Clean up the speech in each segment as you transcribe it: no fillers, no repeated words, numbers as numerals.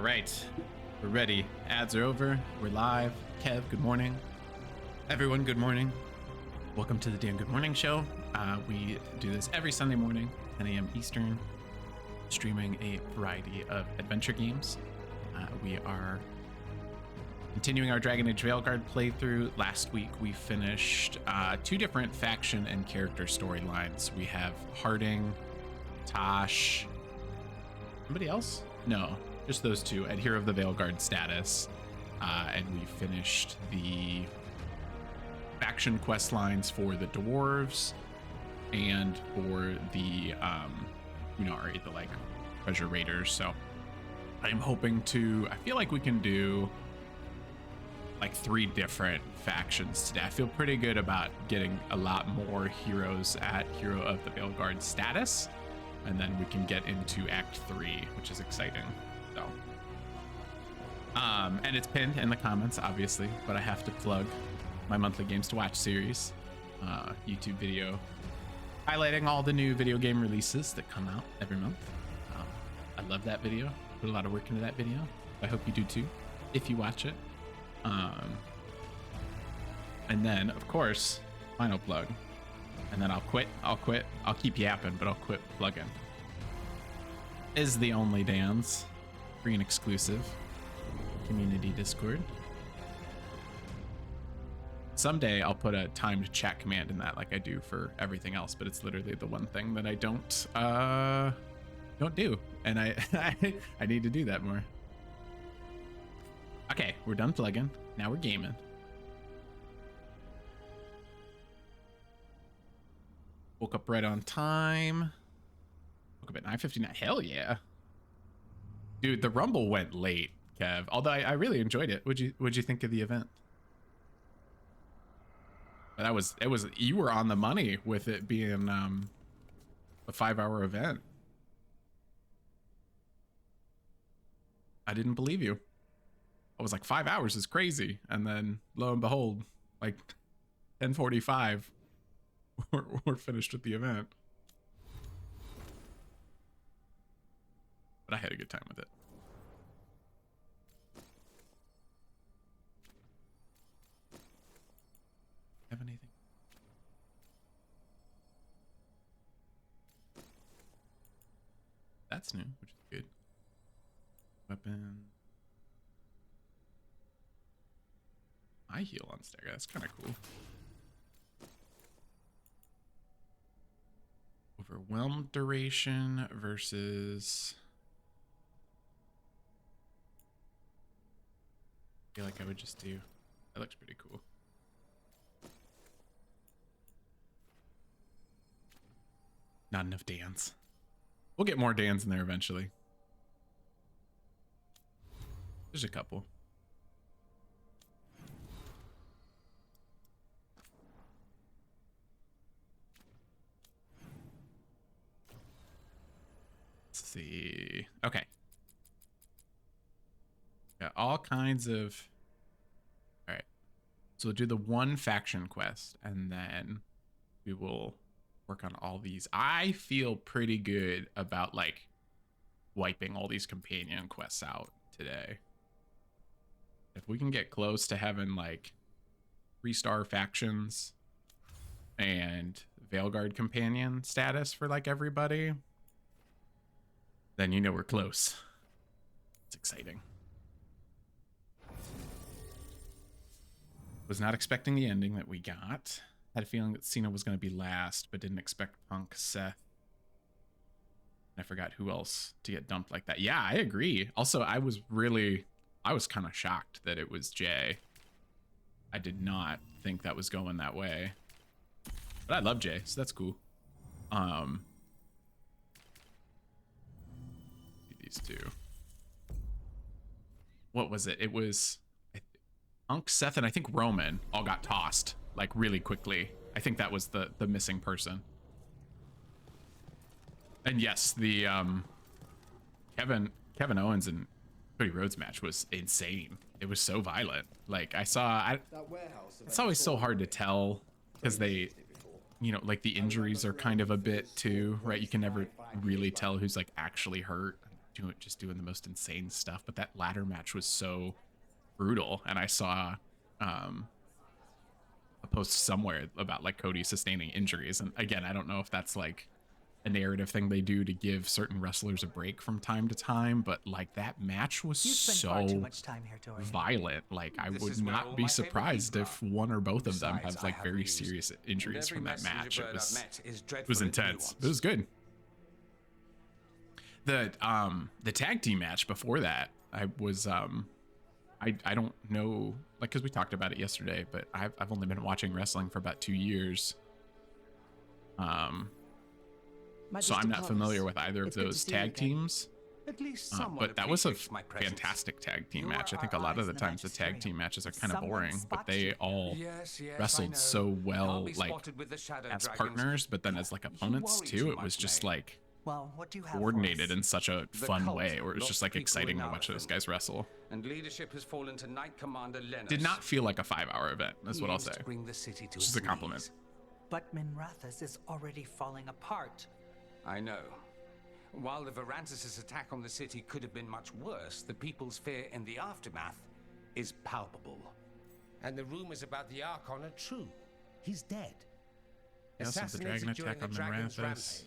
All right, we're ready. Ads are over. We're live. Kev, good morning. Everyone, good morning. Welcome to the Dan Good Morning Show. We do this every Sunday morning, 10 a.m. Eastern, streaming a variety of adventure games. We are continuing our Dragon Age Veilguard playthrough. Last week, we finished two different faction and character storylines. We have Harding, Tosh, somebody else? No, just those two at Hero of the Veilguard status. And we finished the faction quest lines for the dwarves and for the Unari, the like treasure raiders. So I'm hoping to, I feel like we can do like 3 different factions today. I feel pretty good about getting a lot more heroes at Hero of the Veilguard status, and then we can get into Act 3, which is exciting. So and it's pinned in the comments, obviously, but I have to plug my monthly Games to Watch series, YouTube video highlighting all the new video game releases that come out every month. I love that video. Put a lot of work into that video. I hope you do too, if you watch it. And then, of course, final plug. And then I'll quit. I'll keep yapping, but I'll quit plugging. Is the Only Dan's free and exclusive community Discord. Someday I'll put a timed chat command in that like I do for everything else, but it's literally the one thing that I don't do. And I need to do that more. Okay, we're done plugging. Now we're gaming. Woke up right on time. Woke up at 9:59. Hell yeah. Dude, the Rumble went late, Kev. Although I really enjoyed it. What'd you think of the event? But it was you were on the money with it being a 5-hour event. I didn't believe you. I was like, 5 hours is crazy. And then lo and behold, like 10:45, we're finished with the event. But I had a good time with it. Have anything? That's new, which is good. Weapon. I heal on stagger. That's kind of cool. Overwhelmed duration versus. I feel like I would just do. That looks pretty cool. Not enough Dans. We'll get more Dans in there eventually. There's a couple. Let's see. Okay. Got all kinds of. All right. So we'll do the one faction quest and then we will work on all these. I feel pretty good about like wiping all these companion quests out today. If we can get close to having like 3-star factions and Veilguard companion status for like everybody, then you know we're close. It's exciting. Was not expecting the ending that we got. Had a feeling that Cena was going to be last, but didn't expect Punk, Seth. I forgot who else to get dumped like that. Yeah, I agree. Also, I was kind of shocked that it was Jay. I did not think that was going that way. But I love Jay, so that's cool. These two. What was it? It was Punk, Seth, and I think Roman all got tossed like really quickly. I think that was the missing person. And yes, the Kevin Owens and Cody Rhodes match was insane. It was so violent. Like it's always so hard to tell because they, you know, like the injuries are kind of a bit too, right? You can never really tell who's like actually hurt. just doing the most insane stuff. But that ladder match was so brutal, and I saw a post somewhere about like Cody sustaining injuries, and again, I don't know if that's like a narrative thing they do to give certain wrestlers a break from time to time, but like that match was so violent. Like I would not be surprised if one or both of them have like very serious injuries from that match. It was intense. It was good. The tag team match before that, I was I don't know, like, because we talked about it yesterday, but I've only been watching wrestling for about 2 years. So I'm not familiar with either of those tag teams. At least but that was a fantastic tag team match. I think a lot of the times the tag team matches are kind of boring, but they all wrestled so well, like as partners, but then as like opponents too. It was just like coordinated in such a fun way, or it was just like exciting to watch those guys wrestle. And leadership has fallen to Knight Commander Lenos. Did not feel like a 5-hour event, is what I'll say. Which is a compliment. But Minrathous is already falling apart. I know. While the Varantis' attack on the city could have been much worse, the people's fear in the aftermath is palpable. And the rumors about the Archon are true. He's dead. Yes, the dragon attack on Minrathous.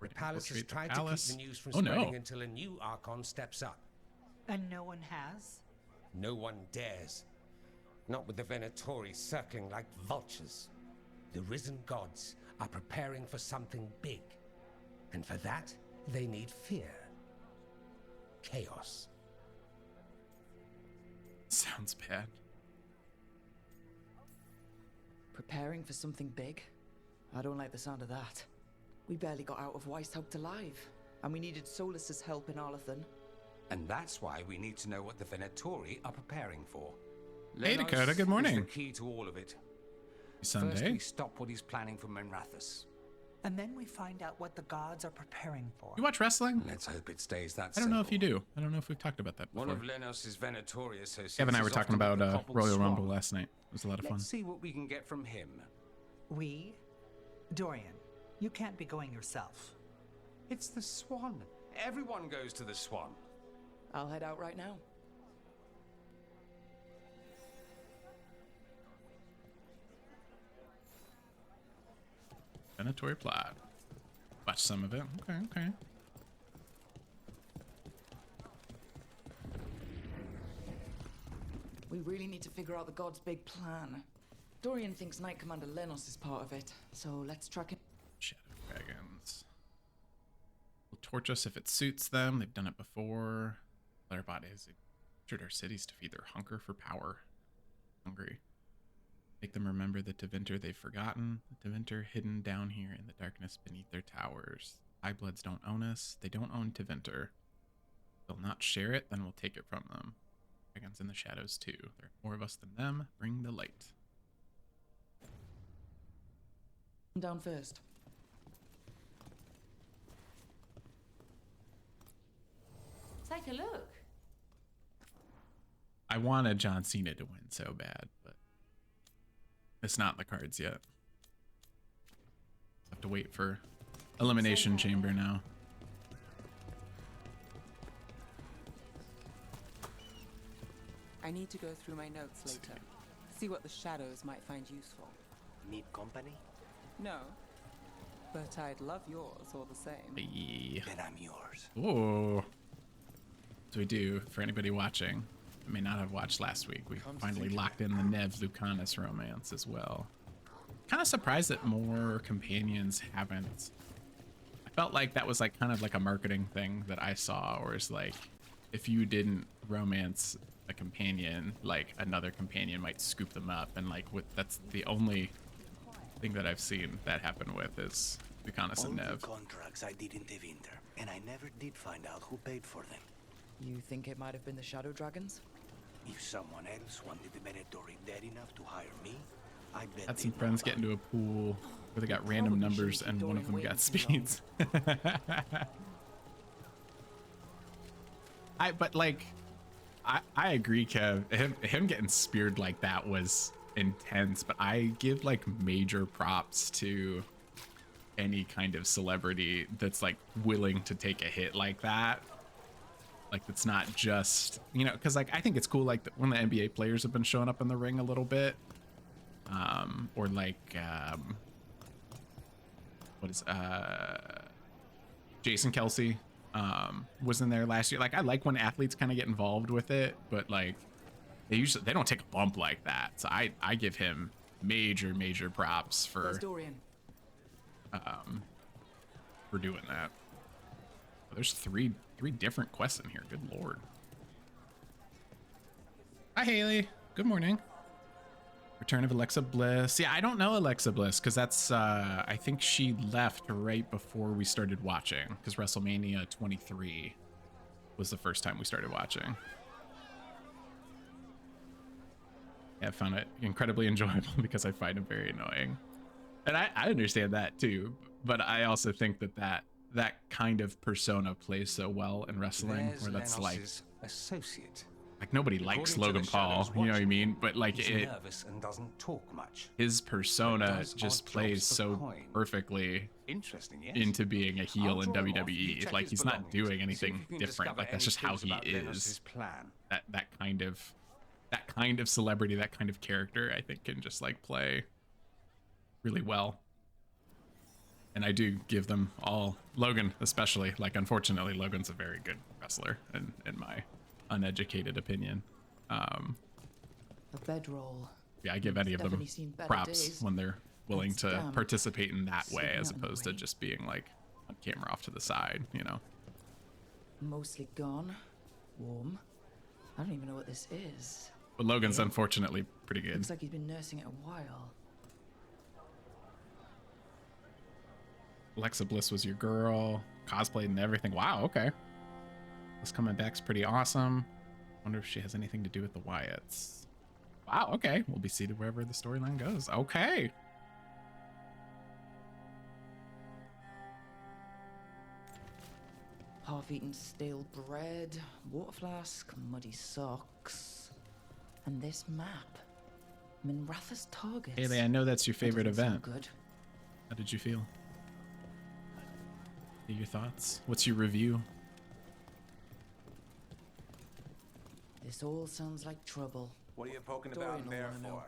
The palace has tried to keep the news from spreading until a new Archon steps up. And no one has? No one dares. Not with the Venatori circling like vultures. The risen gods are preparing for something big. And for that, they need fear. Chaos. Sounds bad. Preparing for something big? I don't like the sound of that. We barely got out of Weishaupt alive, and we needed Solus's help in Arlathan. And that's why we need to know what the Venatori are preparing for. Hey Dakota, good morning. Is the key to all of it. Sunday. First, we stop what he's planning for Minrathous. And then we find out what the gods are preparing for. You watch wrestling? Let's hope it stays that I don't know if you do. I don't know if we've talked about that before. One of Lenos' Venatori associates. Kevin and I were talking about Royal Rumble last night. It was a lot of fun. Let's see what we can get from him. We? Dorian, you can't be going yourself. It's the Swan. Everyone goes to the Swan. I'll head out right now. Venatori plot. Watch some of it. Okay. We really need to figure out the god's big plan. Dorian thinks Knight Commander Lenos is part of it, so let's track him. Shadow dragons will torch us if it suits them. They've done it before. Their bodies entered our cities to feed their hunger for power. Hungry. Make them remember the Tevinter they've forgotten. The Tevinter hidden down here in the darkness beneath their towers. Highbloods don't own us. They don't own Tevinter. They'll not share it, then we'll take it from them. Dragons in the shadows too. There are more of us than them. Bring the light. I'm down first. Take a look. I wanted John Cena to win so bad, but it's not in the cards yet. Have to wait for Elimination Chamber now. I need to go through my notes later. See what the shadows might find useful. Need company? No. But I'd love yours all the same. Hey. Then I'm yours. Oh. So we do, for anybody watching, who may not have watched last week, we finally locked in the Nev Lucanus romance as well. Kind of surprised that more companions haven't. I felt like that was like kind of like a marketing thing that I saw, or is like, if you didn't romance a companion, like another companion might scoop them up, and like that's the only thing that I've seen that happen with is Lucanus and Nev. All the contracts I did in Tevinter, and I never did find out who paid for them. You think it might have been the Shadow Dragons? If someone else wanted the Venatori dead enough to hire me, I bet had some friends get into a pool where they got random numbers and one of them got speeds. I agree, Kev. Him getting speared like that was intense, but I give like major props to any kind of celebrity that's like willing to take a hit like that Like it's not just, you know, because like I think it's cool like when the NBA players have been showing up in the ring a little bit, or like what is Jason Kelsey was in there last year. Like I like when athletes kind of get involved with it, but like they don't take a bump like that. So I give him major props for There's Dorian. for doing that. There's three different quests in here. Good lord. Hi Haley. Good morning. Return of Alexa Bliss. Yeah, I don't know Alexa Bliss because that's I think she left right before we started watching, because WrestleMania 23 was the first time we started watching. Yeah, I found it incredibly enjoyable because I find him very annoying. And I understand that too, but I also think that kind of persona plays so well in wrestling, There's where that's Lenos's associate. like nobody likes According to Logan the Paul, shadows you know what I watching, mean? But like He's it, nervous and doesn't talk much. his persona But does just odd plays jobs for so coin. perfectly Interesting, yes. into being a heel I'll in draw him off. You WWE. check Like his he's not belongings. doing See if anything you can different. discover Like that's any just how clues he about Lenos's is. plan. That kind of celebrity, that kind of character, I think can just like play really well. And I do give them all, Logan especially, like unfortunately Logan's a very good wrestler in my uneducated opinion. A bedroll. Yeah, I give any of them Definitely seen better props days. when they're willing That's to damp. participate in that way, Sticking as out in the opposed to rain. just being like on camera off to the side, you know. Mostly gone. Warm. I don't even know what this is. But Logan's unfortunately pretty good. Looks like he's been nursing it a while. Alexa Bliss was your girl, cosplayed and everything. Wow, okay. This coming back's pretty awesome. Wonder if she has anything to do with the Wyatts. Wow, okay. We'll be seated wherever the storyline goes. Okay. Half-eaten stale bread, water flask, muddy socks, and this map. Minratha's targets. Haley, I know that's your favorite That doesn't event. sound good. How did you feel? Your thoughts? What's your review? This all sounds like trouble. What are you poking Dorian about in will there wanna know.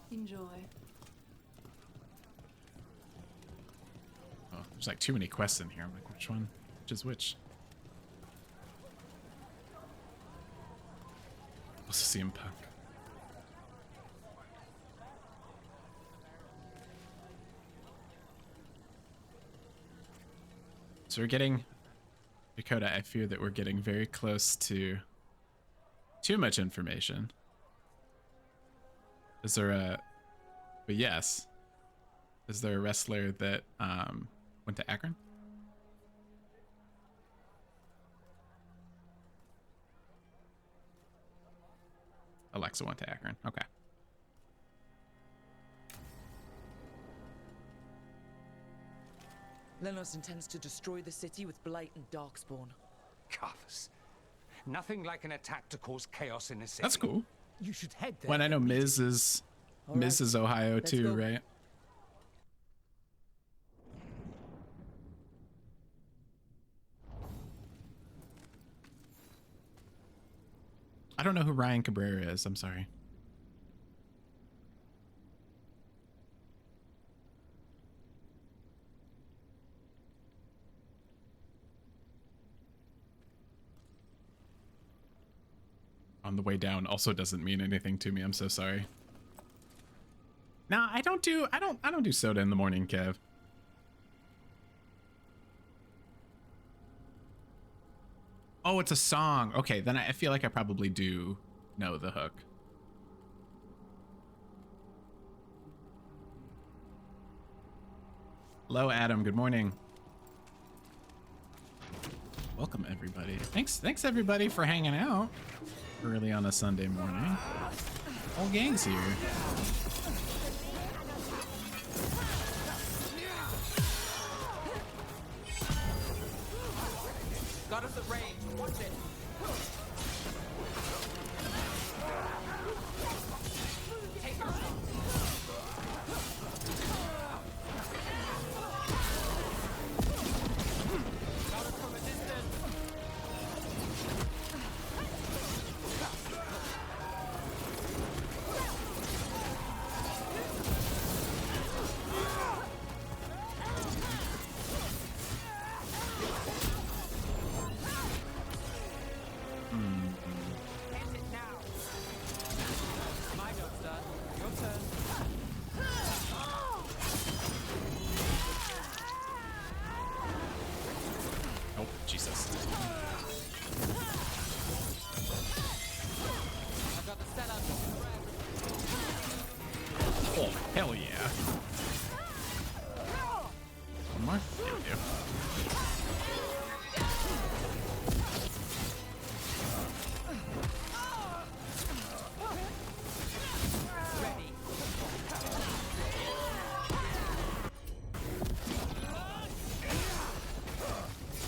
for? Enjoy. Oh, there's like too many quests in here. I'm like, which one? Which is which? Also CM Punk. So we're getting, Dakota, I fear that we're getting very close to too much information. Is there a, but yes, is there a wrestler that went to Akron? Alexa went to Akron. Okay. Lenos intends to destroy the city with Blight and Darkspawn. Carthus. Nothing like an attack to cause chaos in a city. That's cool. You should head there. When I know Miz is All Miz right, is Ohio let's too, go. right? I don't know who Ryan Cabrera is. I'm sorry. On the way down also doesn't mean anything to me. I'm so sorry. No, I don't do soda in the morning, Kev. Oh, it's a song. Okay, then I feel like I probably do know the hook. Hello, Adam. Good morning. Welcome, everybody. Thanks everybody for hanging out early on a Sunday morning. Whole gang's here. Got us at range. Watch it. Take her.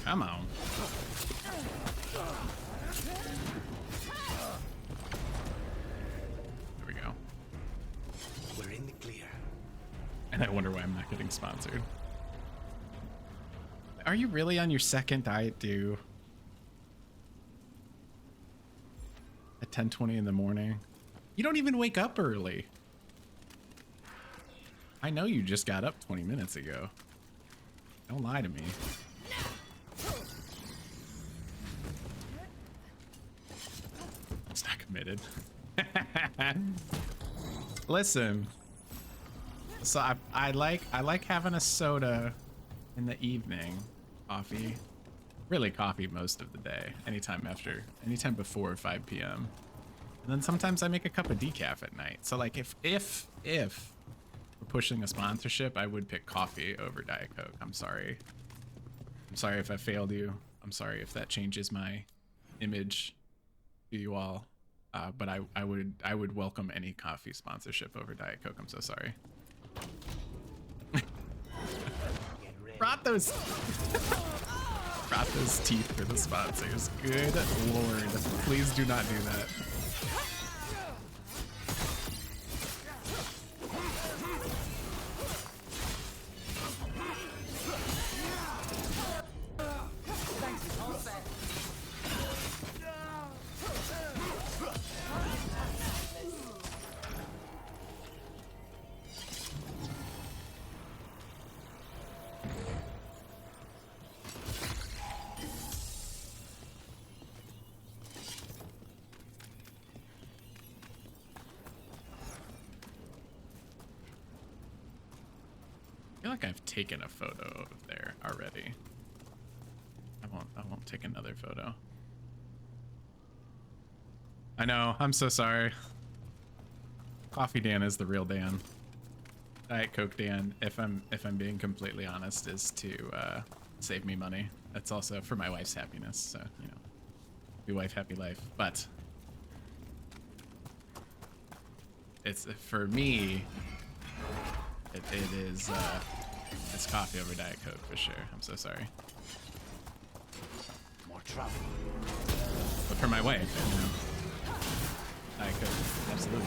Come on. There we go. We're in the clear. And I wonder why I'm not getting sponsored. Are you really on your second diet, dude? At 10:20 in the morning? You don't even wake up early. I know you just got up 20 minutes ago. Don't lie to me. It's not committed. Listen. So I like having a soda in the evening. Coffee. Really coffee most of the day. Anytime before 5 p.m. And then sometimes I make a cup of decaf at night. So like if we're pushing a sponsorship, I would pick coffee over Diet Coke. I'm sorry. I'm sorry if I failed you. I'm sorry if that changes my image to you all. But I would welcome any coffee sponsorship over Diet Coke. I'm so sorry. Brought those teeth for the sponsors. Good lord. Please do not do that. I feel like I've taken a photo of there already. I won't take another photo. I know, I'm so sorry. Coffee Dan is the real Dan. Diet Coke Dan, if I'm being completely honest, is to save me money. That's also for my wife's happiness, so you know. Happy wife, happy life. But it's for me it is it's coffee over Diet Coke for sure. I'm so sorry. More trouble. But for my wife, you know, Diet Coke, absolutely.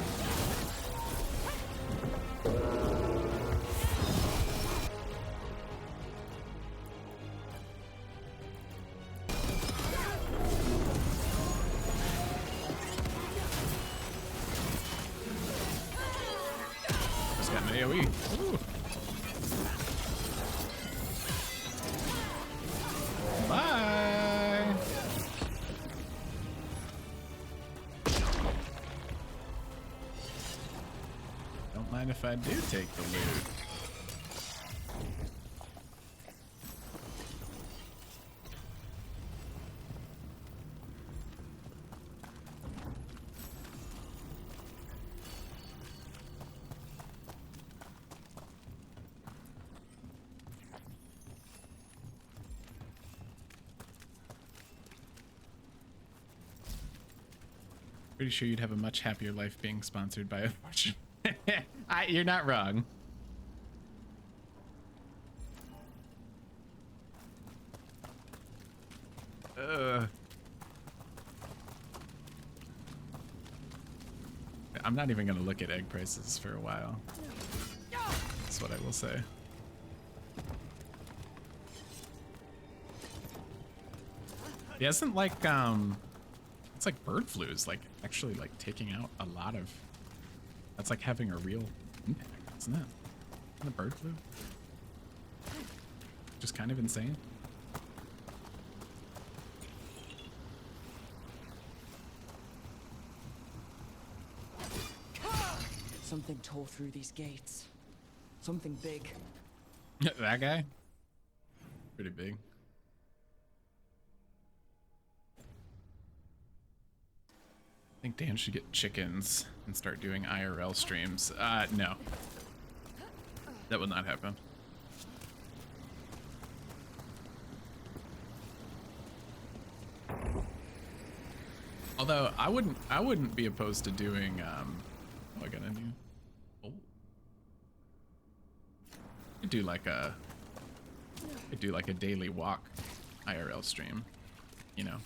Just got an AoE. Ooh. Bye. Don't mind if I do take the loot. Pretty sure you'd have a much happier life being sponsored by a fortune. You're not wrong. I'm not even gonna look at egg prices for a while. That's what I will say. Yeah, isn't like it's like bird flu is like actually like taking out a lot of. That's like having a real impact, isn't it? Isn't it bird flu? Just kind of insane. Something tore through these gates. Something big. That guy? Pretty big. I think Dan should get chickens and start doing IRL streams. No. That will not happen. Although I wouldn't be opposed to doing oh, I got a new. Oh. I do like a daily walk IRL stream. You know,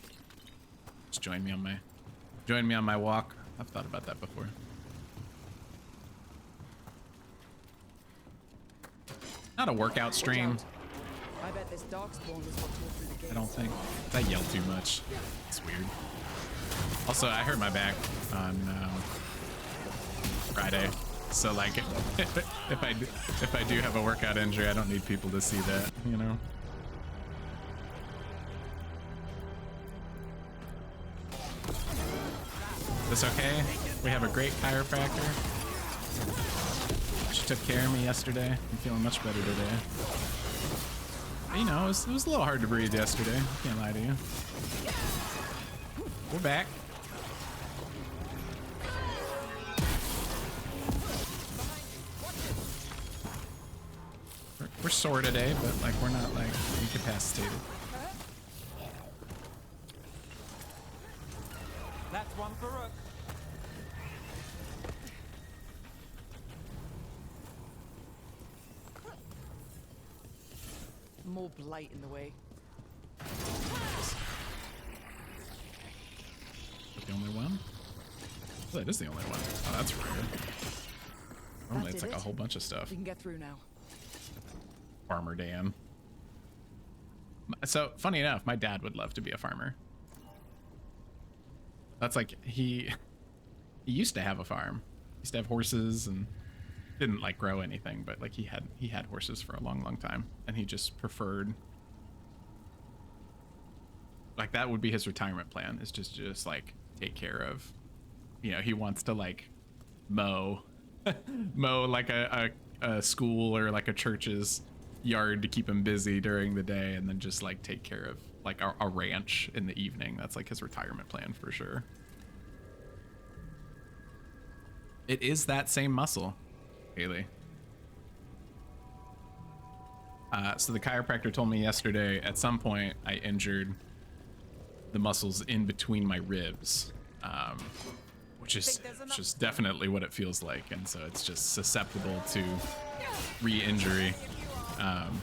just join me on my walk. I've thought about that before. Not a workout stream. I bet this darkspawn was what tore through the gates. I don't think. I yell too much. It's weird. Also, I hurt my back on Friday, so like, if I do have a workout injury, I don't need people to see that, you know. This okay? We have a great chiropractor. She took care of me yesterday. I'm feeling much better today. You know, it was a little hard to breathe yesterday. I can't lie to you. We're back. We're sore today, but like we're not like incapacitated. That's one for Rook. More blight in the way. The only one? Oh, that is the only one. Oh, that's rare. Normally it's like a whole bunch of stuff. We can get through now. Farmer Dam. So, funny enough, my dad would love to be a farmer. That's like, he used to have a farm. He used to have horses and didn't like grow anything, but like he had horses for a long time, and he just preferred, like, that would be his retirement plan, is just like take care of, you know, he wants to like mow like a school or like a church's yard to keep him busy during the day, and then just like take care of like a ranch in the evening. That's like his retirement plan for sure. It is that same muscle, Haley. So the chiropractor told me yesterday at some point I injured the muscles in between my ribs, which is definitely what it feels like, and so it's just susceptible to re-injury,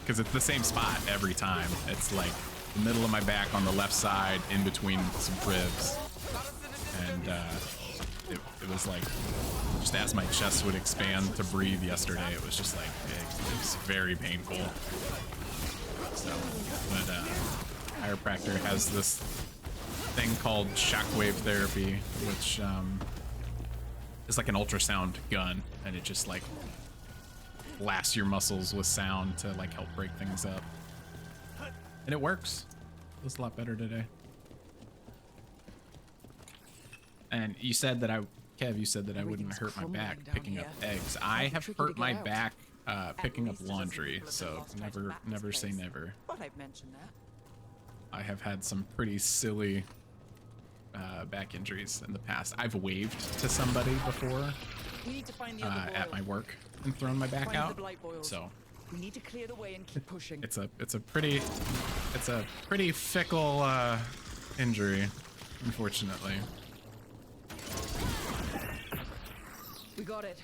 because it's the same spot every time. It's like the middle of my back on the left side in between some ribs, and it was like, just as my chest would expand to breathe yesterday, it was just like, it was very painful. So, but chiropractor has this thing called shockwave therapy, which is like an ultrasound gun, and it just like blasts your muscles with sound to like help break things up, and it works. It was a lot better today. And you said that Kev, you said that I wouldn't hurt my back picking up eggs. I have hurt my back picking up laundry, so never say never. But I've mentioned that. I have had some pretty silly back injuries in the past. I've waved to somebody before We need to find the other at my work and thrown my back out. So we need to clear the way and keep pushing. it's a pretty fickle injury, unfortunately. We got it.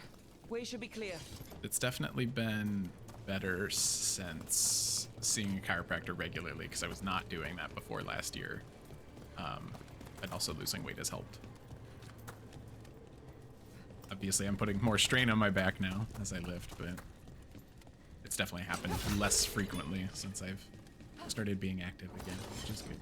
Way should be clear. It's definitely been better since seeing a chiropractor regularly, because I was not doing that before last year. And also losing weight has helped. Obviously, I'm putting more strain on my back now as I lift, but it's definitely happened less frequently since I've started being active again, which is good.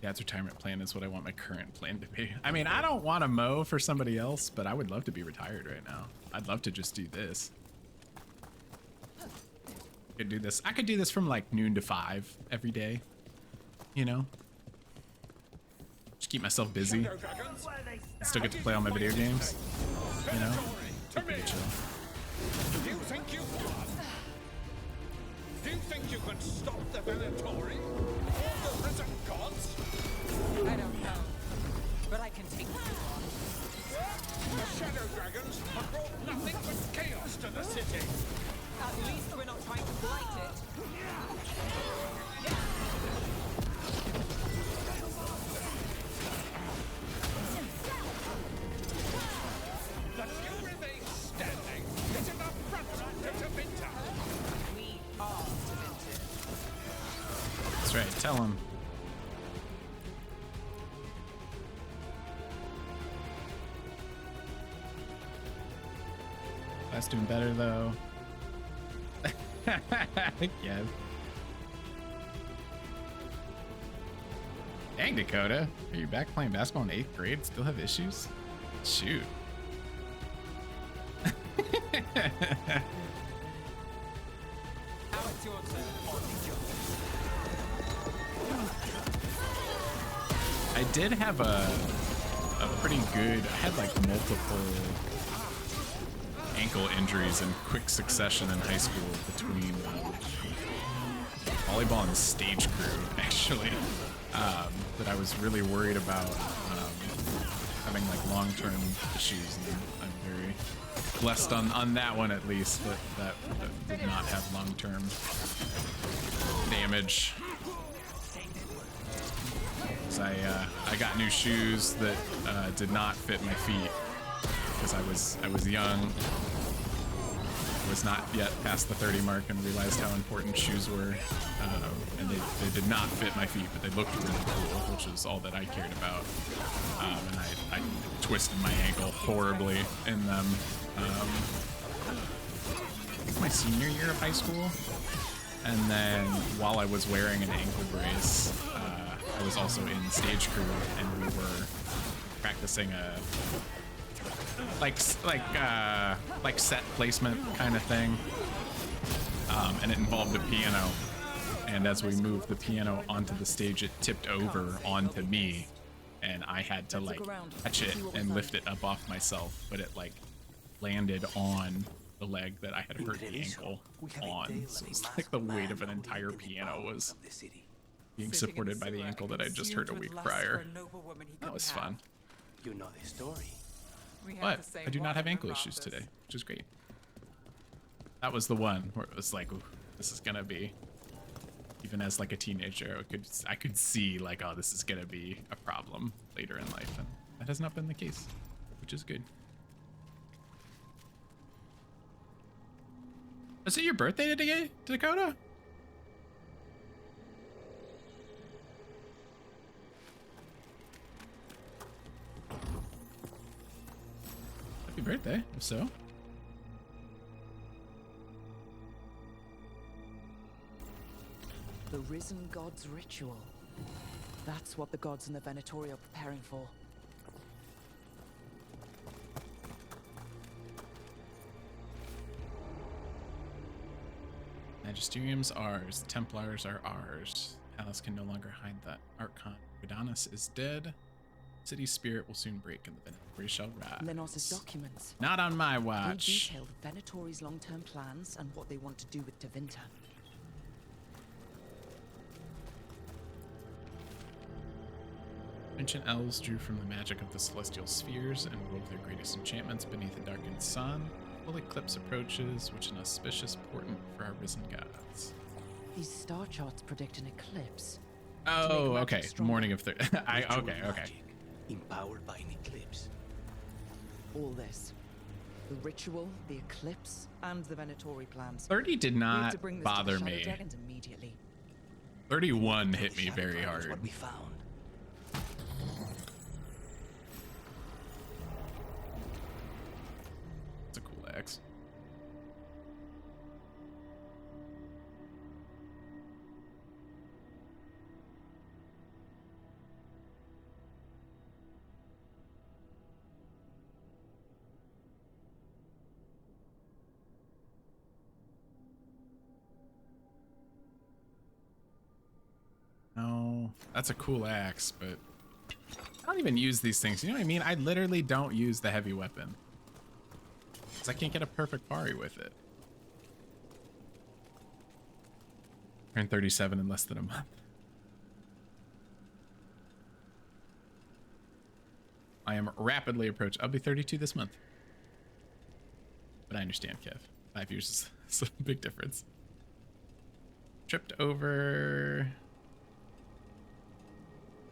Dad's retirement plan is what I want my current plan to be. I mean, I don't want to mow for somebody else, but I would love to be retired right now. I'd love to just do this. I could do this. I could do this from like noon to 5 every day, you know? Just keep myself busy. Still get to play all my video games, you know? It's pretty chill. Do you think you can stop the Veilguard? Or the risen gods? I don't know, but I can take you on. The shadow dragons have brought nothing but chaos to the city. At least we're not trying to blight it. right. Tell him. That's doing better though. Yeah. Dang, Dakota. Are you back playing basketball in 8th grade? Still have issues? Shoot. I did have a pretty good, I had like multiple ankle injuries in quick succession in high school between volleyball and stage crew, actually, that I was really worried about having like long-term issues, and I'm very blessed on that one at least, that did not have long-term damage. I got new shoes that did not fit my feet because I was young, was not yet past the 30 mark, and realized how important shoes were, and they did not fit my feet, but they looked really cool, which is all that I cared about. And I twisted my ankle horribly in them. I think my senior year of high school, and then while I was wearing an ankle brace, I was also in stage crew, and we were practicing a like set placement kind of thing, and it involved a piano. And as we moved the piano onto the stage, it tipped over onto me, and I had to like catch it and lift it up off myself, but it like landed on the leg that I had hurt the ankle on. So it's like the weight of an entire piano was being supported by the ankle that I just hurt a week prior. That was fun. You know the story. But I do not have ankle issues today, which is great. That was the one where it was like, ooh, this is gonna be, even as like a teenager, I could see like, oh, this is gonna be a problem later in life, and that has not been the case, which is good. Was it your birthday today, Dakota? Happy birthday, if so. The Risen God's ritual. That's what the gods in the Venatori are preparing for. Magisterium's ours, the Templars are ours. Palace can no longer hide that. Archon Vidanus is dead. City's spirit will soon break, and the Venatori shall rise. Lenos' documents. Not on my They watch. detail the Venatori's long-term plans and what they want to do with Tevinter. Ancient elves drew from the magic of the celestial spheres and wove their greatest enchantments beneath a darkened sun. Full eclipse approaches, which an auspicious portent for our risen gods. These star charts predict an eclipse. Oh, okay. Morning of Ritual okay. magic, empowered by an eclipse. All this. The ritual, the eclipse, and the Venatori plans. 30 did We have not to bring this bother to the Shadow me. Dragons immediately. 31 hit me very Shadow hard. What we found. It's a cool axe. No, that's a cool axe, but I don't even use these things. You know what I mean? I literally don't use the heavy weapon, because I can't get a perfect pari with it. Turned 37 in less than a month. I am rapidly approaching. I'll be 32 this month. But I understand, Kev. 5 years is a big difference. Tripped over.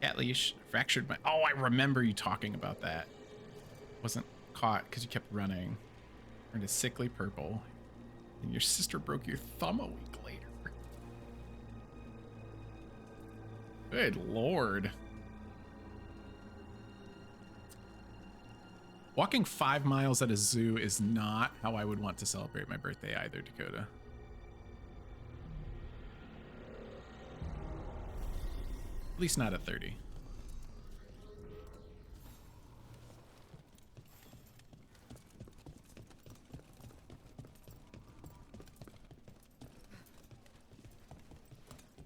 Cat leash. Fractured my. Oh, I remember you talking about that. Wasn't caught because you kept running. Turned a sickly purple. And your sister broke your thumb a week later. Good lord. Walking 5 miles at a zoo is not how I would want to celebrate my birthday either, Dakota. At least not at 30.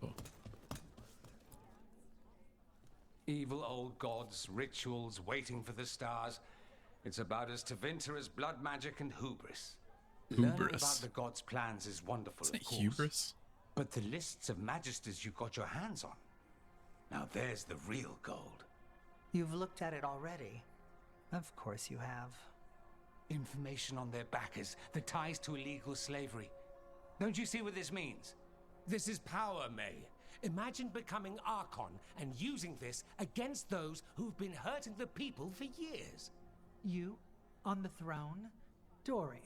Oh. Evil old gods, rituals, waiting for the stars. It's about as Tevinter as blood magic and hubris. Learning about the gods' plans is wonderful, Isn't of it course. hubris? But the lists of magisters you got your hands on. Now there's the real gold. You've looked at it already. Of course you have. Information on their backers, the ties to illegal slavery. Don't you see what this means? This is power, May. Imagine becoming Archon and using this against those who've been hurting the people for years. You, on the throne, Dorian.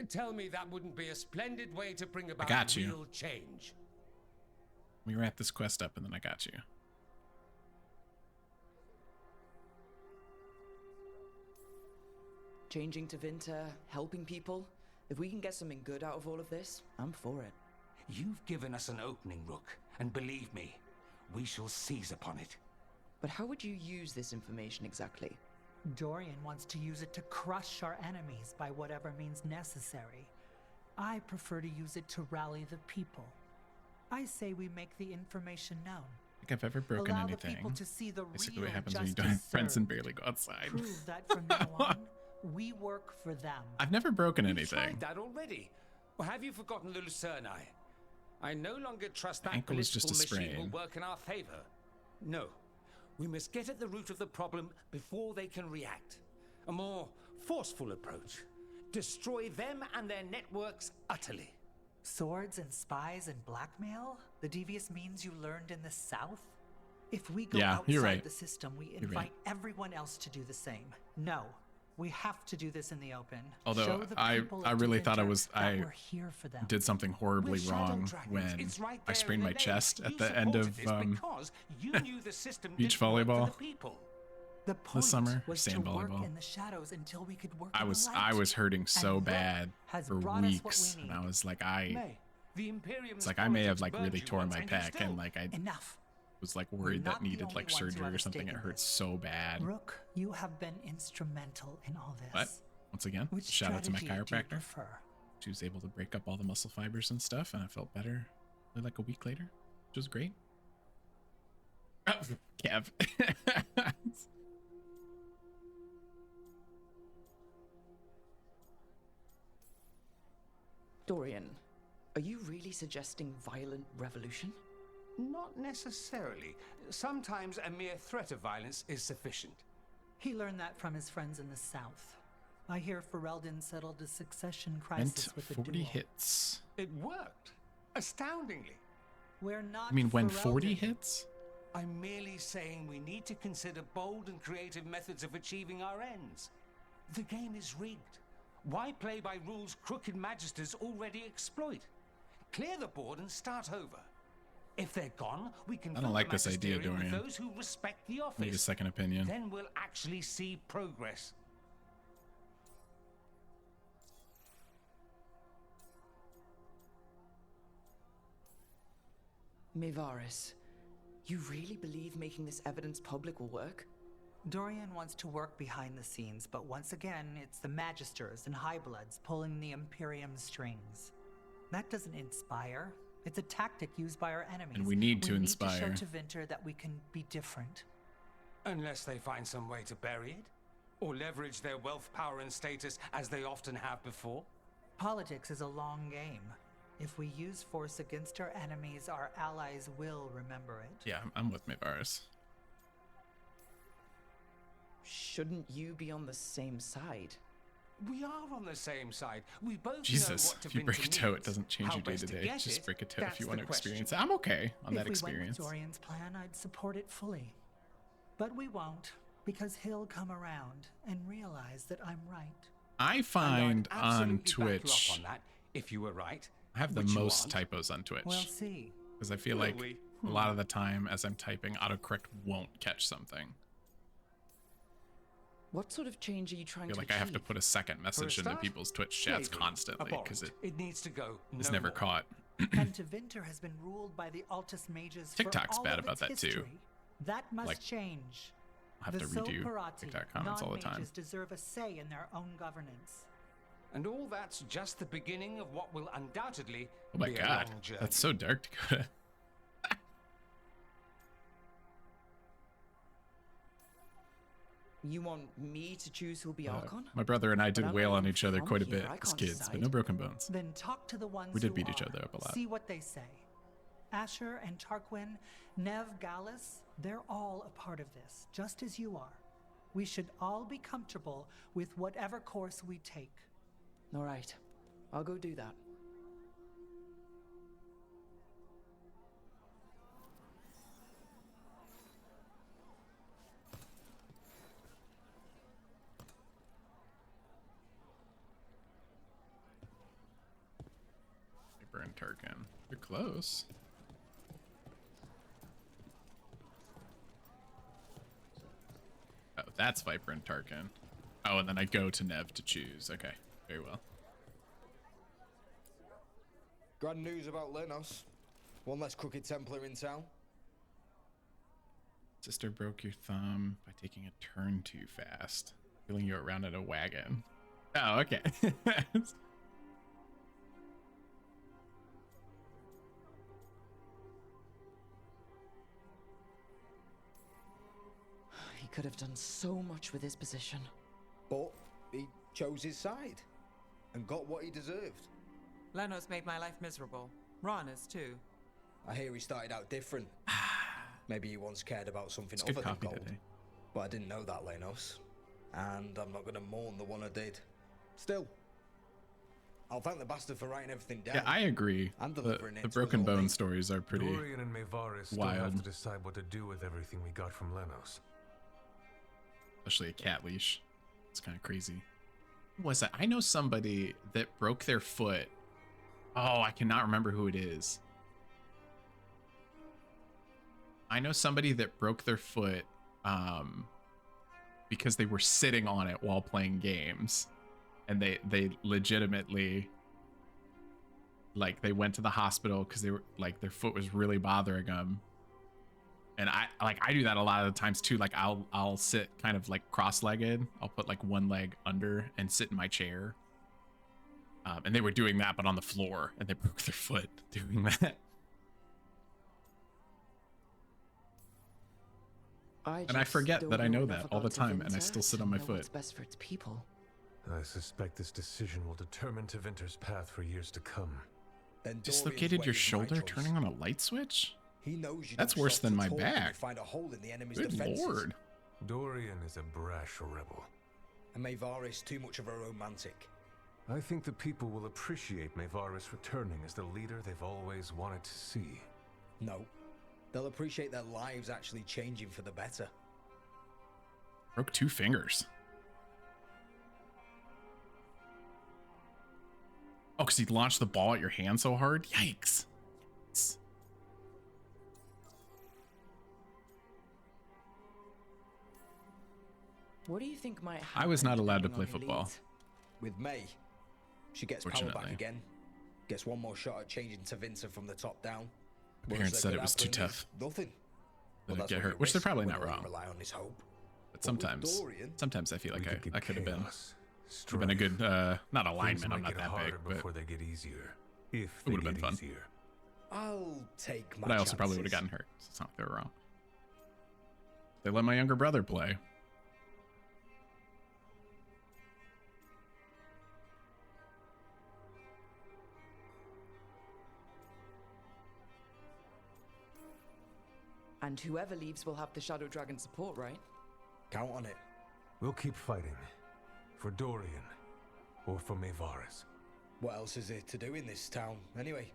Tell me that wouldn't be a splendid way to bring about got you. real change. Let me wrap this quest up and then I got you. Changing to Vinter, helping people. If we can get something good out of all of this, I'm for it. You've given us an opening, Rook, and believe me, we shall seize upon it. But how would you use this information exactly? Dorian wants to use it to crush our enemies by whatever means necessary. I prefer to use it to rally the people. I say we make the information known. I think I've ever broken Allow anything. the people to see the Basically real what happens when you don't justice have friends and served. barely go outside. Prove that from now on, we work for them. I've never broken We anything. tried that already. Or have you forgotten the Lucerni? I no longer trust that Ankle is just political a machine will sprain. work in our favor. No. We must get at the root of the problem before they can react. A more forceful approach. Destroy them and their networks utterly. Swords and spies and blackmail? The devious means you learned in the South? If we go Yeah, outside you're right. the system, we You're invite right. everyone else to do the same. No, we have to do this in the open. Although Show the I people I of really thought Tevinter that I we're here for them. did something horribly We're shadow wrong dragons. when It's right I there sprained in my the chest names. at the end supported of this because you knew the system beach didn't work for volleyball. the people. The point summer, was sand to work volleyball. in the shadows until we could work I in was the light. hurting so And that bad has for brought us what weeks, we and I need. was like Nay, the Imperium's it's like I may have politics like burned really you torn once, my and you pec still- and like I Enough. was like worried not that the needed only like ones who surgery have or a something. stake It in hurts this. so bad. Rook, you have been instrumental in all this. What? Once again, Which shout out to my strategy do you chiropractor. prefer? She was able to break up all the muscle fibers and stuff, and I felt better like a week later, which was great. Oh, Kev. Dorian, are you really suggesting violent revolution? Not necessarily. Sometimes a mere threat of violence is sufficient. He learned that from his friends in the South. I hear Ferelden settled a succession Meant crisis with a 40 duel. hits. It worked. Astoundingly. We're not I mean, when 40 Ferelden. hits? I'm merely saying we need to consider bold and creative methods of achieving our ends. The game is rigged. Why play by rules crooked magisters already exploit? Clear the board and start over. If they're gone, we can I don't fill like the this idea, magisterium with Dorian. those who respect the office. Need a second opinion. Then we'll actually see progress. Mevaris, you really believe making this evidence public will work? Dorian wants to work behind the scenes, but once again, it's the Magisters and Highbloods pulling the Imperium's strings. That doesn't inspire. It's a tactic used by our enemies. And we need to inspire. We need to show to Vinter that we can be different. Unless they find some way to bury it? Or leverage their wealth, power, and status as they often have before? Politics is a long game. If we use force against our enemies, our allies will remember it. Yeah, I'm with Mevaris. Shouldn't you be on the same side? We are on the same side. We both Jesus, know what if you break a Tevinter toe, it needs. doesn't change How your day best to day. get Just it, break a toe if that's you the want to question. experience it. I'm okay on that If we experience. went with Dorian's plan, I'd support it fully. But we won't, because he'll come around and realize that I'm right. I And find I'd on absolutely back you up Twitch, on that, if you were right. I have the which you most aren't. typos on Twitch. We'll see. Because I feel Will like we? a lot of the time as I'm typing, autocorrect won't catch something. What sort of change are you I trying feel to like I have to achieve? put a second message into start, people's Twitch chats slavery, constantly because abhorrent. It needs to go. it's no never more. caught. And Tevinter has been ruled by the Altus mages TikTok's for all bad of about its that too. history. That must Like, change. I have the to redo Soparati, TikTok comments all the time. non-mages deserve a say in their own governance. And all that's just the beginning of what will undoubtedly Oh my be a god, long journey. that's so dark, Dakota. You want me to choose who'll be Archon? My brother and I did But I'm wail not on even each other from quite a here, bit I as can't kids, but decide. no broken bones. Then talk to the ones We did who beat each are. other up a lot. See what they say. Asher and Tarquin, Nev, Gallus, they're all a part of this, just as you are. We should all be comfortable with whatever course we take. All right, I'll go do that. Viper and Tarkin. You're close. Oh, that's Viper and Tarkin. Oh, and then I go to Nev to choose. Okay, very well. Grand news about Lenos. One less crooked Templar in town. Sister broke your thumb by taking a turn too fast. Wheeling you around in a wagon. Oh, okay. He could have done so much with his position. But he chose his side and got what he deserved. Lenos made my life miserable. Rana's too. I hear he started out different. Maybe he once cared about something It's other good than copy gold. today. But I didn't know that, Lenos. And I'm not going to mourn the one I did. Still, I'll thank the bastard for writing everything down. Yeah, I agree. And The delivering it to us Broken all, Bone mate. stories are pretty Dorian and Mayvaris still have wild. to decide what to do with everything we got from Lenos. Especially a cat leash. It's kind of crazy. Who was that? I know somebody that broke their foot. Oh, I cannot remember who it is. I know somebody that broke their foot because they were sitting on it while playing games. And they legitimately, like, they went to the hospital because they were like, their foot was really bothering them. And I do that a lot of the times too. Like I'll sit kind of like cross-legged. I'll put like one leg under and sit in my chair. And they were doing that, but on the floor, and they broke their foot doing that. And I forget that I know that all the time, and I still sit on my foot. What's best for its people. I suspect this decision will determine Tevinter's path for years to come. Then Dorian's Dislocated way your is my shoulder choice. turning on a light switch? He knows you That's don't worse stop than to my talk when you back. find a hole in the enemy's Good defenses. lord. Dorian is a brash rebel. And Mayvaris too much of a romantic. I think the people will appreciate Mayvaris returning as the leader they've always wanted to see. No. They'll appreciate their lives actually changing for the better. Broke 2 fingers. Oh, because he launched the ball at your hand so hard? Yikes. What do you think might happen? I was not allowed to depending play on who football. leads? With May, she gets power back Fortunately. again. Gets one more shot at changing Tevinter from the top down. Parents said it was too tough. Nothing. That Well, I'd get what hurt, you which they're risk probably when not all you wrong. Rely on his hope. But with sometimes, Dorian, sometimes I feel like We could get I could have been. chaos, Would have been a good, not a Things lineman. might I'm not get that big, harder but before they get easier. If it they would have get been fun. easier. I'll take my But I also probably would have chances. gotten hurt. So it's not like they were wrong. They let my younger brother play. And whoever leaves will have the Shadow Dragon support, right? Count on it. We'll keep fighting. For Dorian. Or for Mayvaris. What else is there to do in this town, anyway?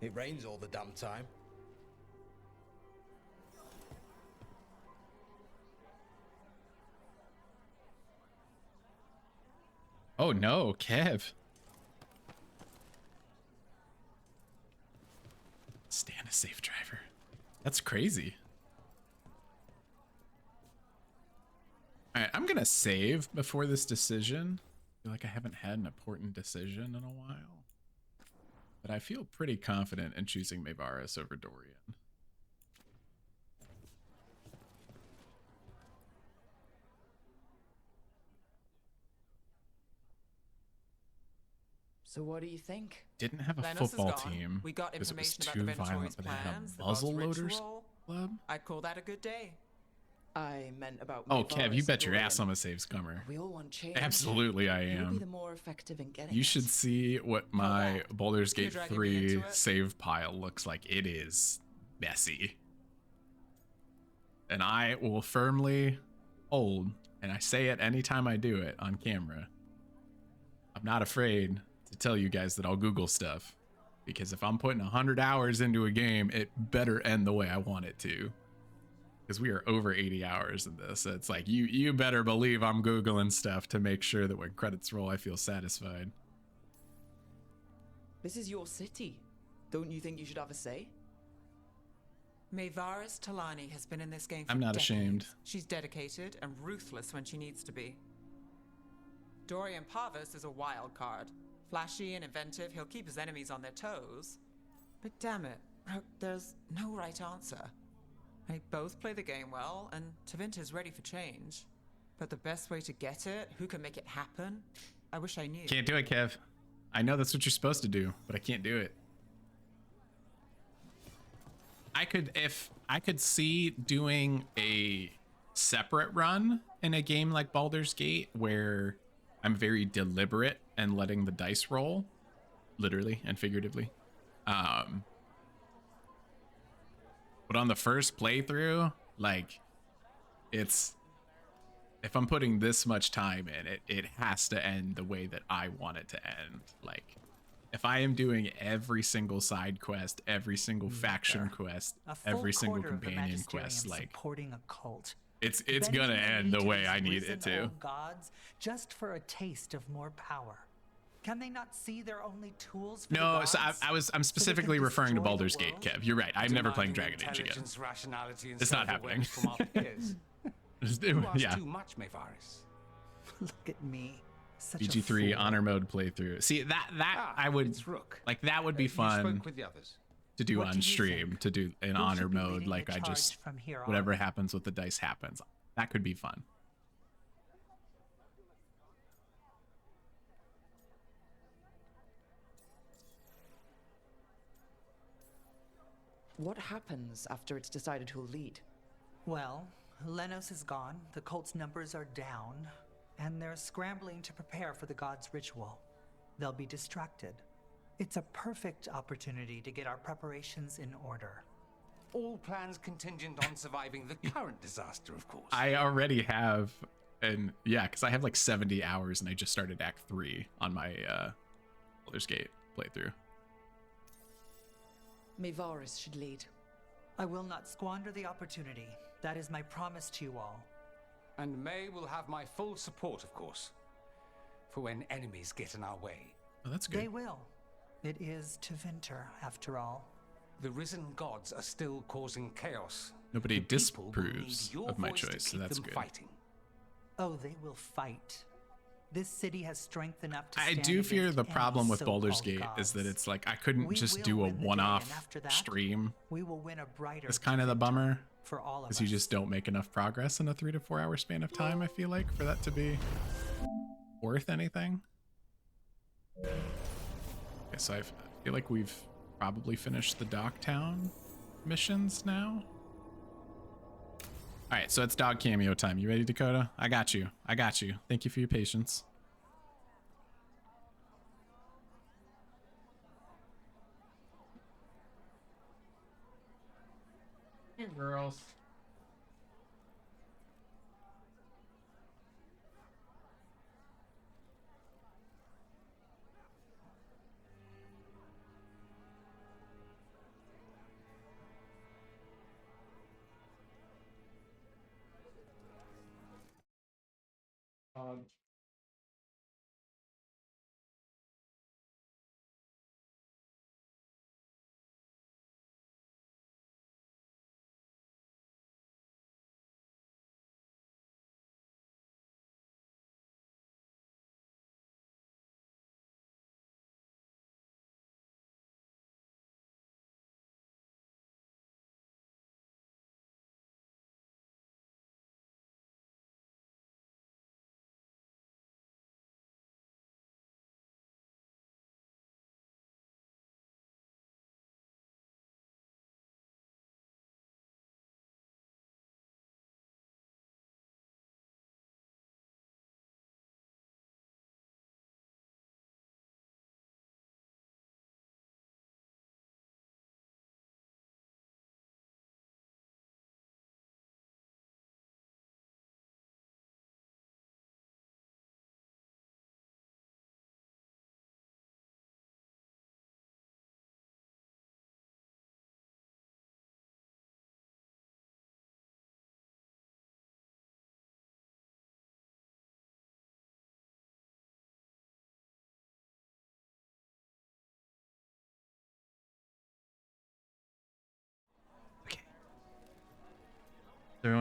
It rains all the damn time. Oh no, Kev. Stan a safe driver. That's crazy. All right, I'm gonna save before this decision. I feel like I haven't had an important decision in a while, but I feel pretty confident in choosing Maevaris over Dorian. So what do you think? Didn't have a Lennos is football gone. team We got because it was information about too the violent, Venatore's but they had plans, a the god's muzzle loaders ritual. club. I'd call that a good day. I meant about. Oh, Kev, you Maevaris bet your Dorian. ass I'm a save scummer. We all want change. Absolutely, I Who'll be am. the more effective in getting You it? should see what my Baldur's You're Gate dragging me 3 into it? save pile looks like. It is messy. And I will firmly hold, and I say it anytime I do it on camera, I'm not afraid to tell you guys that I'll Google stuff. Because if I'm putting 100 hours into a game, it better end the way I want it to. Because we are over 80 hours in this. It's like, you better believe I'm Googling stuff to make sure that when credits roll, I feel satisfied. This is your city. Don't you think you should have a say? Maevaris Talani has been in this game for I'm not decades. ashamed. She's dedicated and ruthless when she needs to be. Dorian Parvis is a wild card. Flashy and inventive, he'll keep his enemies on their toes. But damn it, there's no right answer. They both play the game well, and Tevinter's ready for change. But the best way to get it, who can make it happen? I wish I knew. Can't do it, Kev. I know that's what you're supposed to do, but I can't do it. If I could see doing a separate run in a game like Baldur's Gate where I'm very deliberate and letting the dice roll, literally and figuratively. But on the first playthrough, like, if I'm putting this much time in, it has to end the way that I want it to end. Like, if I am doing every single side quest, every single faction quest, every single companion quest, like, supporting a cult. it's Bending gonna the end knee the to way these I need it risen to. old gods just for a taste of more power. Can they not see their only tools for the No, so gods? I'm specifically referring to destroy the Baldur's Gate, world? Kev. You're right. I'm never playing Demanding Dragon Age again. intelligence, rationality, and It's not happening. self-awareness from our peers. You ask Yeah. too much, Maevaris. Look at me. Such a BG3 fool. honor mode playthrough. See, that I would it's Rook. like. That would be You fun spoke with the others. to do What do on you stream. think? To do in Who honor should be mode, leading like the I just charge from here on? whatever happens with the dice happens. That could be fun. What happens after it's decided who'll lead? Well, Lennos is gone, the cult's numbers are down, and they're scrambling to prepare for the god's ritual. They'll be distracted. It's a perfect opportunity to get our preparations in order. All plans contingent on surviving the current disaster, of course. I already have, and yeah, because I have like 70 hours, and I just started Act 3 on my Baldur's Gate playthrough. Maevaris should lead. I will not squander the opportunity. That is my promise to you all. And May will have my full support, of course, for when enemies get in our way. Oh, that's good. They will. It is Tevinter, after all. The risen gods are still causing chaos. Nobody The people will disapproves need your of my voice to choice, so keep that's them good. Fighting. Oh, they will fight. This city has strength enough to I stand do fear against the any problem with Baldur's so-called Gate is that gods. it's like I couldn't We just will do a win the day, one-off and after that, stream. We will win a brighter. It's kind of the bummer for all of because us. you just don't make enough progress in a 3 to 4 hour span of time. I feel like for that to be worth anything. Okay, so I feel like we've probably finished the Docktown missions now. All right, so it's dog cameo time. You ready, Dakota? I got you. I got you. Thank you for your patience. Hey, girls.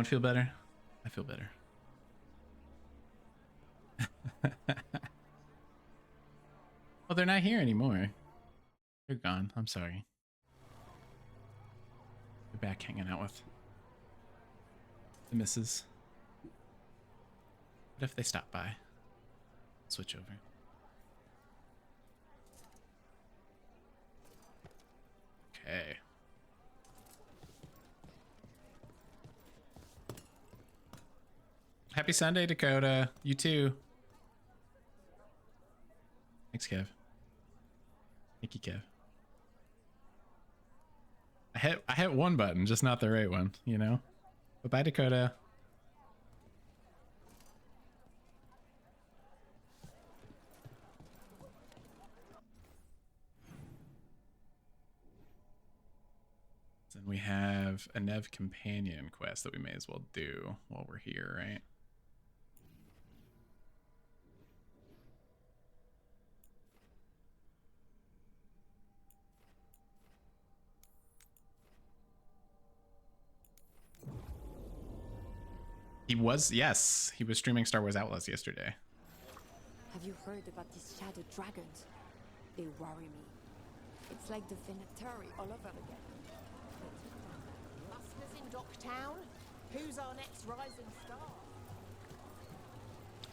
don't feel better? I feel better. Well, they're not here anymore. They're gone. I'm sorry. They're back hanging out with the missus. What if they stop by? Switch over. Okay. Happy Sunday, Dakota. You too. Thanks, Kev. Thank you, Kev. I hit one button, just not the right one, you know? But bye, Dakota. Then we have a Nev companion quest that we may as well do while we're here, right? He was, yes, he was streaming Star Wars Outlaws yesterday. Have you heard about these shadow dragons? They worry me. It's like the Veilguard all over again. Masters in Docktown? Who's our next rising star?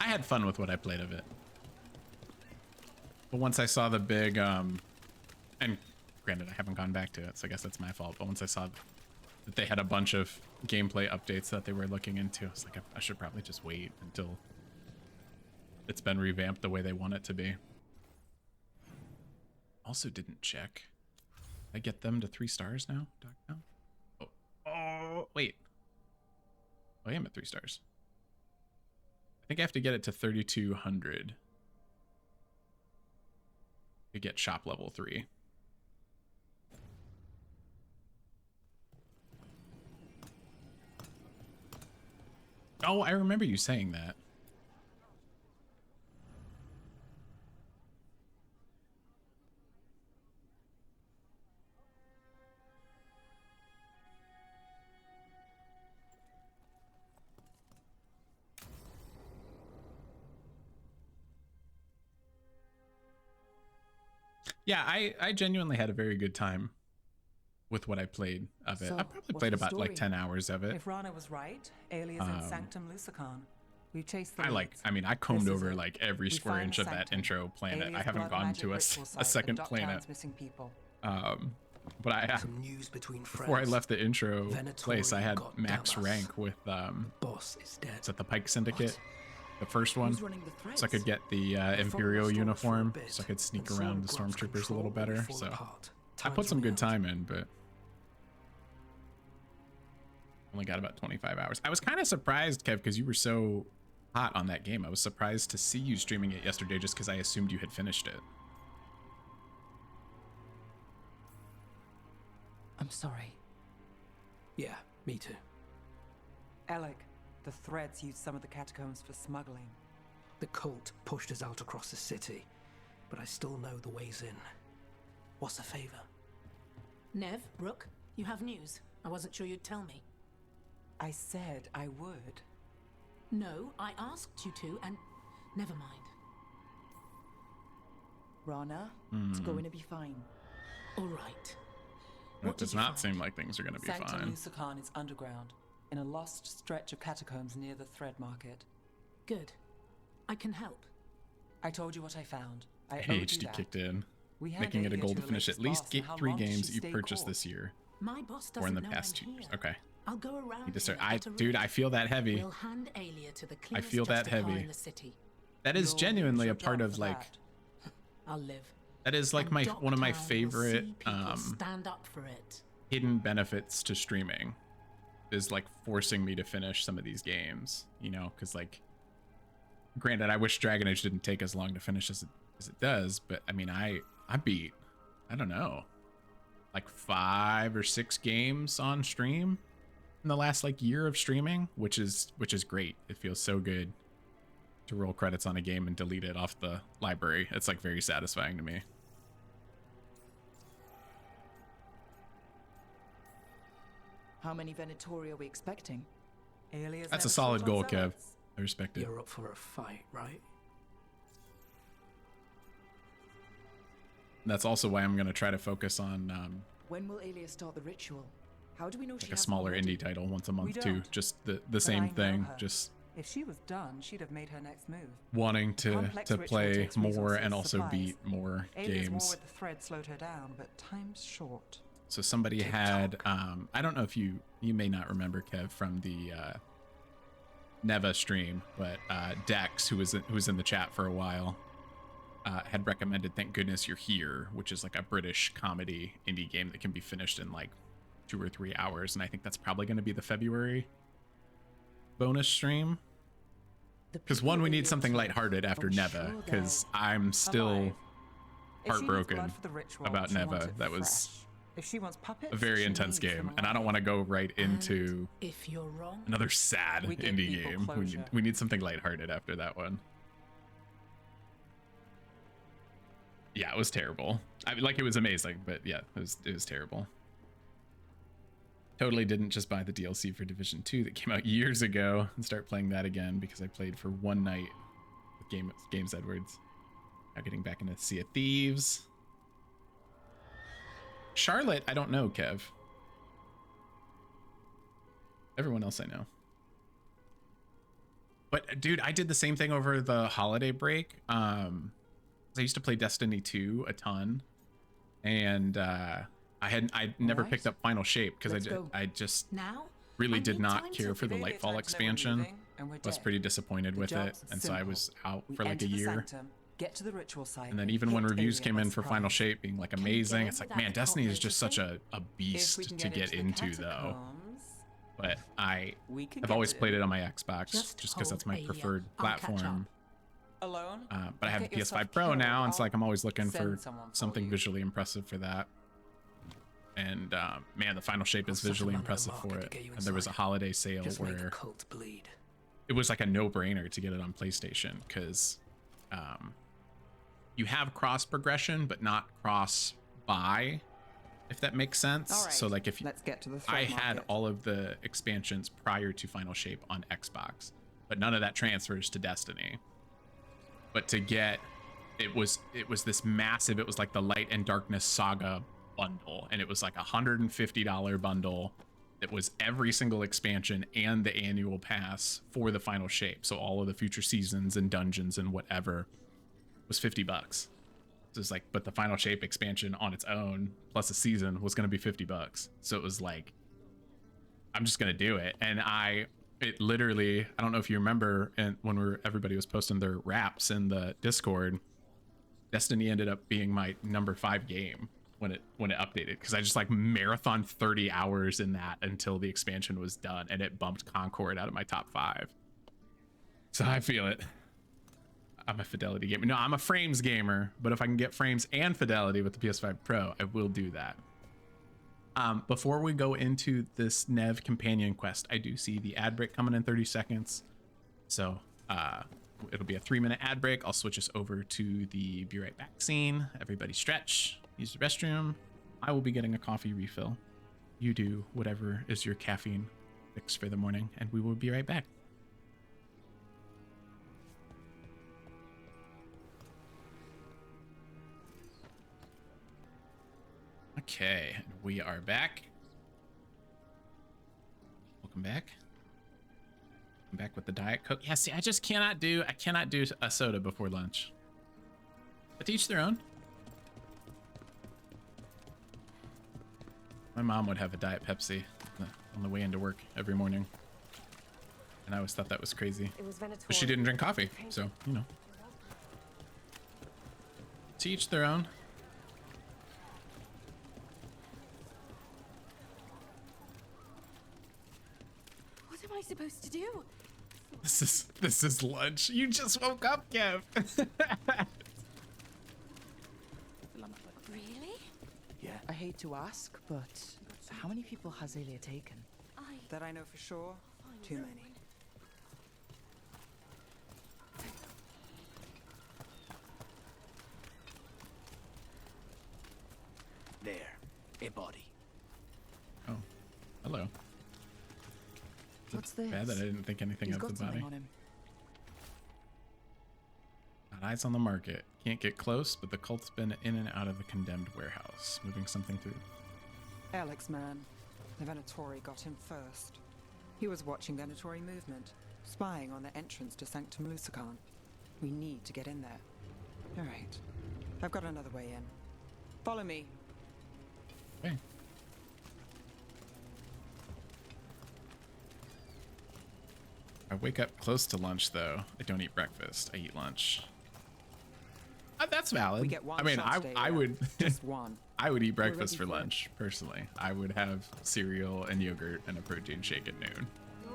I had fun with what I played of it. But once I saw the big, and granted I haven't gone back to it, so I guess that's my fault, but once I saw that they had a bunch of gameplay updates that they were looking into, I was like, I should probably just wait until it's been revamped the way they want it to be. Also didn't check. I get them to 3 stars now? Oh, wait. Oh, I am at 3 stars. I think I have to get it to 3,200 to get shop level 3. Oh, I remember you saying that. Yeah, I genuinely had a very good time with what I played of it. So, I probably what's played the about like story? 10 hours of it. If Rana was right, Alias in Sanctum Lucican. We've chased the I combed over like every square inch of that intro planet. Alias I haven't blood gone magic to a ritual site a second with planet. Docktown's missing people. But I Some news between before I friends. left the intro Venatorium place, I had got max Damas. rank with Boss is dead. is that the Pike Syndicate, the first one, Who's running the threads? so I could get the Imperial uniform, so I could sneak around the stormtroopers a little better. So I put some good time in, but only got about 25 hours. I was kind of surprised, Kev, because you were so hot on that game. I was surprised to see you streaming it yesterday, just because I assumed you had finished it. I'm sorry. Yeah, me too. Alec, the Threads used some of the catacombs for smuggling. The cult pushed us out across the city, but I still know the ways in. What's the favor? Nev, Rook, you have news. I wasn't sure you'd tell me. I said I would. No, I asked you to, and never mind. Rana, it's going to be fine. All right. It does not seem like things are going to be Sanctum fine. Lucican is underground, in a lost stretch of catacombs near the Thread Market. Good. I can help. I told you what I found. I owed you ADHD that. kicked in, We had making it a Alia goal to to finish elect at least boss, and how 3 long did games she you stay purchased cool? this year, My boss or in doesn't the know past I'm 2 years. here. Okay. I'll go around. You just and I, get a dude, room. I feel that heavy. We'll hand Alia to the I cleanest feel that justifier heavy. in the city. That is You'll genuinely lose a your part job of for like. that. I'll live. That is like And one of my Docktown will favorite see people stand up for it. hidden benefits to streaming. Is like forcing me to finish some of these games, you know, because like, granted, I wish Dragon Age didn't take as long to finish as it does, but I mean, I beat, I don't know, like 5 or 6 games on stream in the last like year of streaming, which is great. It feels so good to roll credits on a game and delete it off the library. It's like very satisfying to me. How many Venatori are we expecting? Alia's That's a never solid short goal, on Kev. zealots. I respect it. You're up for a fight, right? That's also why I'm gonna try to focus on When will Alia start the ritual? How do we know she like a hasn't smaller already? indie title once a month We too. don't. Just the But I same know thing. her. Just If she was done, she'd have made her next move. wanting to Complex ritual play takes more resources, and also supplies. beat more Alia's war games. with the thread slowed her down, but time's short. So somebody had I don't know if you may not remember, Kev, from the Neva stream, but Dex, who was in the chat for a while, had recommended Thank Goodness You're Here, which is like a British comedy indie game that can be finished in like 2 or 3 hours, and I think that's probably going to be the February bonus stream. Because one, we need something lighthearted after Neva, because I'm still heartbroken about Neva. That was If she wants puppets, a very she intense needs game, them and I don't want to go right into If you're wrong, another sad We give indie people game. closure. We need something lighthearted after that one. Yeah, it was terrible. I mean, like, it was amazing, but yeah, it was terrible. Totally didn't just buy the DLC for Division 2 that came out years ago and start playing that again because I played for one night with Games Edwards. Now getting back into Sea of Thieves. Charlotte, I don't know, Kev. Everyone else I know. But dude, I did the same thing over the holiday break. I used to play Destiny 2 a ton, and I never picked up Final Shape because I just really did not care for the Lightfall expansion. I was pretty disappointed with it, and so I was out for like a year. Get to the ritual site. And then even when reviews came in for Final Shape being like amazing, it's like, man, Destiny is just such a beast to get into though. But I've always played it on my Xbox just because that's my preferred platform. Alone? But I have a PS5 Pro now, and it's like I'm always looking for something visually impressive for that. And man, the Final Shape is visually impressive for it. And there was a holiday sale where it was like a no-brainer to get it on PlayStation because you have cross progression, but not cross buy, if that makes sense. All right, so like if let's get to the I thread had market. all of the expansions prior to Final Shape on Xbox, but none of that transfers to Destiny. But to get it was this massive, it was like the Light and Darkness Saga bundle, and it was like $150 bundle that was every single expansion and the annual pass for the Final Shape. So all of the future seasons and dungeons and whatever was $50. So it's like, but the Final Shape expansion on its own plus a season was going to be $50. So it was like, I'm just going to do it. And it literally, I don't know if you remember, and when everybody was posting their raps in the Discord, Destiny ended up being my number 5 game when it updated, because I just like marathon 30 hours in that until the expansion was done, and it bumped Concord out of my top 5. So I feel it. I'm a fidelity gamer. No, I'm a frames gamer, but if I can get frames and fidelity with the PS5 Pro, I will do that. Before we go into this Nev companion quest, I do see the ad break coming in 30 seconds. So it'll be a 3-minute ad break. I'll switch us over to the be right back scene. Everybody stretch, use the restroom. I will be getting a coffee refill. You do whatever is your caffeine fix for the morning, and we will be right back. Okay, we are back. Welcome back. I'm back with the Diet Coke. Yeah, see, I cannot do a soda before lunch. But to each their own. My mom would have a Diet Pepsi on the way into work every morning. And I always thought that was crazy. But she didn't drink coffee, so, you know. To each their own. What am I supposed to do? This is lunch. You just woke up, Kev. Really? Yeah. I hate to ask, but how many people has Alia taken? That I know for sure, too many. There, a body. Oh, hello. What's this? Bad that I didn't think anything He's of got the something body. on him. Got eyes on the market. Can't get close, but the cult's been in and out of the condemned warehouse, moving something through. Alex, man. The Venatori got him first. He was watching Venatori movement, spying on the entrance to Sanctum Lucican. We need to get in there. All right. I've got another way in. Follow me. Okay. I wake up close to lunch, though. I don't eat breakfast. I eat lunch. That's valid. We get one I mean, shot today, I would just one. I would eat breakfast for ready for it. lunch personally. I would have cereal and yogurt and a protein shake at noon.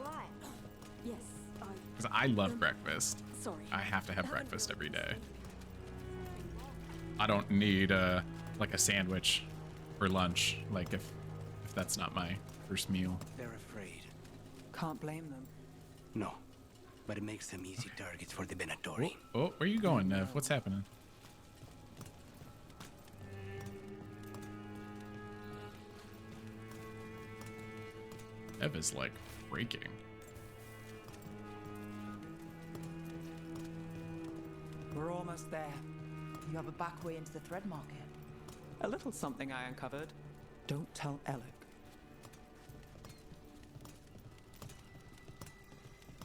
Right. Yes, Because I love breakfast. Sorry. I have to have breakfast every day. I don't need like a sandwich for lunch. Like if that's not my first meal. They're afraid. Can't blame them. No, but it makes them easy targets for the Venatori. Oh, where you going, Nev? What's happening? Nev is like breaking. We're almost there. You have a back way into the thread market. A little something I uncovered. Don't tell Alec.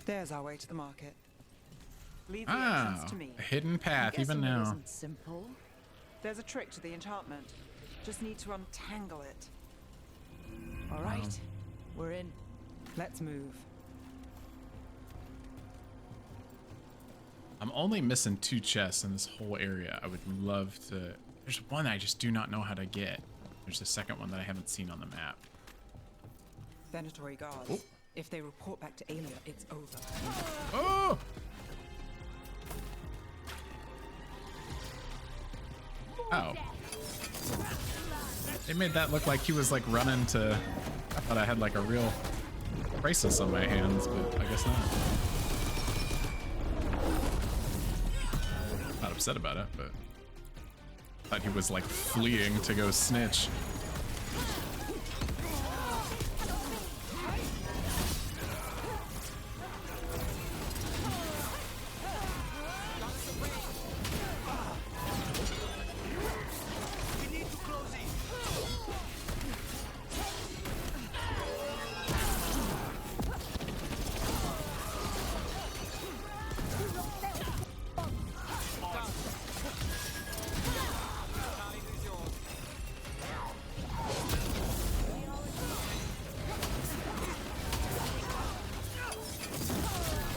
There's our way to the market. Leave the entrance to me. A hidden path I'm even guessing it now. isn't simple. There's a trick to the enchantment. Just need to untangle it. All right, we're in. Let's move. I'm only missing 2 chests in this whole area. I would love to. There's one I just do not know how to get. There's a second one that I haven't seen on the map. Venatori guards. Oh. If they report back to Alia, it's over. Oh! Oh. They made that look like he was like running to. I thought I had like a real crisis on my hands, but I guess not. Not upset about it, but thought he was like fleeing to go snitch.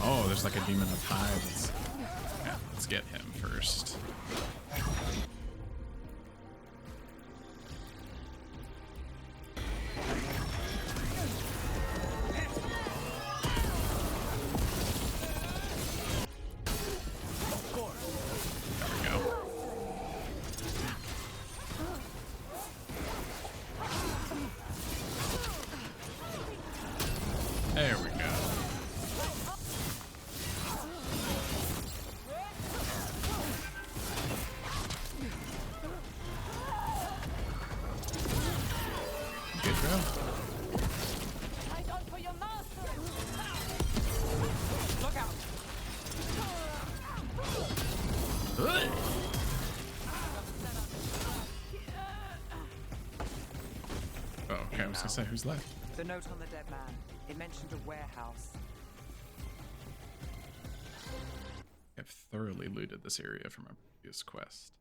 Oh, there's like a demon up high. Yeah, let's get him first. There we go. There we go. Good bro. Look out! Oh, okay, I was gonna say, who's left? The note on the dead man. It mentioned a warehouse. I've thoroughly looted this area from our previous quest.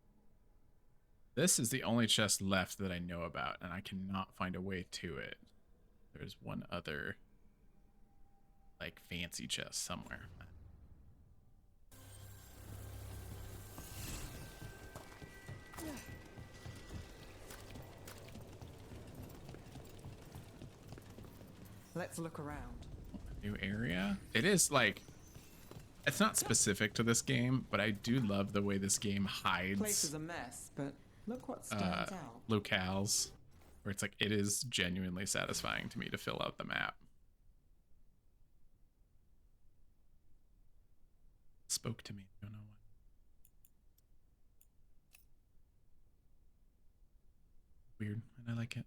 This is the only chest left that I know about, and I cannot find a way to it. There's one other, like, fancy chest somewhere. Let's look around. New area? It is, like, it's not specific to this game, but I do love the way this game hides Place is a mess, but look what stands out. locales, where it's like, it is genuinely satisfying to me to fill out the map. Spoke to me, don't know what. Weird, and I like it.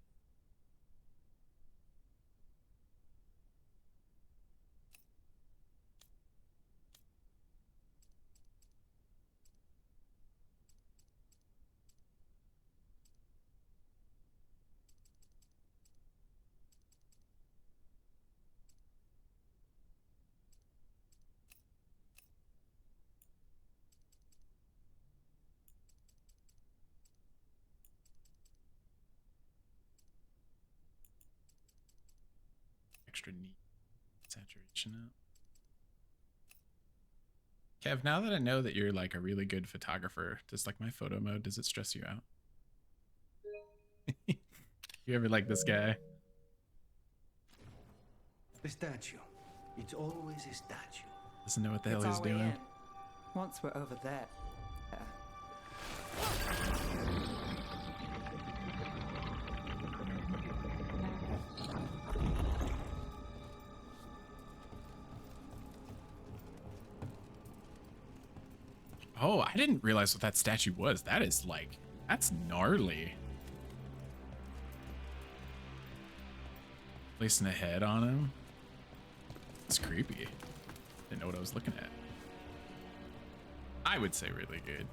extra neat saturation up. Kev, now that I know that you're like a really good photographer, does like my photo mode, does it stress you out? You ever like this guy? A statue. It's always a statue. Doesn't know what the hell It's he's our way doing. in. Once we're over there. Oh, I didn't realize what that statue was. That is like, that's gnarly. Placing a head on him. It's creepy. Didn't know what I was looking at. I would say really good.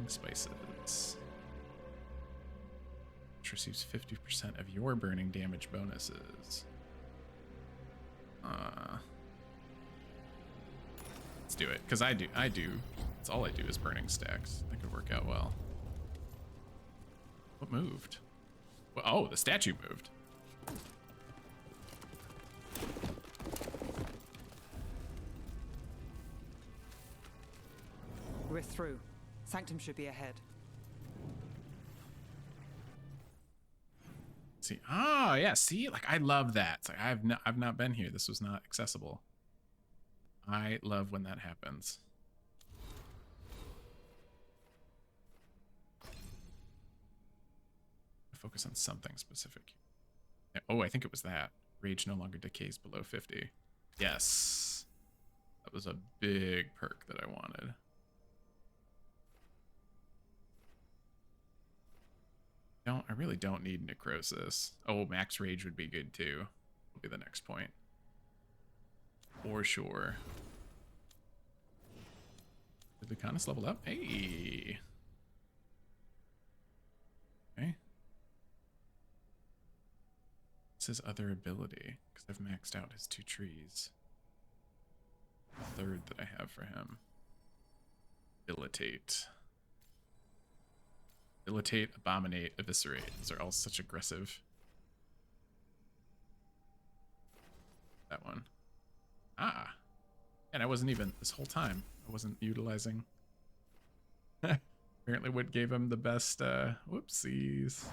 Spices. Which receives 50% of your burning damage bonuses. Let's do it, because I do. That's all I do is burning stacks. That could work out well. What moved? Well, oh, the statue moved. We're through. Sanctum should be ahead. See, oh yeah, see, like I love that. It's like I've not been here. This was not accessible. I love when that happens. Focus on something specific. Yeah, oh, I think it was that. Rage no longer decays below 50. Yes. That was a big perk that I wanted. I really don't need necrosis. Oh, max rage would be good too. Will be the next point. For sure. Did Lucanus level up? Hey. Okay. What's his other ability? Because I've maxed out his 2 trees. The third that I have for him. Debilitate. Debilitate, abominate, eviscerate. Those are all such aggressive. That one. Ah. And I wasn't even, this whole time, I wasn't utilizing. Apparently what gave him the best, whoopsies.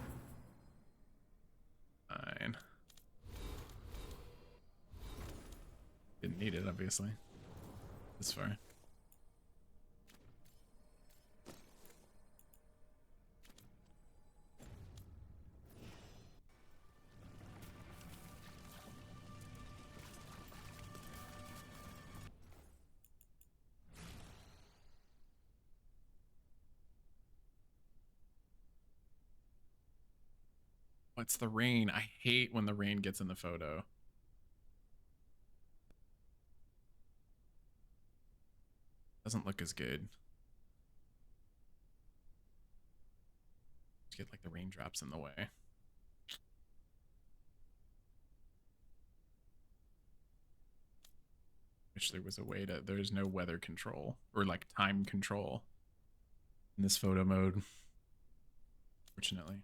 Fine. Didn't need it, obviously. This far. What's the rain? I hate when the rain gets in the photo. Doesn't look as good. Just get like the raindrops in the way. Wish there was a way to, there's no weather control or like time control in this photo mode, fortunately.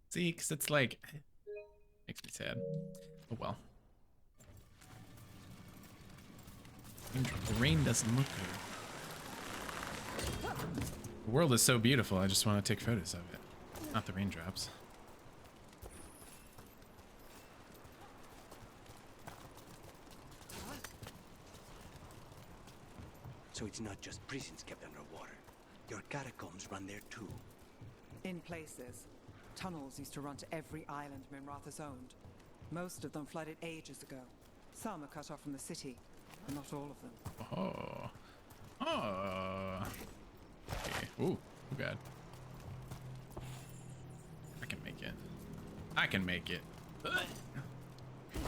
See, because it's like, makes me sad. Oh well. The rain doesn't look good. The world is so beautiful, I just want to take photos of it. Not the raindrops. So it's not just prisons kept underwater. Your catacombs run there too. In places. Tunnels used to run to every island Minrath has owned. Most of them flooded ages ago. Some are cut off from the city, but not all of them. Oh. Oh. Okay. Ooh. Oh god. I can make it. I can make it.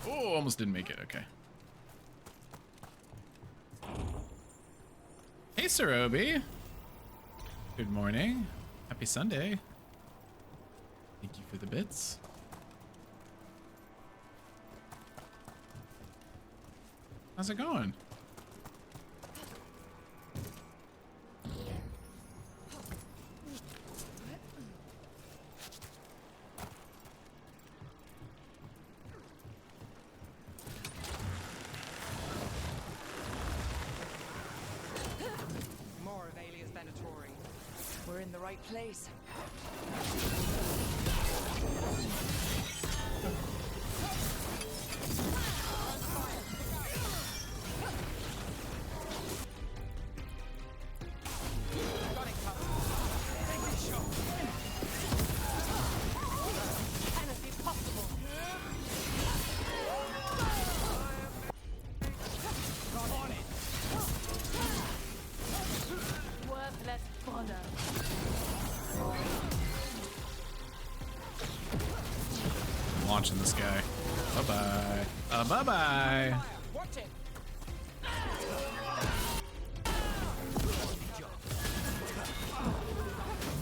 Oh, almost didn't make it. Okay. Hey, Sarobi. Good morning. Happy Sunday. Thank you for the bits. How's it going? More of Alias Venatori. We're in the right place. Worthless fodder. Launching this guy. Bye-bye. Bye-bye. Watch it.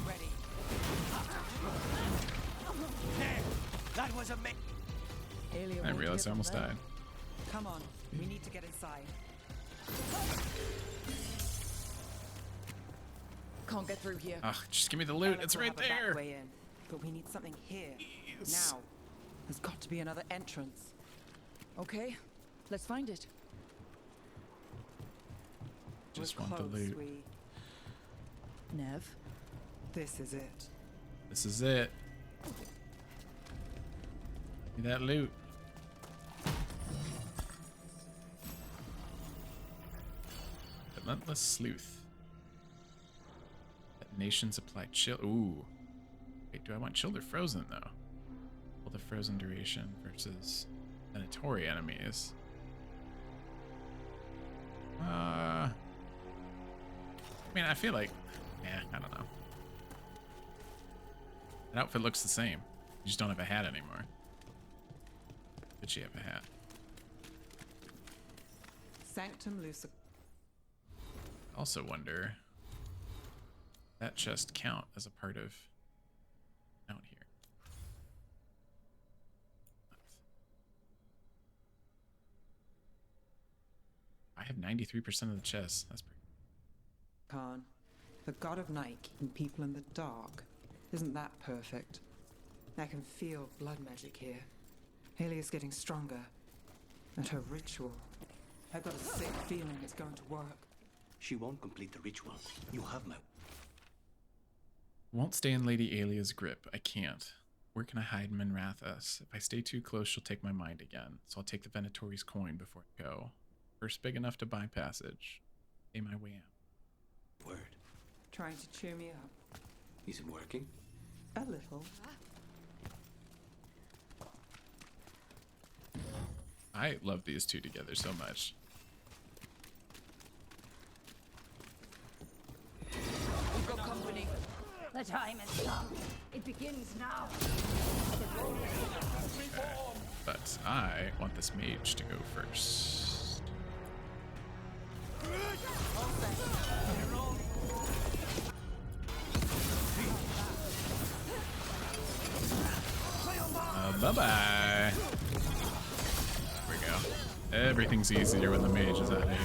Ready. That was amazing. I realized I almost died. Come on, we need to get inside. Can't get through here. Ugh, just give me the loot. It's right there. Way in, but we need something here. Now. There's got to be another entrance. Okay, let's find it. Just We're want close, the loot. sweet. Nev? This is it. This is it. Give me that loot. Relentless sleuth. Nations apply chill. Ooh. Wait, do I want chilled or frozen though? Well, the frozen duration versus Venatori enemies. I mean, I feel like, I don't know. That outfit looks the same. You just don't have a hat anymore. But you have a hat. Sanctum Lucic. Also wonder, that chest count as a part of out here? I have 93% of the chest. That's pretty. Khan, the god of night keeping people in the dark. Isn't that perfect? I can feel blood magic here. Alia's getting stronger. And her ritual. I've got a sick feeling it's going to work. She won't complete the ritual. You have my... Won't stay in Lady Alia's grip. I can't. Where can I hide Minrathus? If I stay too close, she'll take my mind again. So I'll take the Venatori's coin before I go. First big enough to buy passage. Stay my way out. Word. Trying to cheer me up. Is it working? A little. I love these two together so much. We've got company. The time has come. It begins now. But I want this mage to go first. Bye-bye. There we go. Everything's easier when the mage is out of here.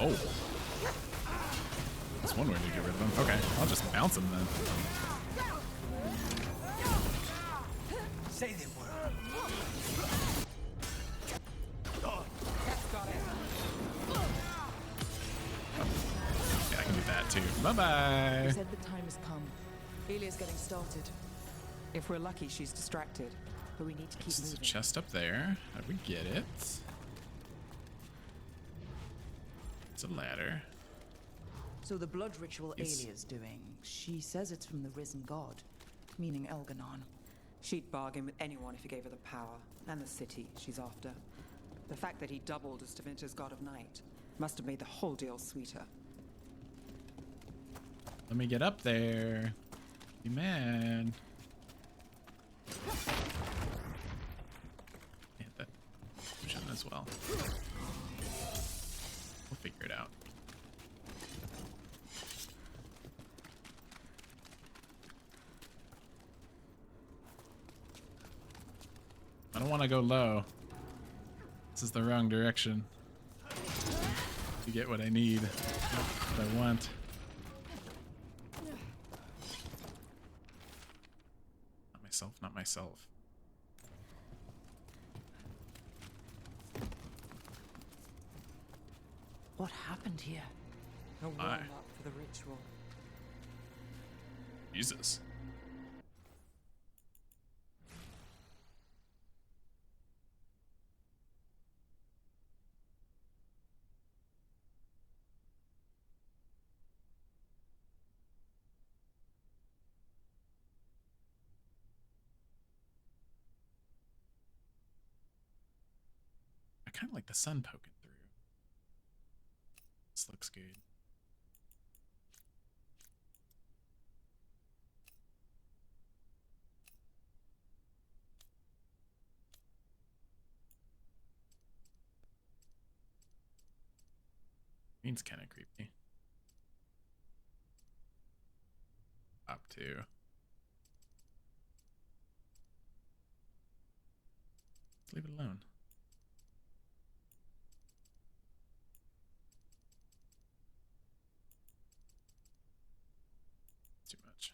Oh. That's one way to get rid of them. Okay, I'll just bounce them then. Say the word. Yeah, I can do that too. Bye-bye. They said the time has come. Alia's getting started. If we're lucky, she's distracted. But we need to keep There's a moving. chest up there. How do we get it? It's a ladder. So the blood ritual It's- Alia's doing, she says it's from the risen god, meaning Elganon. She'd bargain with anyone if he gave her the power, and the city she's after. The fact that he doubled as Tevinter's god of night must have made the whole deal sweeter. Let me get up there. Be mad. Hit that potion as well. We'll figure it out. I don't want to go low. This is the wrong direction. To get what I need, what I want. Not myself, not myself. What happened here? A warm-up for the ritual. Jesus. I kind of like the sun poking through. This looks good. Green's kind of creepy. Up to. Let's leave it alone. Too much.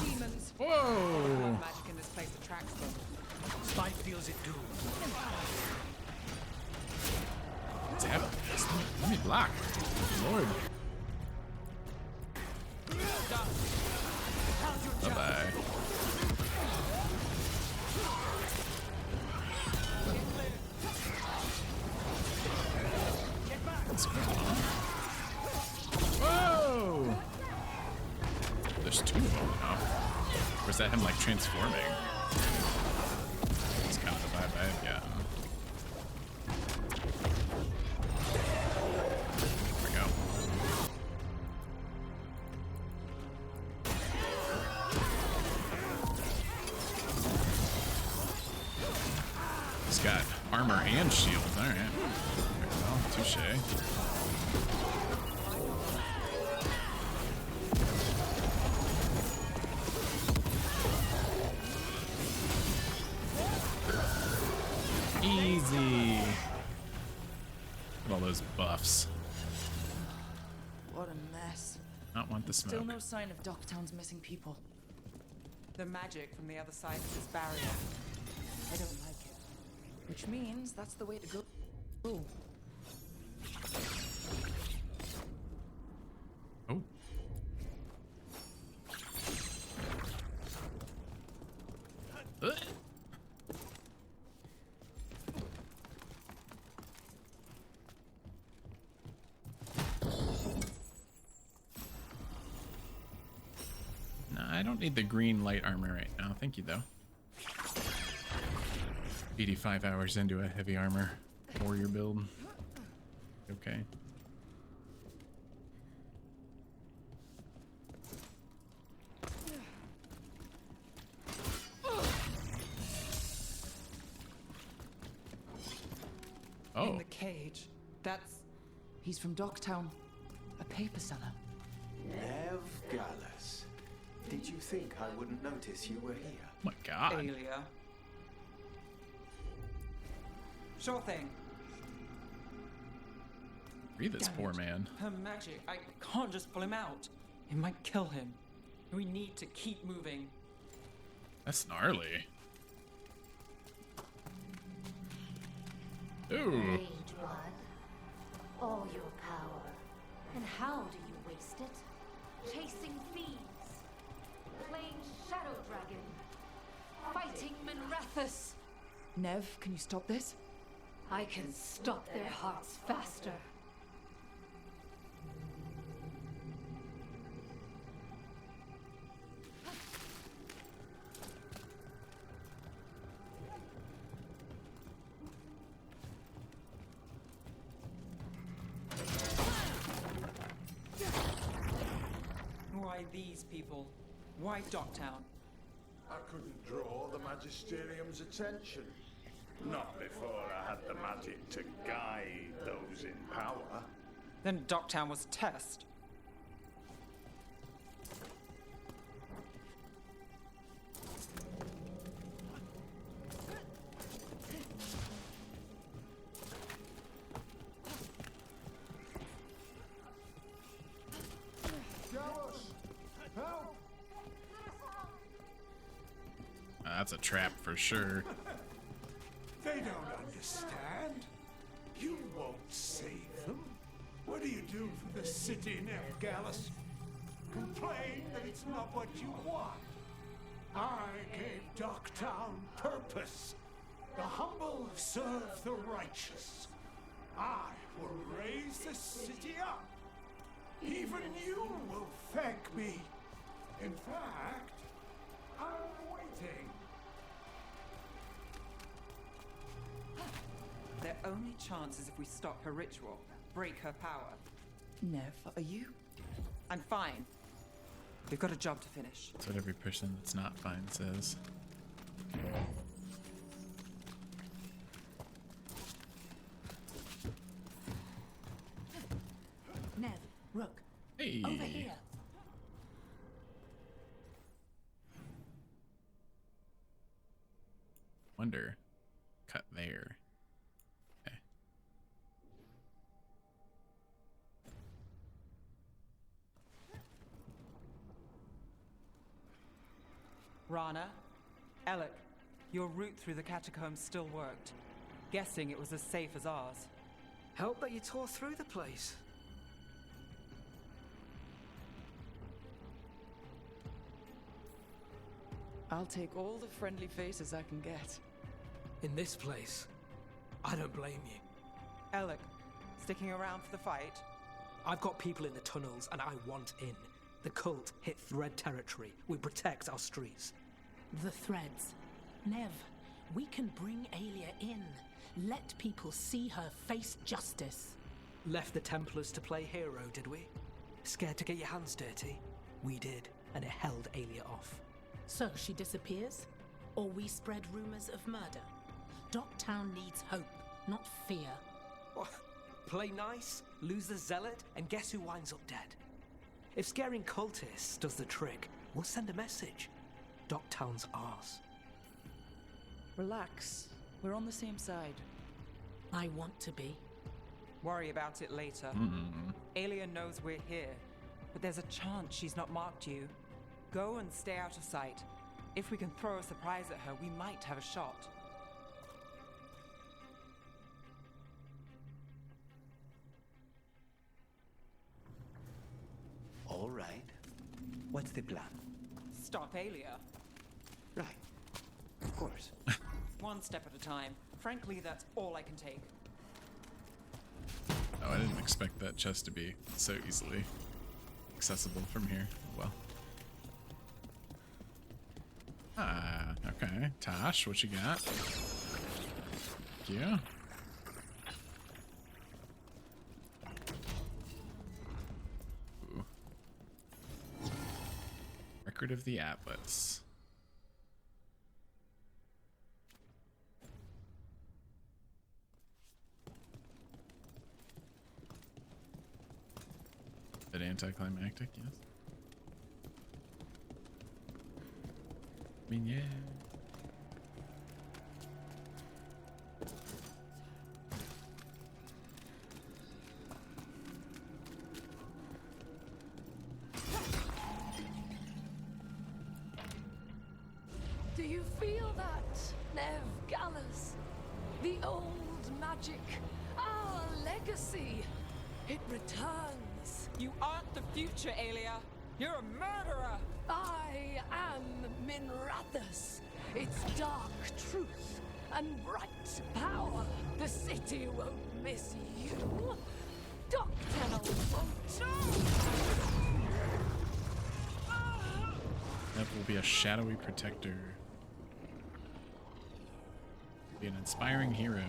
Demons. Whoa! Magic in this place attracts them. Spite feels it too. What's happening? Let me block. Lord. Bye-bye. What's going on? Whoa! There's two of them now. Or is that him like transforming? That's kind of the vibe I've gotten. There we go. He's got armor and shield. Alright. Well, touche. Easy. Look at all those buffs. What a mess. Not want the smoke. Still no sign of Docktown's missing people. The magic from the other side of this barrier. I don't like it. Which means that's the way to go. Ooh. Oh. No, I don't need the green light armor right now. Thank you, though. 85 hours into a heavy armor warrior build. Okay. Oh. In the cage. That's... He's from Docktown. A paper seller. Nev Gallus. Did you think I wouldn't notice you were here? Oh my god. Alia. Sure thing. Free this Damn poor it. man. Her magic. I can't just pull him out. It might kill him. We need to keep moving. That's gnarly. Ooh. Rage blood. All your power. And how do you waste it? Chasing thieves. Playing Shadow Dragon. fighting Minrathous. Nev, can you stop this? I can stop their hearts faster. Why these people? Why Docktown? I couldn't draw the Magisterium's attention. Not before I had the magic to guide those in power. Then Docktown was a test. Help! That's a trap for sure. They don't understand. You won't save them. What do you do for the city, Nevgalis? Complain that it's not what you want. I gave Docktown purpose. The humble serve the righteous. I will raise the city up. Even you will thank me. In fact, I'm waiting. Their only chance is if we stop her ritual, break her power. Nev, are you? I'm fine. We've got a job to finish. That's what every person that's not fine says. Nev, Rook. Hey. Over here. Wonder. Cut there. Okay. Rana, Alec, your route through the catacombs still worked. Guessing it was as safe as ours. Help that you tore through the place. I'll take all the friendly faces I can get. In this place, I don't blame you. Alec, sticking around for the fight? I've got people in the tunnels and I want in. The cult hit Thread territory. We protect our streets. The threads. Nev, we can bring Aelia in. Let people see her face justice. Left the Templars to play hero, did we? Scared to get your hands dirty? We did, and it held Aelia off. So she disappears? Or we spread rumors of murder? Docktown needs hope, not fear. What? Play nice, lose the zealot, and guess who winds up dead? If scaring cultists does the trick, we'll send a message. Docktown's ours. Relax. We're on the same side. I want to be. Worry about it later. Aelia knows we're here, but there's a chance she's not marked you. Go and stay out of sight. If we can throw a surprise at her, we might have a shot. All right. What's the plan? Stop Aelia. Right. Of course. One step at a time. Frankly, that's all I can take. Oh, I didn't expect that chest to be so easily accessible from here. Well. Ah, okay. Tosh, what you got? Thank you. Ooh. Record of the Atlas. Bit anticlimactic, yes. I mean, yeah. Do you feel that, Nevgalis? The old magic, our legacy. It returns. You aren't the future, Aelia. You're a murderer. I am Minrathous, It's dark truth and bright power. The city won't miss you. Doctor won't. That will be a shadowy protector. Be an inspiring hero.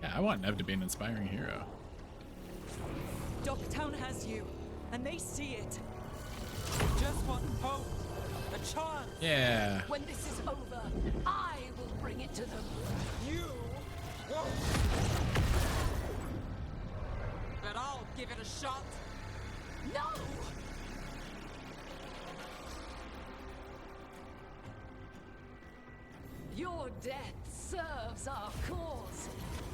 Yeah, I want Nev to be an inspiring hero. Dogtown has you, and they see it. Just want hope. A chance. Yeah. When this is over, I will bring it to them. You won't. But I'll give it a shot. No! Your death serves our cause.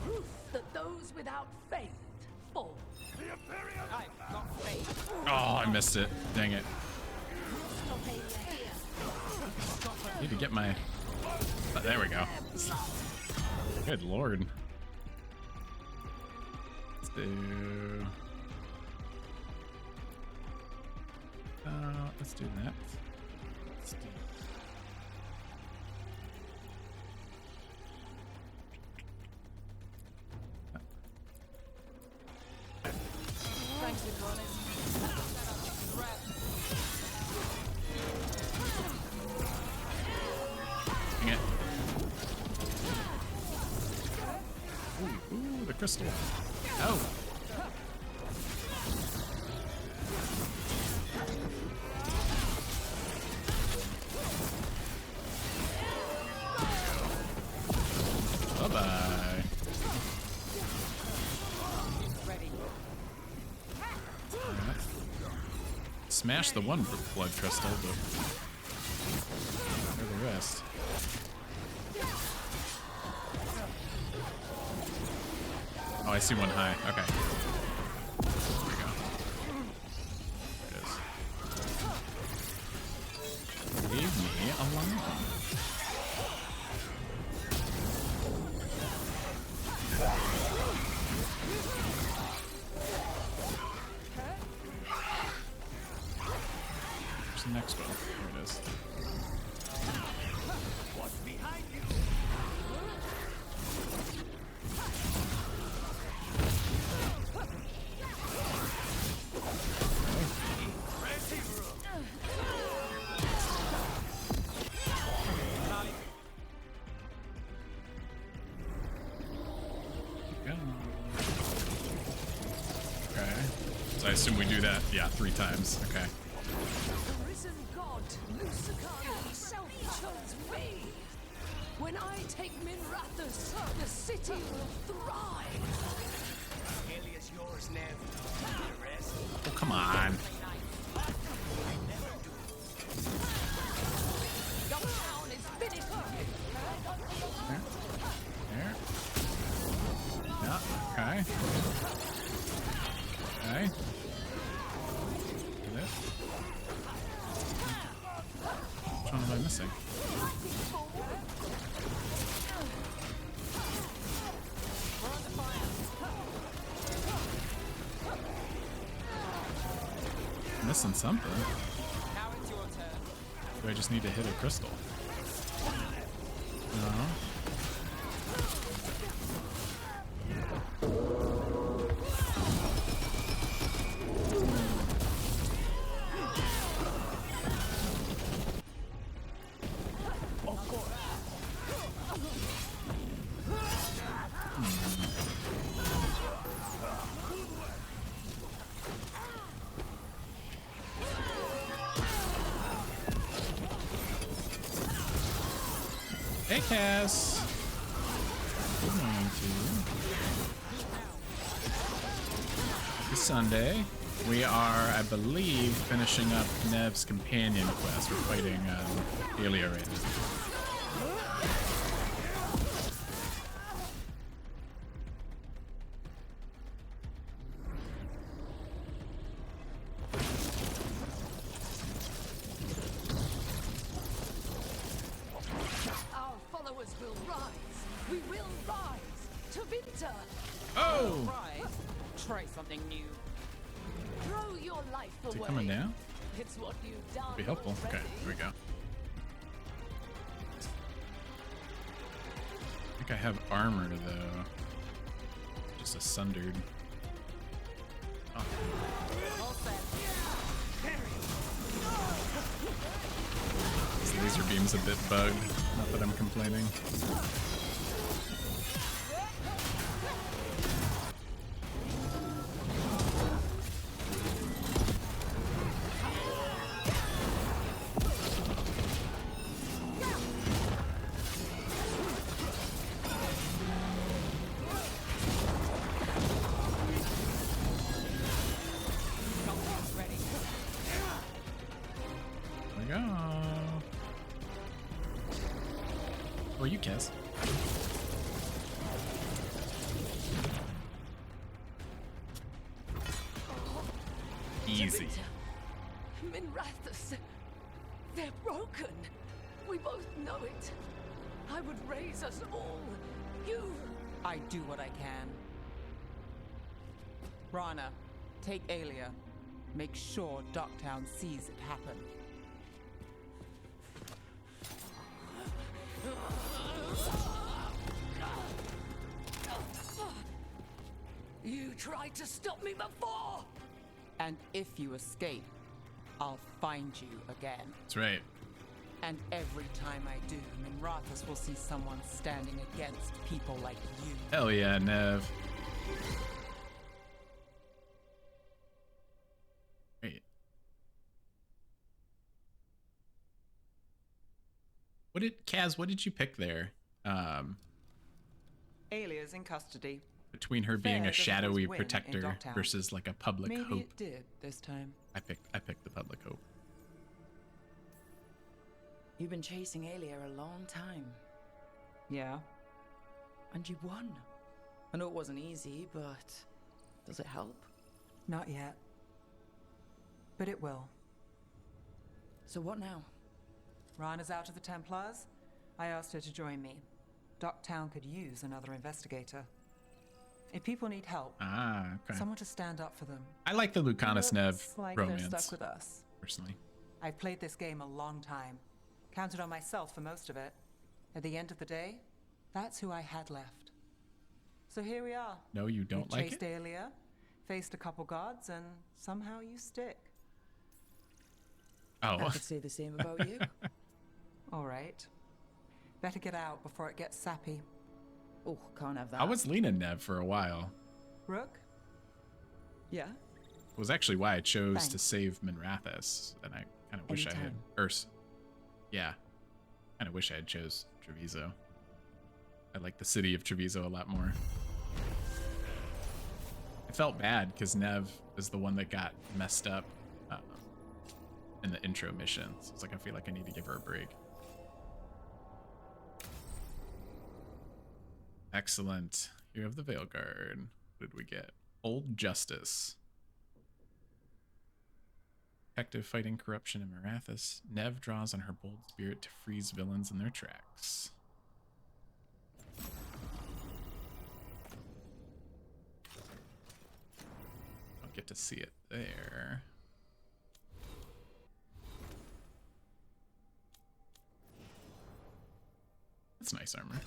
Proof that those without faith fall. I've got faith. Oh, I missed it. Dang it. Need to get my... Oh, there we go. Good lord. Let's do... let's do that. Let's do... Thanks for calling. Dang it. Ooh, the crystal. Oh. Bye-bye. Alright. Smash the one blood crystal, but where the rest? Oh, I see one high. Okay. There we go. There it is. Leave me alone. Where's the next one? There it is. What's behind you? Okay. So I assume we do that, yeah, 3 times. Okay. The risen god, Lucifer himself chose me. When I take Minrathous, the city will thrive. Alias yours, Nev. The rest. Oh, come on. Dogtown is finished. There. Yeah, okay. Okay. Do this. Which one am I missing? Missing something. Now it's your turn. Do I just need to hit a crystal? No. Hey, Cass. Good morning to you. It's Sunday. We are, I believe, finishing up Nev's companion quest. We're fighting Aelia right now. Our followers will rise. We will rise to Vinter. Oh! Right. Try something new. Throw your life Is he away. coming down? It's what you've done. Be helpful. Okay, here we go. I think I have armor though. Just a sundered. Oh. This laser beam's a bit bugged. Not that I'm complaining. Easy. Minrathous. They're broken. We both know it. I would raise us all. You. I do what I can. Rana, take Aelia. Make sure Docktown sees it happen. You tried to stop me before! And if you escape, I'll find you again. That's right. And every time I do, Minrathous will see someone standing against people like you. Hell yeah, Nev. Wait. What did you pick there? Aelia's in custody. Between her being a shadowy protector versus like a public Maybe hope. It did this time. I picked the public hope. You've been chasing Aelia a long time. Yeah. And you won. I know it wasn't easy, but does it help? Not yet. But it will. So what now? Rana's out of the Templars. I asked her to join me. Docktown could use another investigator. If people need help, okay. someone to stand up for them. I like the Lucanus Nev like romance. They're stuck with us. Personally. I've played this game a long time. Counted on myself for most of it. At the end of the day, that's who I had left. So here we are. No, you don't like chased it? Aelia, faced a couple guards, and somehow you stick. Oh. I could say the same about you. All right. Better get out before it gets sappy. Oh, can't have that. I was leaning Nev for a while. Rook? Yeah? It was actually why I chose to save Minrathous, and I kind of wish I had... Yeah. Kind of wish I had chose Treviso. I like the city of Treviso a lot more. I felt bad because Nev is the one that got messed up in the intro mission. So it's like I feel like I need to give her a break. Excellent. You have the Veilguard. What did we get? Old Justice. Detective fighting corruption in Minrathous. Nev draws on her bold spirit to freeze villains in their tracks. Don't get to see it there. That's nice armor.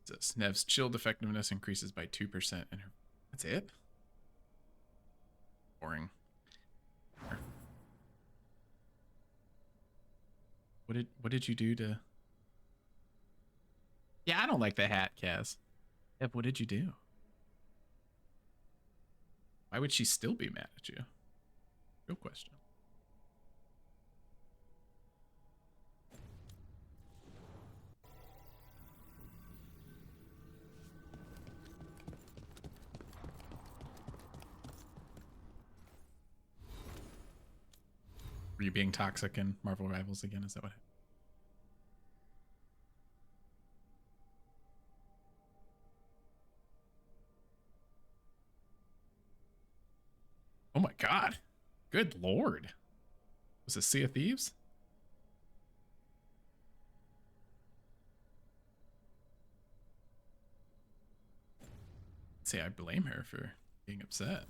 This Nev's chilled effectiveness increases by 2% and her... That's it? Boring. What did you do to... Yeah, I don't like the hat, Kaz. Ev, what did you do? Why would she still be mad at you? Real question. Were you being toxic in Marvel Rivals again? Is that what? Oh my god. Good lord. Was it Sea of Thieves? Say I blame her for being upset.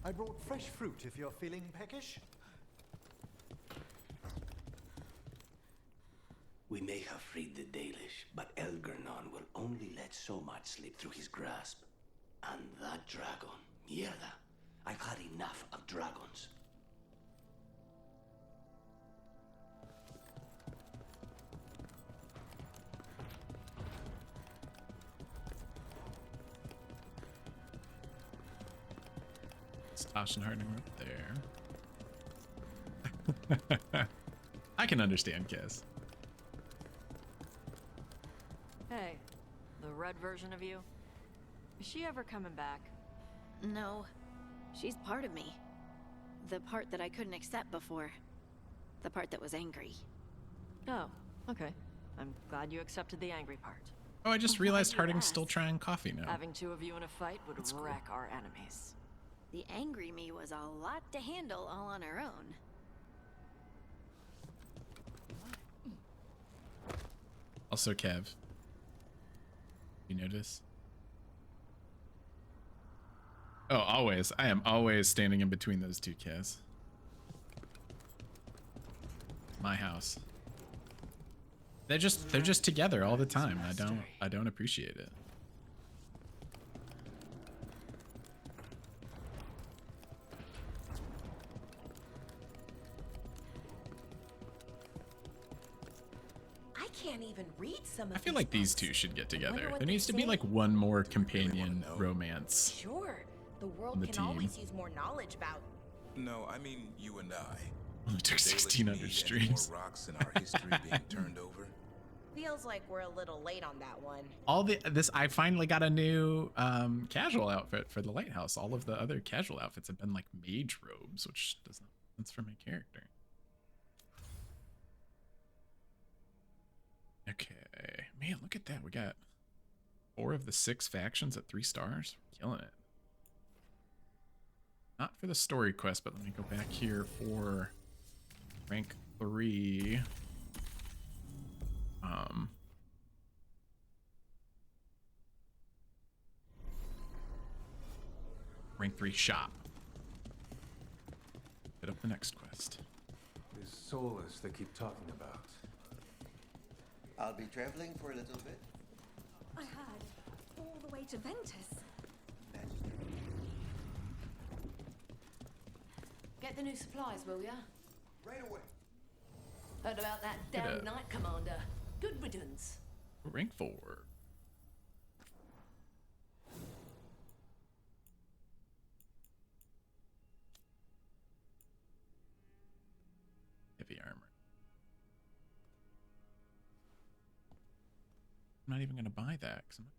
I brought fresh fruit if you're feeling peckish. We may have freed the Dalish, but Elgernon will only let so much slip through his grasp. And that dragon, mierda. I've had enough of dragons. Tosh and Harding up there. I can understand Kiss. Hey, the red version of you? Is she ever coming back? No. She's part of me. The part that I couldn't accept before. The part that was angry. Oh, okay. I'm glad you accepted the angry part. Oh, I just realized Harding's still trying coffee now. Having two of you in a fight would wreck our enemies. The angry me was a lot to handle all on her own. Also, Kev. You notice? Oh, always. I am always standing in between those two Kevs. My house. They're just together all the time. I don't appreciate it. I can't even read some of I feel like these two should get together. There needs to be like one more companion romance. Sure, the world on the can team. always use more knowledge about. No, I mean you and I. Only took 1600 streams. More rocks in our history being turned over. Feels like we're a little late on that one. I finally got a new casual outfit for the lighthouse. All of the other casual outfits have been like mage robes, which does not make sense for my character. Okay, man, look at that. We got 4 of the 6 factions at 3 stars. Killing it. Not for the story quest, but let me go back here for rank 3. Rank 3 shop. Hit up the next quest. This Solus they keep talking about. I'll be traveling for a little bit. I heard all the way to Ventus. Get the new supplies, will ya? Right away. Heard about that Get damn a- Knight Commander. Good riddance. Rank 4. Heavy armor. I'm not even gonna buy that because I'm not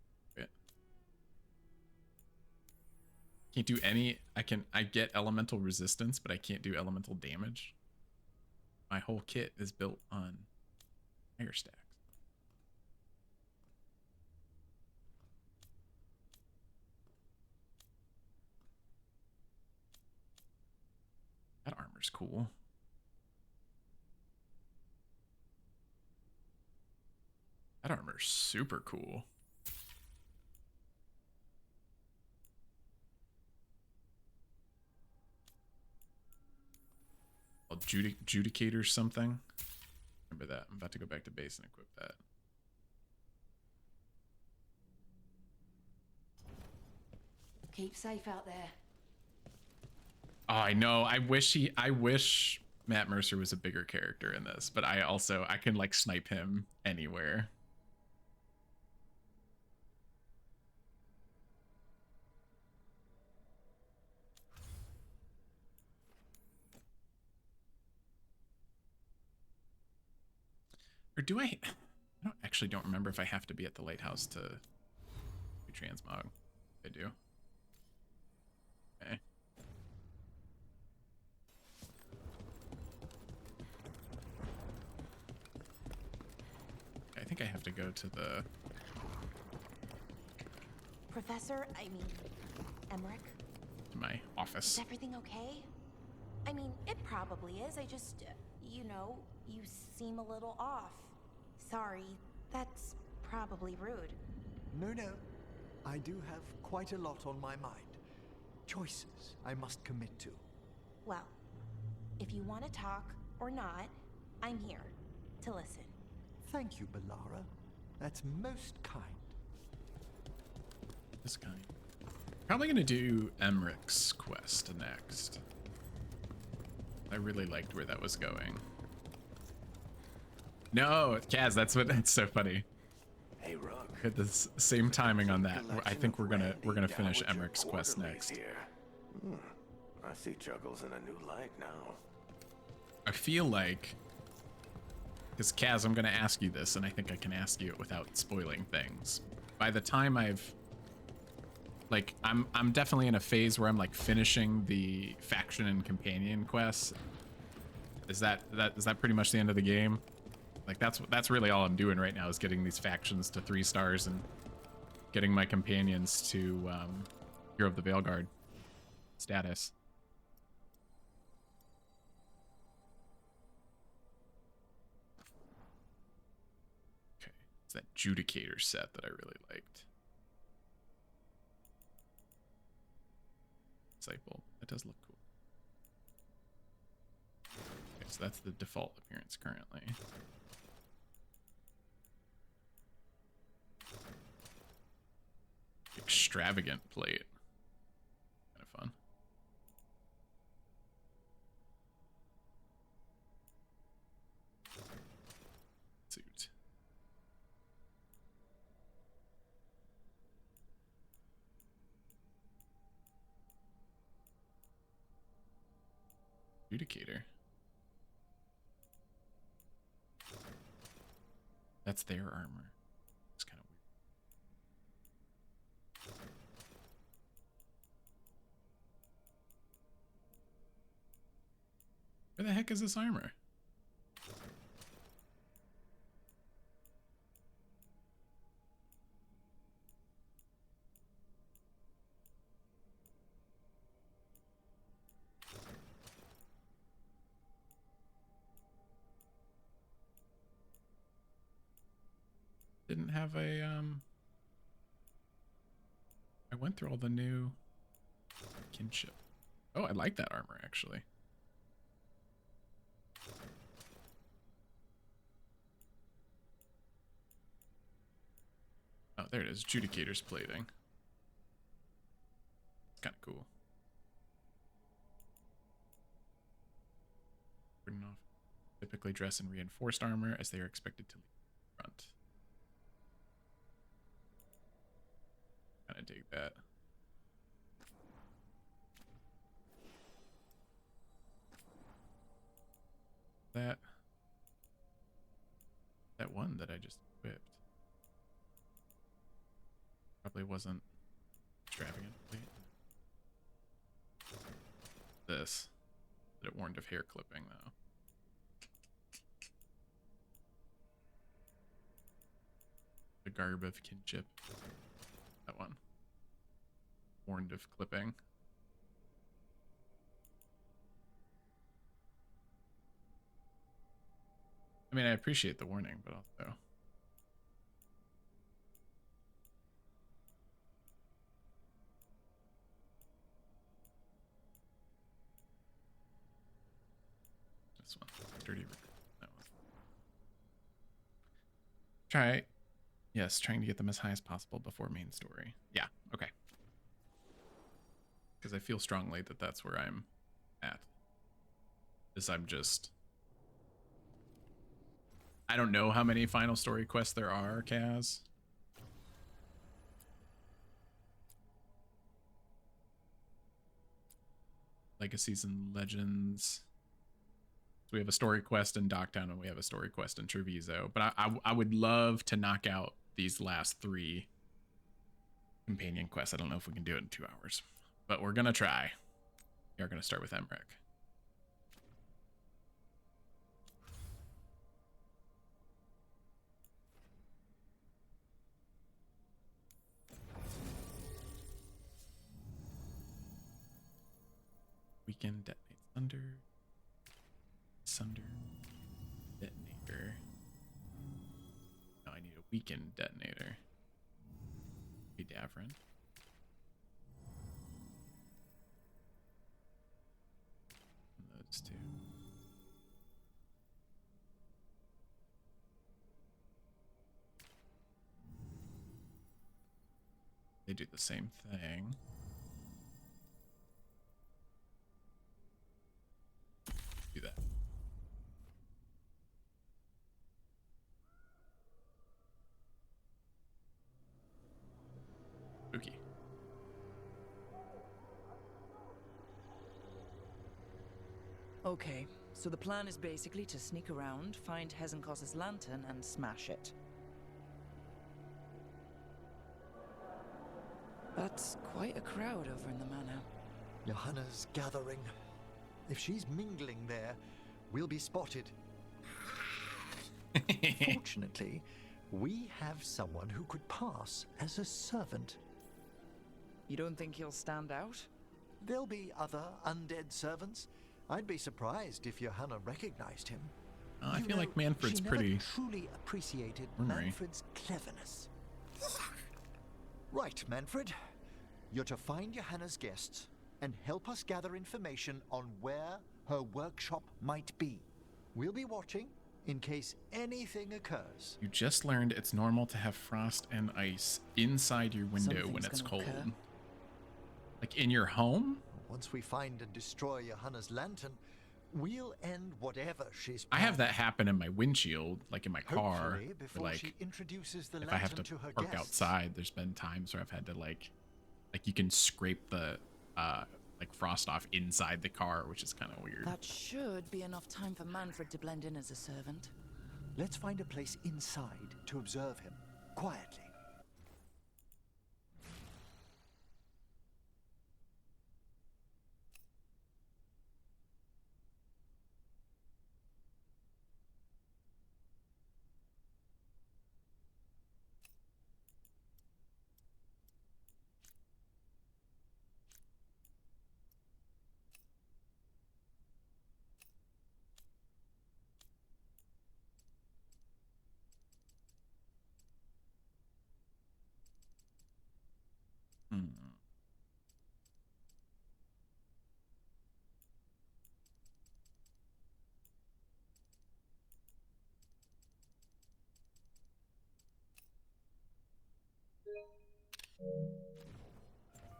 can't do any. I get elemental resistance, but I can't do elemental damage. My whole kit is built on fire stacks. That armor's cool. That armor's super cool. Judicator something. Remember that. I'm about to go back to base and equip that. Keep safe out there. Oh, I know. I wish Matt Mercer was a bigger character in this, but I can like snipe him anywhere. Or do I don't remember if I have to be at the lighthouse to do transmog. I do. Okay. I think I have to go to the Professor, I mean, Emmerich, to my office. is everything okay? I mean, it probably is. I just, you know, You seem a little off. Sorry, that's probably rude. No. I do have quite a lot on my mind. Choices I must commit to. Well, if you want to talk or not, I'm here to listen. Thank you, Belara. That's most kind. This kind. Probably gonna do Emmeric's quest next. I really liked where that was going. No, Kaz, that's so funny. Hey, Rook. At the same timing on that. I think we're gonna finish Emmeric's quest next. I see Juggles in a new light now. I feel like, because Kaz, I'm gonna ask you this, and I think I can ask you it without spoiling things. By the time I'm definitely in a phase where I'm like finishing the faction and companion quests. Is that pretty much the end of the game? Like that's really all I'm doing right now is getting these factions to 3 stars and getting my companions to Hero of the Veilguard status. Okay, it's that Judicator set that I really liked. Disciple. That does look cool. Okay, so that's the default appearance currently. Extravagant plate. Kind of fun. Suit. Judicator. That's their armor. It's kind of weird. Where the heck is this armor? Didn't have a I went through all the new kinship. Oh, I like that armor actually. Oh, there it is. Judicator's plating. It's kind of cool. Typically dress in reinforced armor as they are expected to lead the front. Kind of dig that. That one that I just equipped probably wasn't extravagant. This, but it warned of hair clipping though. The garb of kinship. That one. Warned of clipping. I mean, I appreciate the warning, but also... This one. Sturdy recruit. That one. Try... Yes, trying to get them as high as possible before main story. Yeah, okay. Because I feel strongly that that's where I'm at. Is I'm just... I don't know how many final story quests there are, Kaz. Legacies and Legends. So we have a story quest in Docktown and we have a story quest in Treviso. But I would love to knock out these last 3 companion quests. I don't know if we can do it in 2 hours. But we're going to try. We are going to start with Emmerich. Weekend detonates thunder. Sunder. Weakened detonator. Be Davrin. Those two. They do the same thing. Do that. Spooky. Okay, so the plan is basically to sneak around, find Hezenkos's lantern, and smash it. That's quite a crowd over in the manor. Johanna's gathering. If she's mingling there, we'll be spotted. Fortunately, we have someone who could pass as a servant. You don't think he'll stand out? There'll be other undead servants. I'd be surprised if Johanna recognized him. I feel like Manfred's she pretty never truly appreciated ornery. Manfred's cleverness. Right, Manfred. You're to find Johanna's guests and help us gather information on where her workshop might be. We'll be watching in case anything occurs. You just learned it's normal to have frost and ice inside your window when it's cold. Like in your home? Once we find and destroy Johanna's lantern, we'll end whatever she's I have that happen in my windshield, like in my car. Hopefully, where, before like, she introduces the if I have lantern to to her park guests. outside, there's been times where I've had to like you can scrape the like frost off inside the car, which is kind of weird. That should be enough time for Manfred to blend in as a servant. Let's find a place inside to observe him, quietly.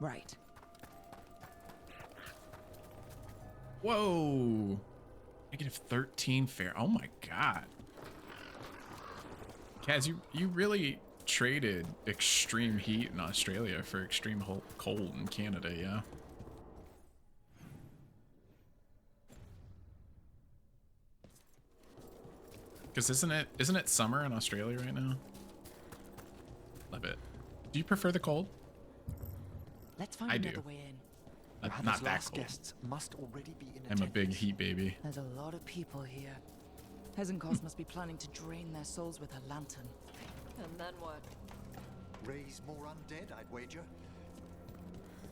Right. Whoa! -13 fair. Oh my god. Kaz, you really traded extreme heat in Australia for extreme cold in Canada, yeah? Because isn't it summer in Australia right now? Love it. Do you prefer the cold? Let's find another way in. Not that cold. Guests must already be in I'm a big heat baby. There's a lot of people here. Hezenkos must be planning to drain their souls with her lantern. And then what? Raise more undead, I'd wager.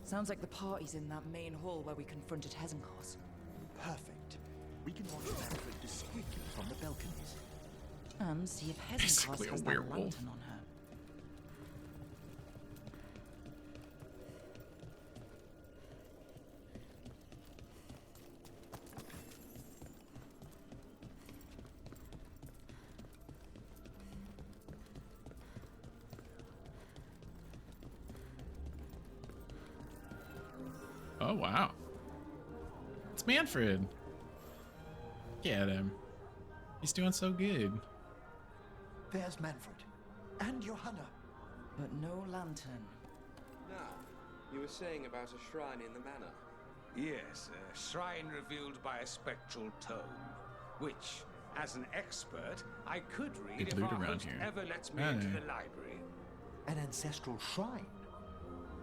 Sounds like the party's in that main hall where we confronted Hezenkos. Perfect. We can watch Manfred discreetly from the balconies. And see if Hezenkos Basically a has that werewolf. lantern on her. Oh wow. It's Manfred. Look at him. He's doing so good. There's Manfred. And Johanna. But no lantern. Now, you were saying about a shrine in the manor. Yes, a shrine revealed by a spectral tome, which, as an expert, I could read Good if loot our around host here. ever lets me Hey. into the library. An ancestral shrine.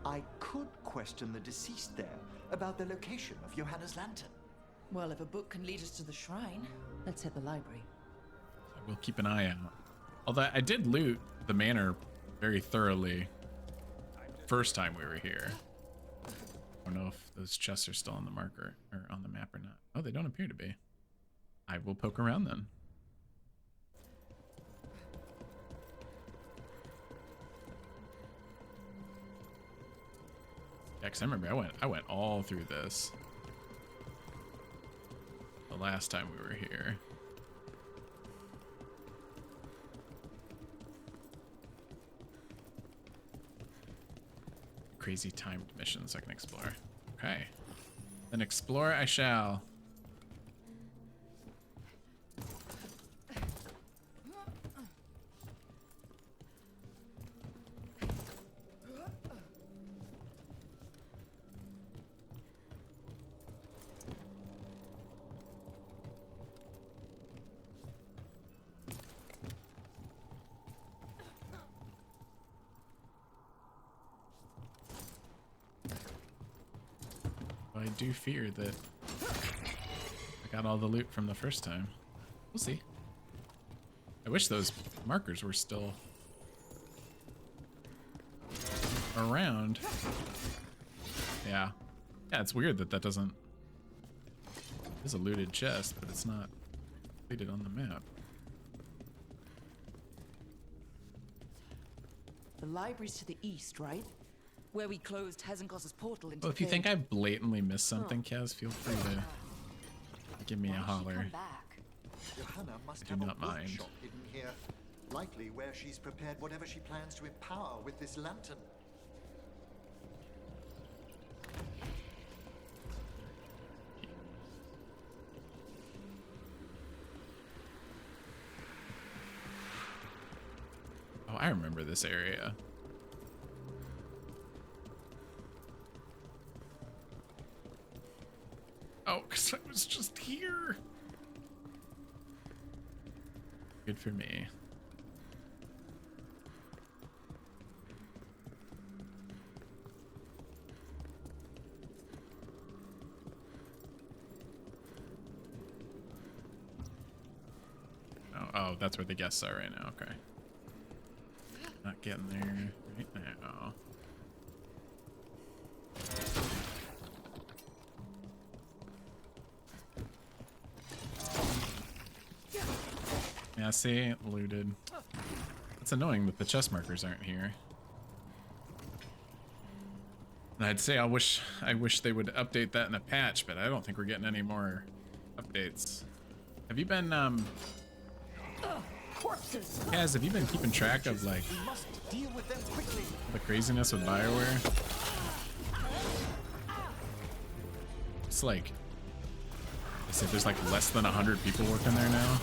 I could question the deceased there about the location of Johanna's lantern. Well, if a book can lead us to the shrine, let's hit the library. We'll keep an eye out. Although I did loot the manor very thoroughly first time we were here. I don't know if those chests are still on the marker or on the map or not. Oh, they don't appear to be. I will poke around then. Because I remember I went all through this the last time we were here. Crazy timed missions I can explore. Okay. Then explore I shall. I do fear that I got all the loot from the first time. We'll see. I wish those markers were still around. Yeah. Yeah, it's weird that that doesn't... There's a looted chest, but it's not completed on the map. The library's to the east, right? Where we closed Hezenkos's portal into Well, if you think Veilguard. I blatantly missed something, Kaz, feel free to give me a holler. Johanna must I do have not a mind. workshop hidden here. Likely where she's prepared whatever she plans to empower with this lantern. Oh, I remember this area. Oh, because I was just here. Good for me. Oh, that's where the guests are right now. Okay. Not getting there right now. Yeah, see, looted. It's annoying that the chest markers aren't here. And I'd say I wish they would update that in a patch, but I don't think we're getting any more updates. Have you been Kaz, have you been keeping track of like We must deal with them quickly. the craziness with Bioware? It's like I said, there's like less than 100 people working there now.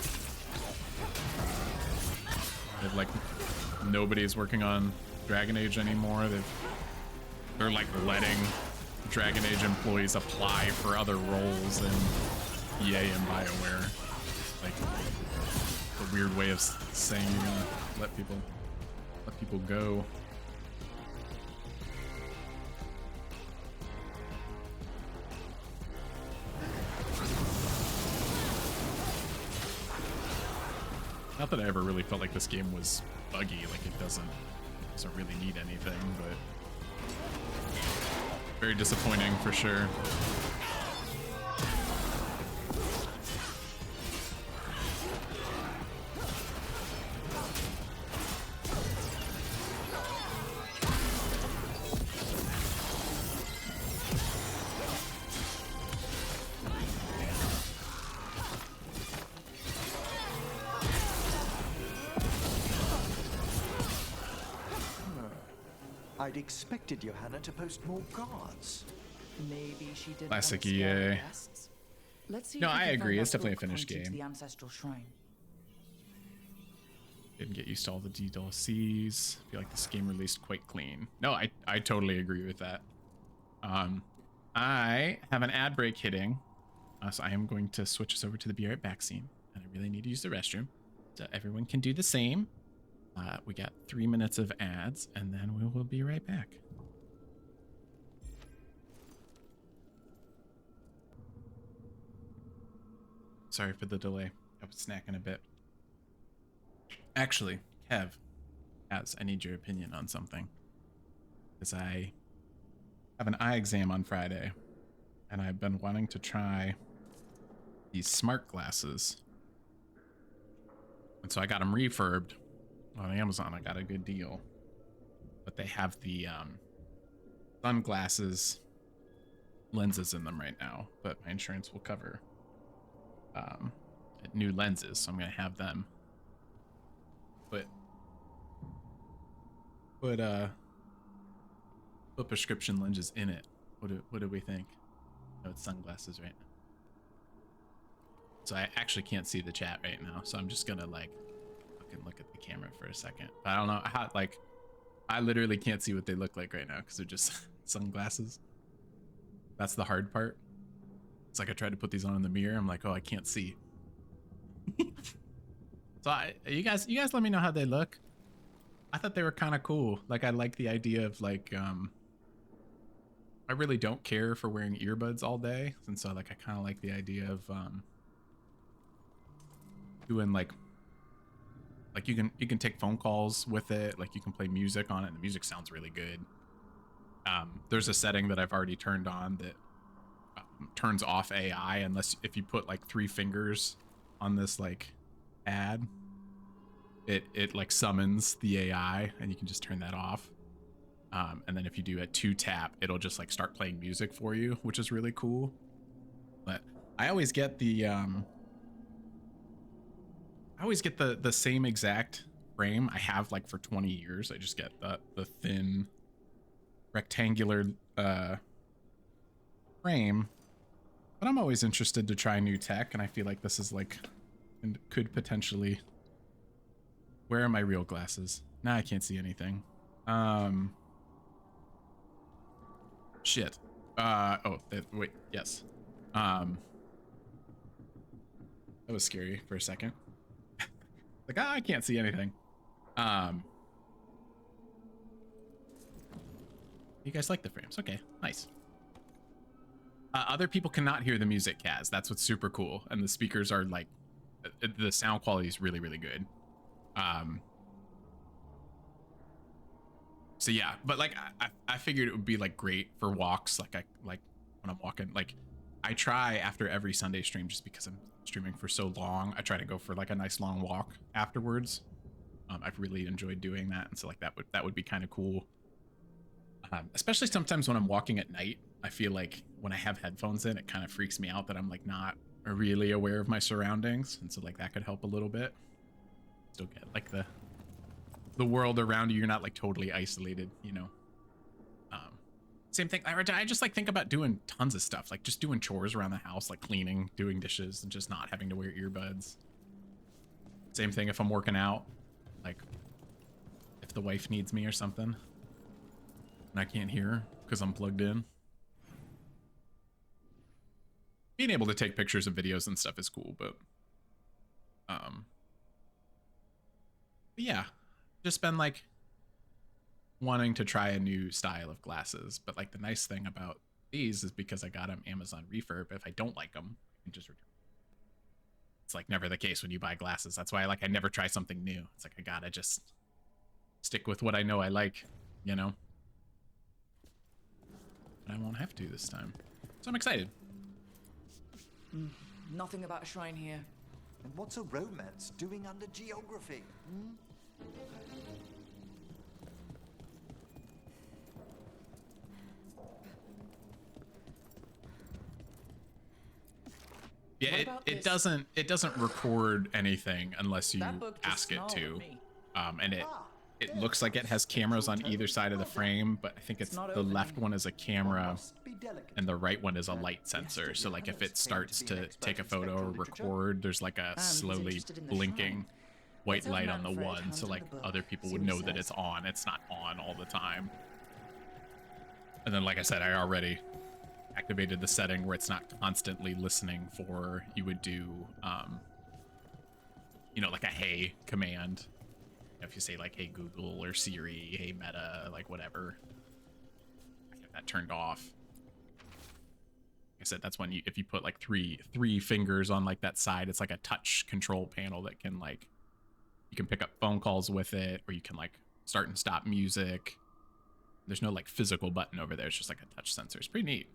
They've like nobody's working on Dragon Age anymore. They're like letting Dragon Age employees apply for other roles in EA and Bioware. Like a weird way of saying you're gonna let people go. Not that I ever really felt like this game was buggy, like it doesn't really need anything, but very disappointing for sure. I'd expected Johanna to post more guards. Maybe she didn't Classic want to scare EA. guests. Let's see No, if we I can agree. find It's that definitely a book finished pointing to game. the ancestral shrine. Didn't get used to all the DLCs. I feel like this game released quite clean. No, I totally agree with that. I have an ad break hitting, so I am going to switch us over to the Be Right Back scene, and I really need to use the restroom, so everyone can do the same. We got 3 minutes of ads, and then we will be right back. Sorry for the delay. I was snacking a bit. Actually, Kev, I need your opinion on something. Because I have an eye exam on Friday, and I've been wanting to try these smart glasses. And so I got them refurbed on Amazon. I got a good deal. But they have the sunglasses lenses in them right now, but my insurance will cover new lenses, so I'm gonna have them put prescription lenses in it. What do we think? Oh, it's sunglasses, right? So I actually can't see the chat right now, so I'm just gonna like fucking look at the camera for a second. But I don't know how, like, I literally can't see what they look like right now because they're just sunglasses. That's the hard part. It's like I tried to put these on in the mirror. I'm like, oh, I can't see. So you guys let me know how they look. I thought they were kind of cool. Like, I like the idea of like, I really don't care for wearing earbuds all day, and so like I kind of like the idea of doing like you can take phone calls with it, like you can play music on it, and the music sounds really good. There's a setting that I've already turned on that turns off AI unless if you put like 3 fingers on this like ad, it like summons the AI, and you can just turn that off. And then if you do a 2 tap, it'll just like start playing music for you, which is really cool. But I always get the same exact frame I have like for 20 years. I just get the thin rectangular frame. But I'm always interested to try new tech, and I feel like this is like, and could potentially. Where are my real glasses? Now I can't see anything. Shit. Wait, yes. That was scary for a second. Like, I can't see anything. You guys like the frames? Okay, nice. Other people cannot hear the music, Kaz. That's what's super cool. And the speakers are like, the sound quality is really, really good. So yeah, but like I figured it would be like great for walks. Like when I'm walking, like I try after every Sunday stream, just because I'm streaming for so long, I try to go for like a nice long walk afterwards. I've really enjoyed doing that, and so like that would be kind of cool. Especially sometimes when I'm walking at night, I feel like when I have headphones in, it kind of freaks me out that I'm like not really aware of my surroundings, and so like that could help a little bit. Still get like the world around you. You're not like totally isolated, you know. Same thing. I just like think about doing tons of stuff, like just doing chores around the house, like cleaning, doing dishes, and just not having to wear earbuds. Same thing if I'm working out, like if the wife needs me or something and I can't hear her because I'm plugged in. Being able to take pictures of videos and stuff is cool, but yeah, just been like wanting to try a new style of glasses. But like the nice thing about these is because I got them Amazon refurb, if I don't like them, I can just return. It's like never the case when you buy glasses. That's why I never try something new. It's like I gotta just stick with what I know I like, you know. But I won't have to this time, so I'm excited. Nothing about a shrine here. And what's a romance doing under geography? Yeah, it doesn't record anything unless you ask it to. And it looks like it has cameras on either side of the frame, but I think it's the left one is a camera and the right one is a light sensor. So like if it starts to take a photo or record, there's like a slowly blinking white light on the one, so like other people would know that it's on. It's not on all the time. And then like I said, I already activated the setting where it's not constantly listening for, you would do you know, like a hey command. If you say like hey Google or Siri, hey Meta, like whatever, I have that turned off. Like I said, that's when if you put like three fingers on like that side, it's like a touch control panel that can like, you can pick up phone calls with it, or you can like start and stop music. There's no like physical button over there, it's just like a touch sensor. It's pretty neat.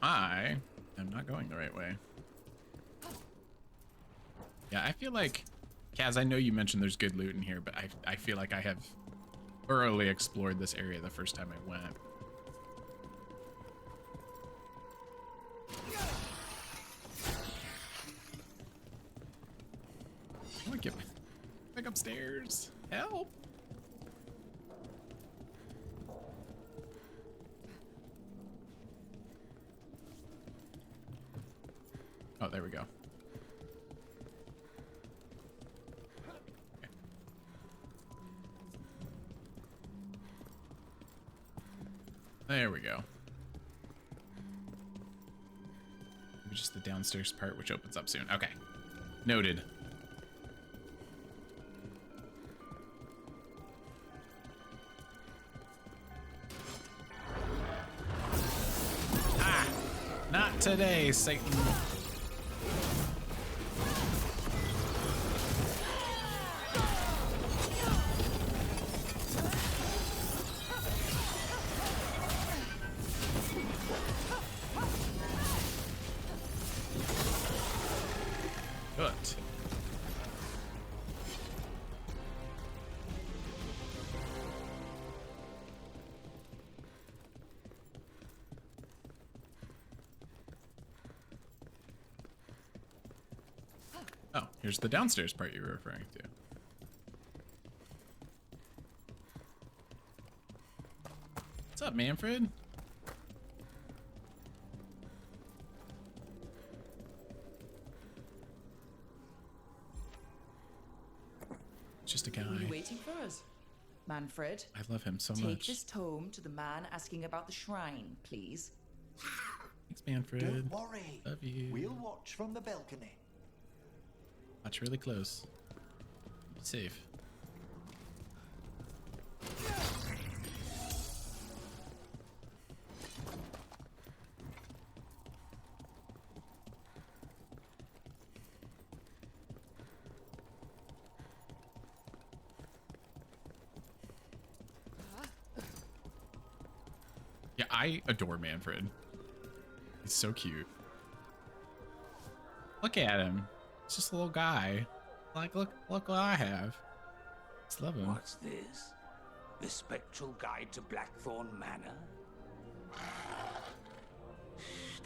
I am not going the right way. Yeah, I feel like, Kaz, I know you mentioned there's good loot in here, but I feel like I have thoroughly explored this area the first time I went. I want to get back upstairs. Help! Oh, there we go. Okay. There we go. Maybe just the downstairs part, which opens up soon. Okay. Noted. Ah! Not today, Satan. Good. Oh, here's the downstairs part you were referring to. What's up, Manfred? Just a guy. Were you waiting for us? Manfred? I love him so Take much. this tome to the man asking about the shrine, please. Thanks, Manfred. Don't worry. Love you. We'll watch from the balcony. Watch really close. Be safe. Yeah, I adore Manfred. He's so cute. Look at him. It's just a little guy. Like, look what I have. Just love him. What's this? The spectral guide to Blackthorn Manor?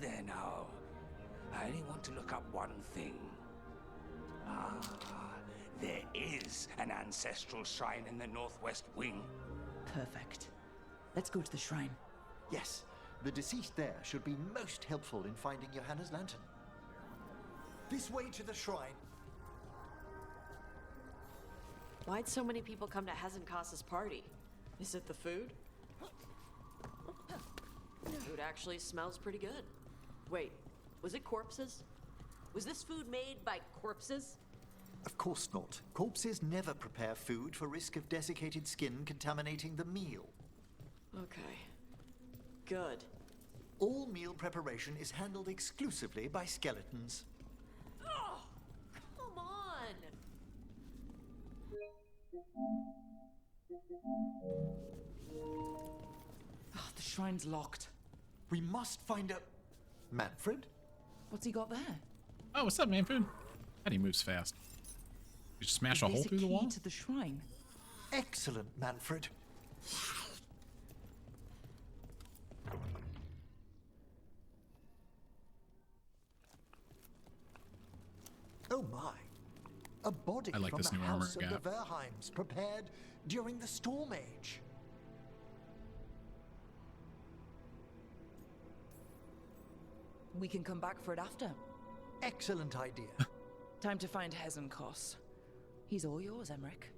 There now. I only want to look up one thing. Ah, there is an ancestral shrine in the northwest wing. Perfect. Let's go to the shrine. Yes, the deceased there should be most helpful in finding Johanna's lantern. This way to the shrine. Why'd so many people come to Hezenkos's party? Is it the food? Food actually smells pretty good. Wait, was it corpses? Was this food made by corpses? Of course not. Corpses never prepare food for risk of desiccated skin contaminating the meal. Okay. Good. All meal preparation is handled exclusively by skeletons. Oh, come on! Oh, the shrine's locked. We must find a... Manfred? What's he got there? Oh, what's up, Manfred? God, he moves fast. You just smash a hole through the wall? To the shrine. Excellent, Manfred. Oh my. A body I like from this the new armor house of the gap. Verheims prepared during the Storm Age. We can come back for it after. Excellent idea. Time to find Hezenkos. He's all yours, Emmerich.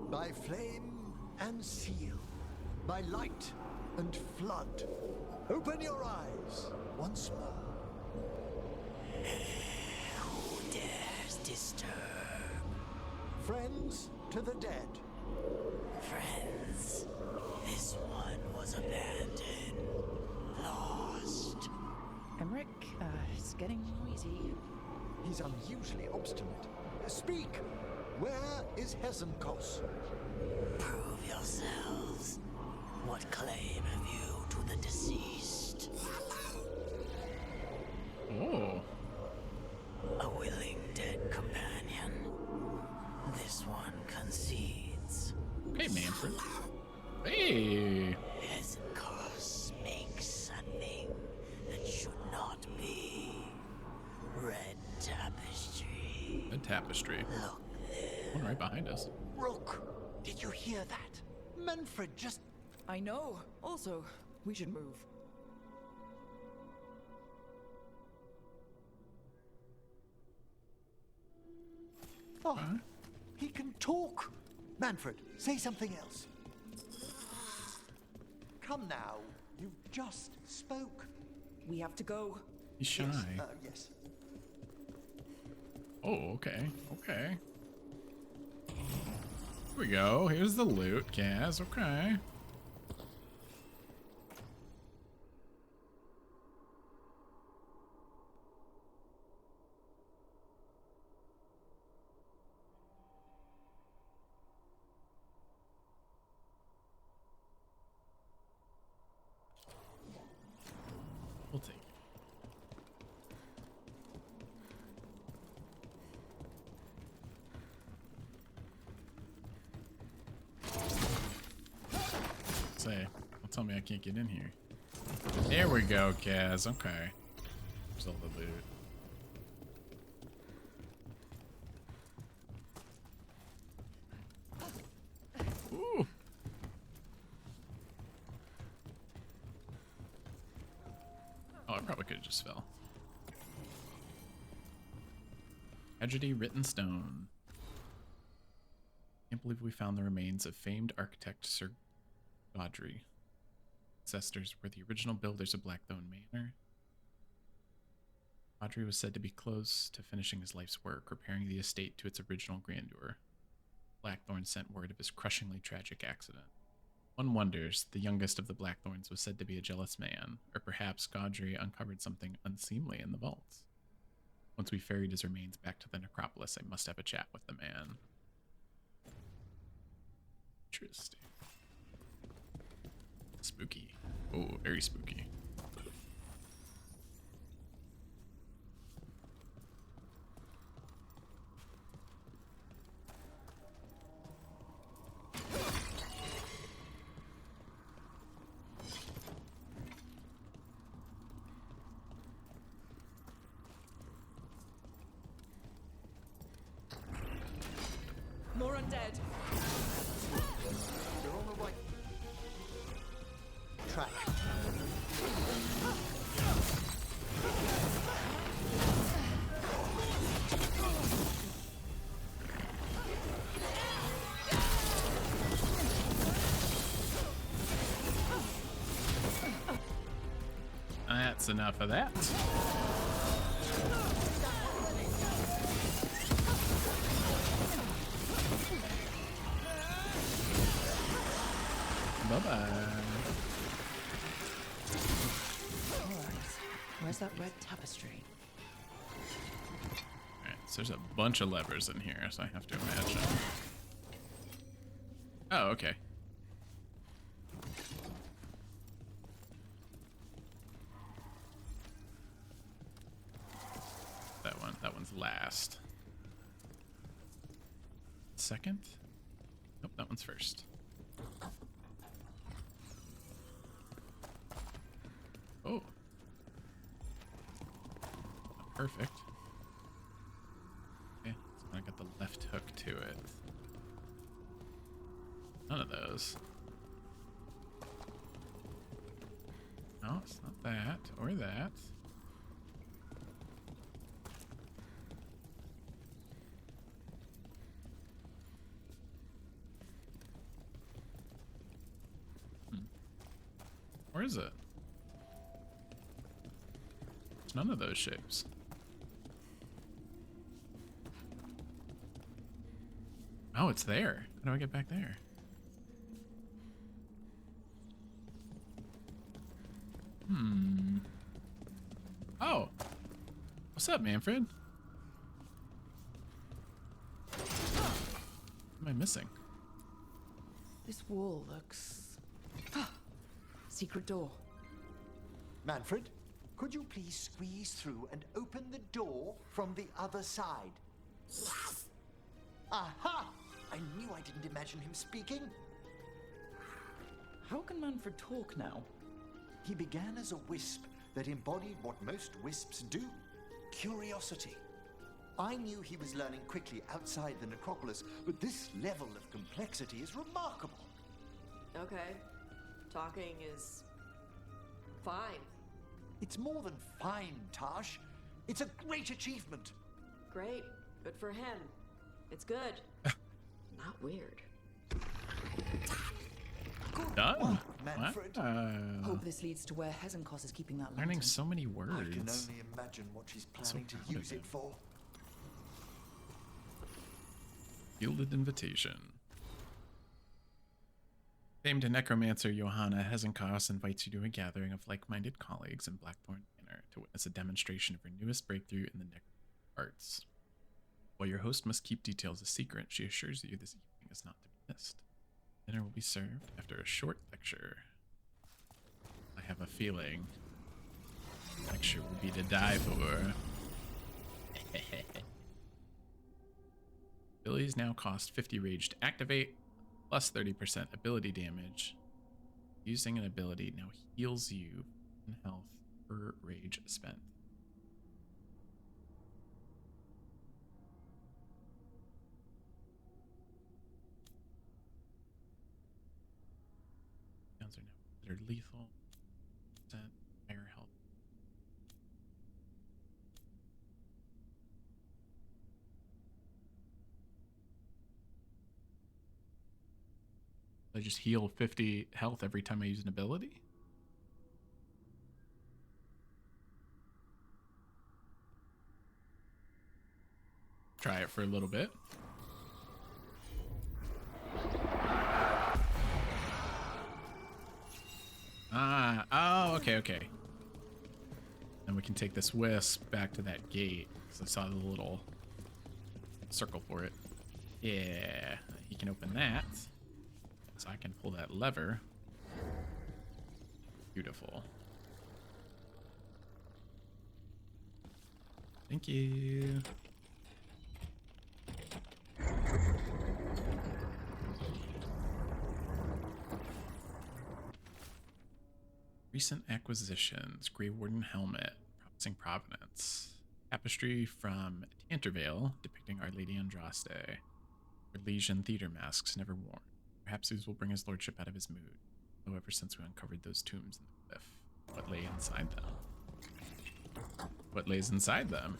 By flame and seal, by light and flood, open your eyes once more. Who dares disturb? Friends to the dead. Friends, this one was abandoned, lost. Emmerich, it's getting noisy. He's unusually obstinate. Speak! Where is Hezenkos? Prove yourselves. What claim have you to the deceased? tapestry. One right behind us. Rook, did you hear that? Manfred just... I know. Also, we should move. Oh, he can talk. Manfred, say something else. Come now, you just spoke. We have to go. He's shy. Yes. Oh, okay. Okay. Here we go. Here's the loot, Kaz. Okay. We'll take it. Say, don't tell me I can't get in here. There we go, Kaz. Okay. There's all the loot. Ooh. Oh, I probably could have just fell. Tragedy written stone. Can't believe we found the remains of famed architect Sir Godry. Ancestors were the original builders of Blackthorn Manor. Godry was said to be close to finishing his life's work, repairing the estate to its original grandeur. Blackthorn sent word of his crushingly tragic accident. One wonders, the youngest of the Blackthorns was said to be a jealous man, or perhaps Godry uncovered something unseemly in the vaults. Once we ferried his remains back to the necropolis, I must have a chat with the man. Interesting. Spooky. Oh, very spooky. More undead. You're on the right track. That's enough of that. Bye-bye. Alright. Where's that red tapestry? Alright, so there's a bunch of levers in here, so I have to imagine. Oh, okay. That one's last. Second? Nope, that one's first. Oh. Perfect. Okay, so I got the left hook to it. None of those. No, it's not that or that. Where is it? It's none of those shapes. Oh, it's there. How do I get back there? Oh. What's up, Manfred? What am I missing? This wall looks... Secret door. Manfred, could you please squeeze through and open the door from the other side? Aha! I knew I didn't imagine him speaking. How can Manfred talk now? He began as a wisp that embodied what most wisps do. Curiosity. I knew he was learning quickly outside the necropolis, but this level of complexity is remarkable. Okay. Talking is fine. It's more than fine, Tash. It's a great achievement. Great. Good for him. It's good. Not weird. Done. Manfred. Hope this leads to where Hezenkos is keeping that Learning lantern. so many words. I can only imagine what she's planning to use it for. Gilded invitation. Famed necromancer Johanna Hezenkos invites you to a gathering of like-minded colleagues in Blackthorn Manor to witness a demonstration of her newest breakthrough in the necromancy arts. While your host must keep details a secret, she assures you this evening is not to be missed. Dinner will be served after a short lecture. I have a feeling the lecture will be to die for. Abilities now cost 50 rage to activate, plus 30% ability damage. Using an ability now heals you in health per rage spent. Sounds are now considered lethal. Higher health. I just heal 50 health every time I use an ability? Try it for a little bit. Oh, okay. Then we can take this wisp back to that gate, because I saw the little circle for it. Yeah, he can open that. So I can pull that lever. Beautiful. Thank you. Recent acquisitions. Grey Warden helmet. Promising provenance. Tapestry from Tantervale depicting Our Lady Andraste. Legion theater masks never worn. Perhaps these will bring his lordship out of his mood. However, since we uncovered those tombs in the cliff, what lay inside them? What lays inside them?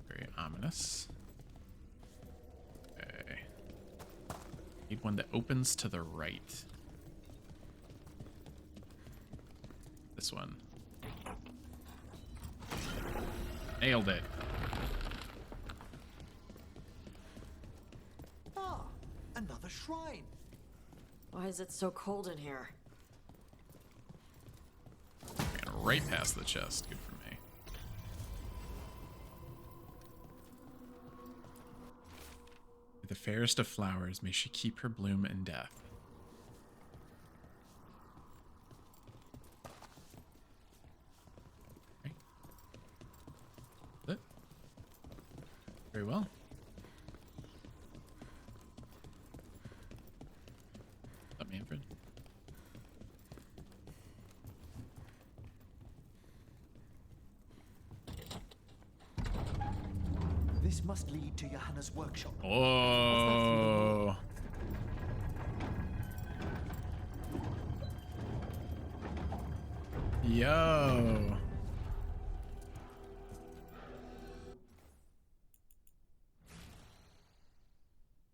Very ominous. Okay. Need one that opens to the right. This one. Nailed it. Another shrine. Why is it so cold in here? And right past the chest. Good for me. The fairest of flowers, may she keep her bloom in death. Okay. That's it. Very well. Manfred. This must lead to Johanna's workshop. Oh. Yo.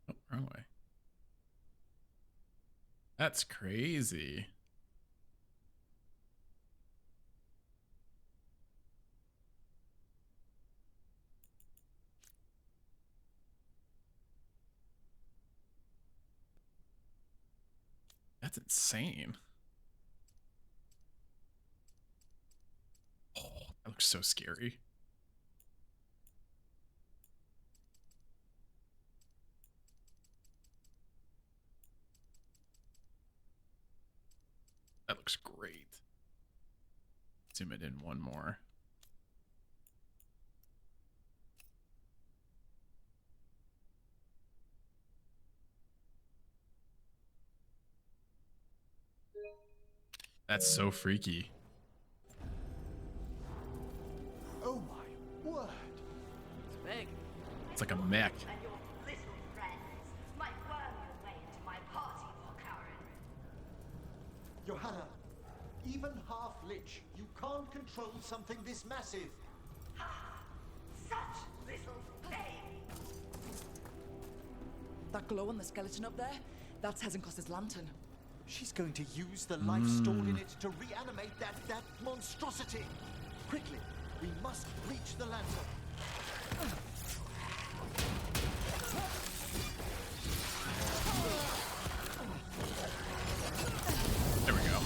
Oh, wrong way. That's crazy. That's insane. Oh, that looks so scary. That looks great. Zoom it in one more. That's so freaky. Oh my like a mech. And your little friends might worm your way into my party for Karen. Johanna, even half lich, you can't control something this massive. Such little baby. That glow on the skeleton up there, that's Hezenkos's lantern. She's going to use the life stored in it to reanimate that monstrosity. Quickly, we must reach the lantern. There we go.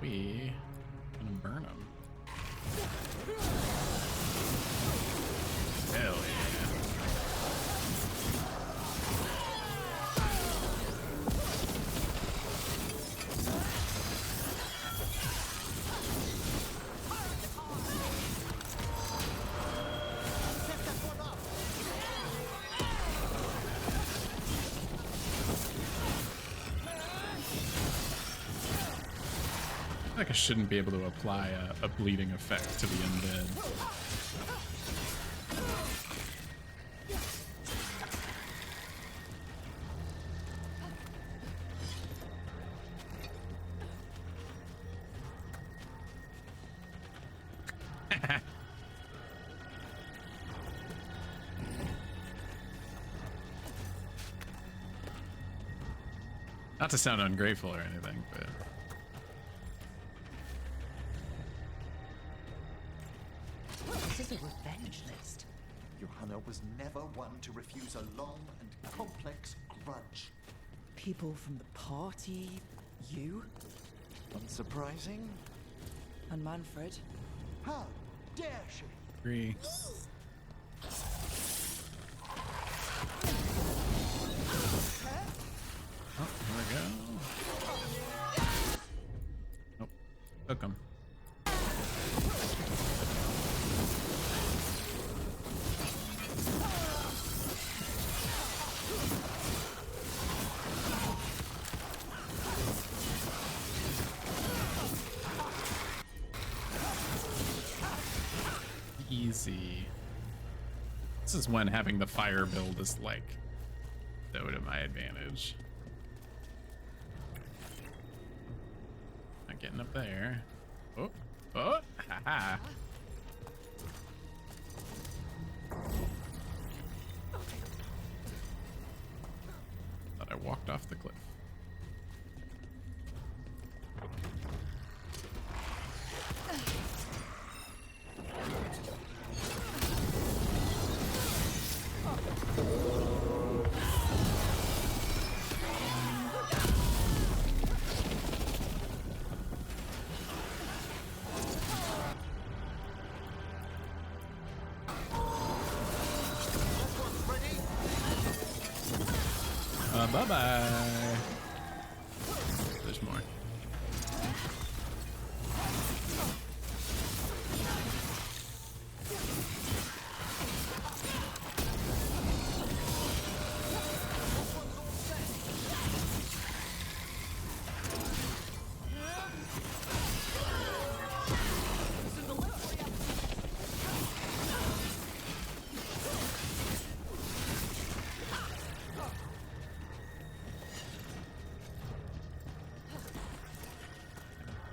We gonna burn them. Hell yeah. I feel like I shouldn't be able to apply a bleeding effect to the undead. Not to sound ungrateful or anything, but This is a revenge list. Johanna was never one to refuse a long and complex grudge. People from the party, you, Unsurprising? and Manfred. How dare she? agree. Oh, here we go. Nope. Took him. Easy. This is when having the fire build is like so to my advantage. Not getting up there. Oh, oh, haha. Thought I walked off the cliff. Bye-bye. There's more.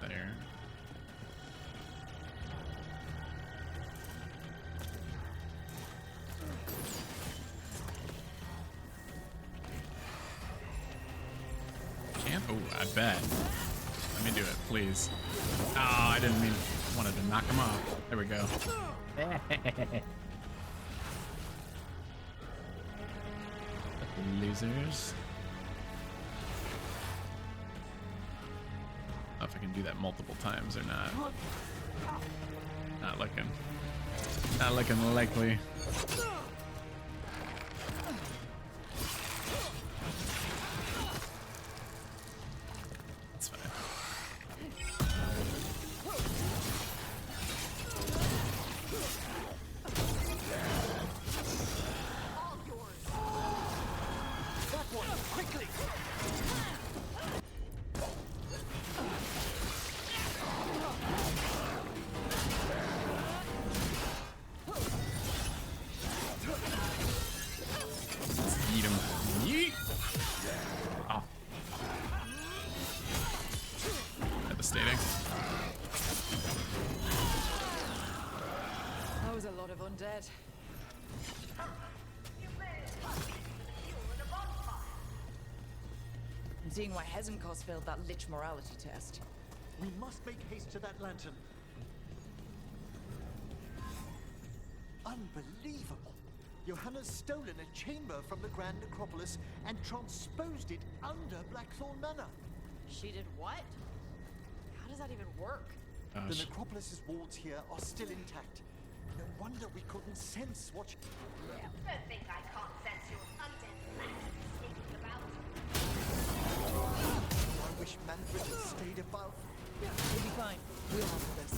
There. Can't? Oh, I bet. Let me do it, please. Oh, I didn't mean, wanted to knock him off. There we go. Losers. I don't know if I can do that multiple times or not. Not looking likely. That's fine. undead. I'm seeing why Hezenkos failed that lich morality test. We must make haste to that lantern. Unbelievable! Johanna's stolen a chamber from the Grand Necropolis and transposed it under Blackthorn Manor. She did what? How does that even work? The Necropolis's wards here are still intact. No wonder we couldn't sense what... Don't think I can't sense your undead flesh sneaking about. I wish Manfred had stayed above. We'll be fine. We'll handle this.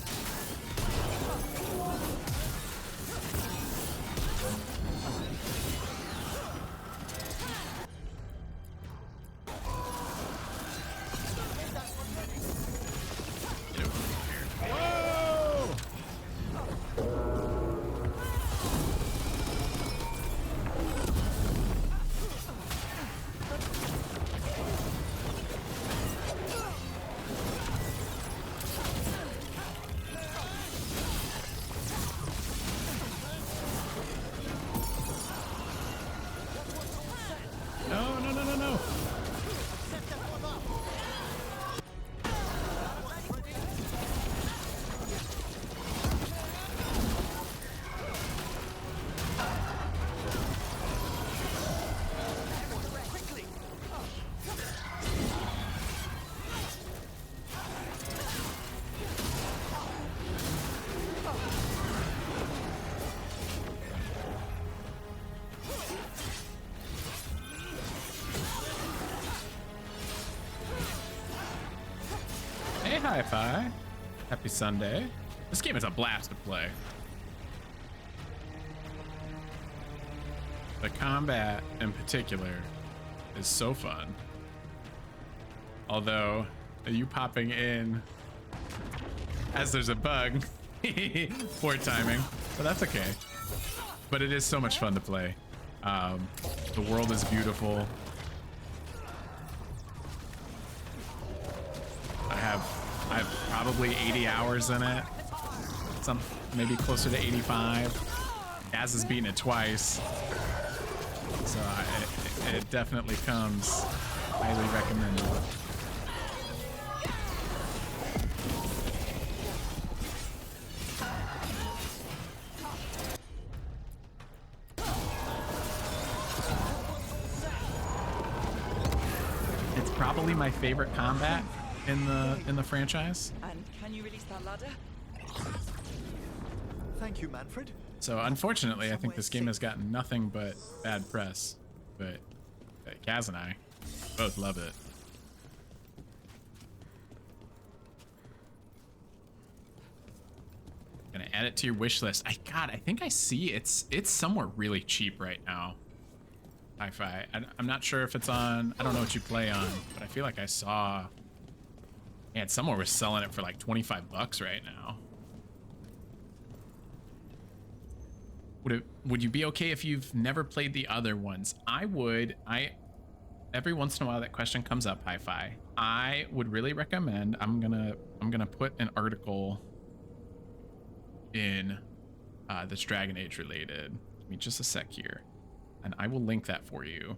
Hi-Fi. Happy Sunday. This game is a blast to play. The combat in particular is so fun. Although, you popping in as there's a bug, poor timing, but that's okay. But it is so much fun to play. The world is beautiful. I have probably 80 hours in it. Some maybe closer to 85. Gaz has beaten it twice. So it definitely comes highly recommended. It's probably my favorite combat in the franchise. And can you release that ladder? Thank you, Manfred. So unfortunately, I think this game has gotten nothing but bad press, but Kaz and I both love it. Gonna add it to your wish list. I think I see it's somewhere really cheap right now. Hi-Fi. I'm not sure if it's on. I don't know what you play on, but I feel like I saw. And somewhere was selling it for like 25 bucks right now. Would you be okay if you've never played the other ones? I would. Every once in a while that question comes up, Hi-Fi. I would really recommend. I'm gonna put an article in that's Dragon Age related. Give me just a sec here, and I will link that for you.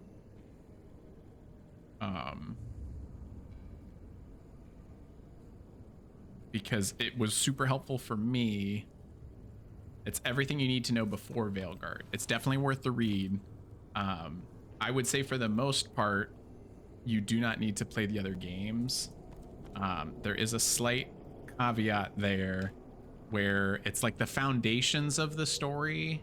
Because it was super helpful for me. It's everything you need to know before Veilguard. It's definitely worth the read. I would say for the most part, you do not need to play the other games. There is a slight caveat there where it's like the foundations of the story.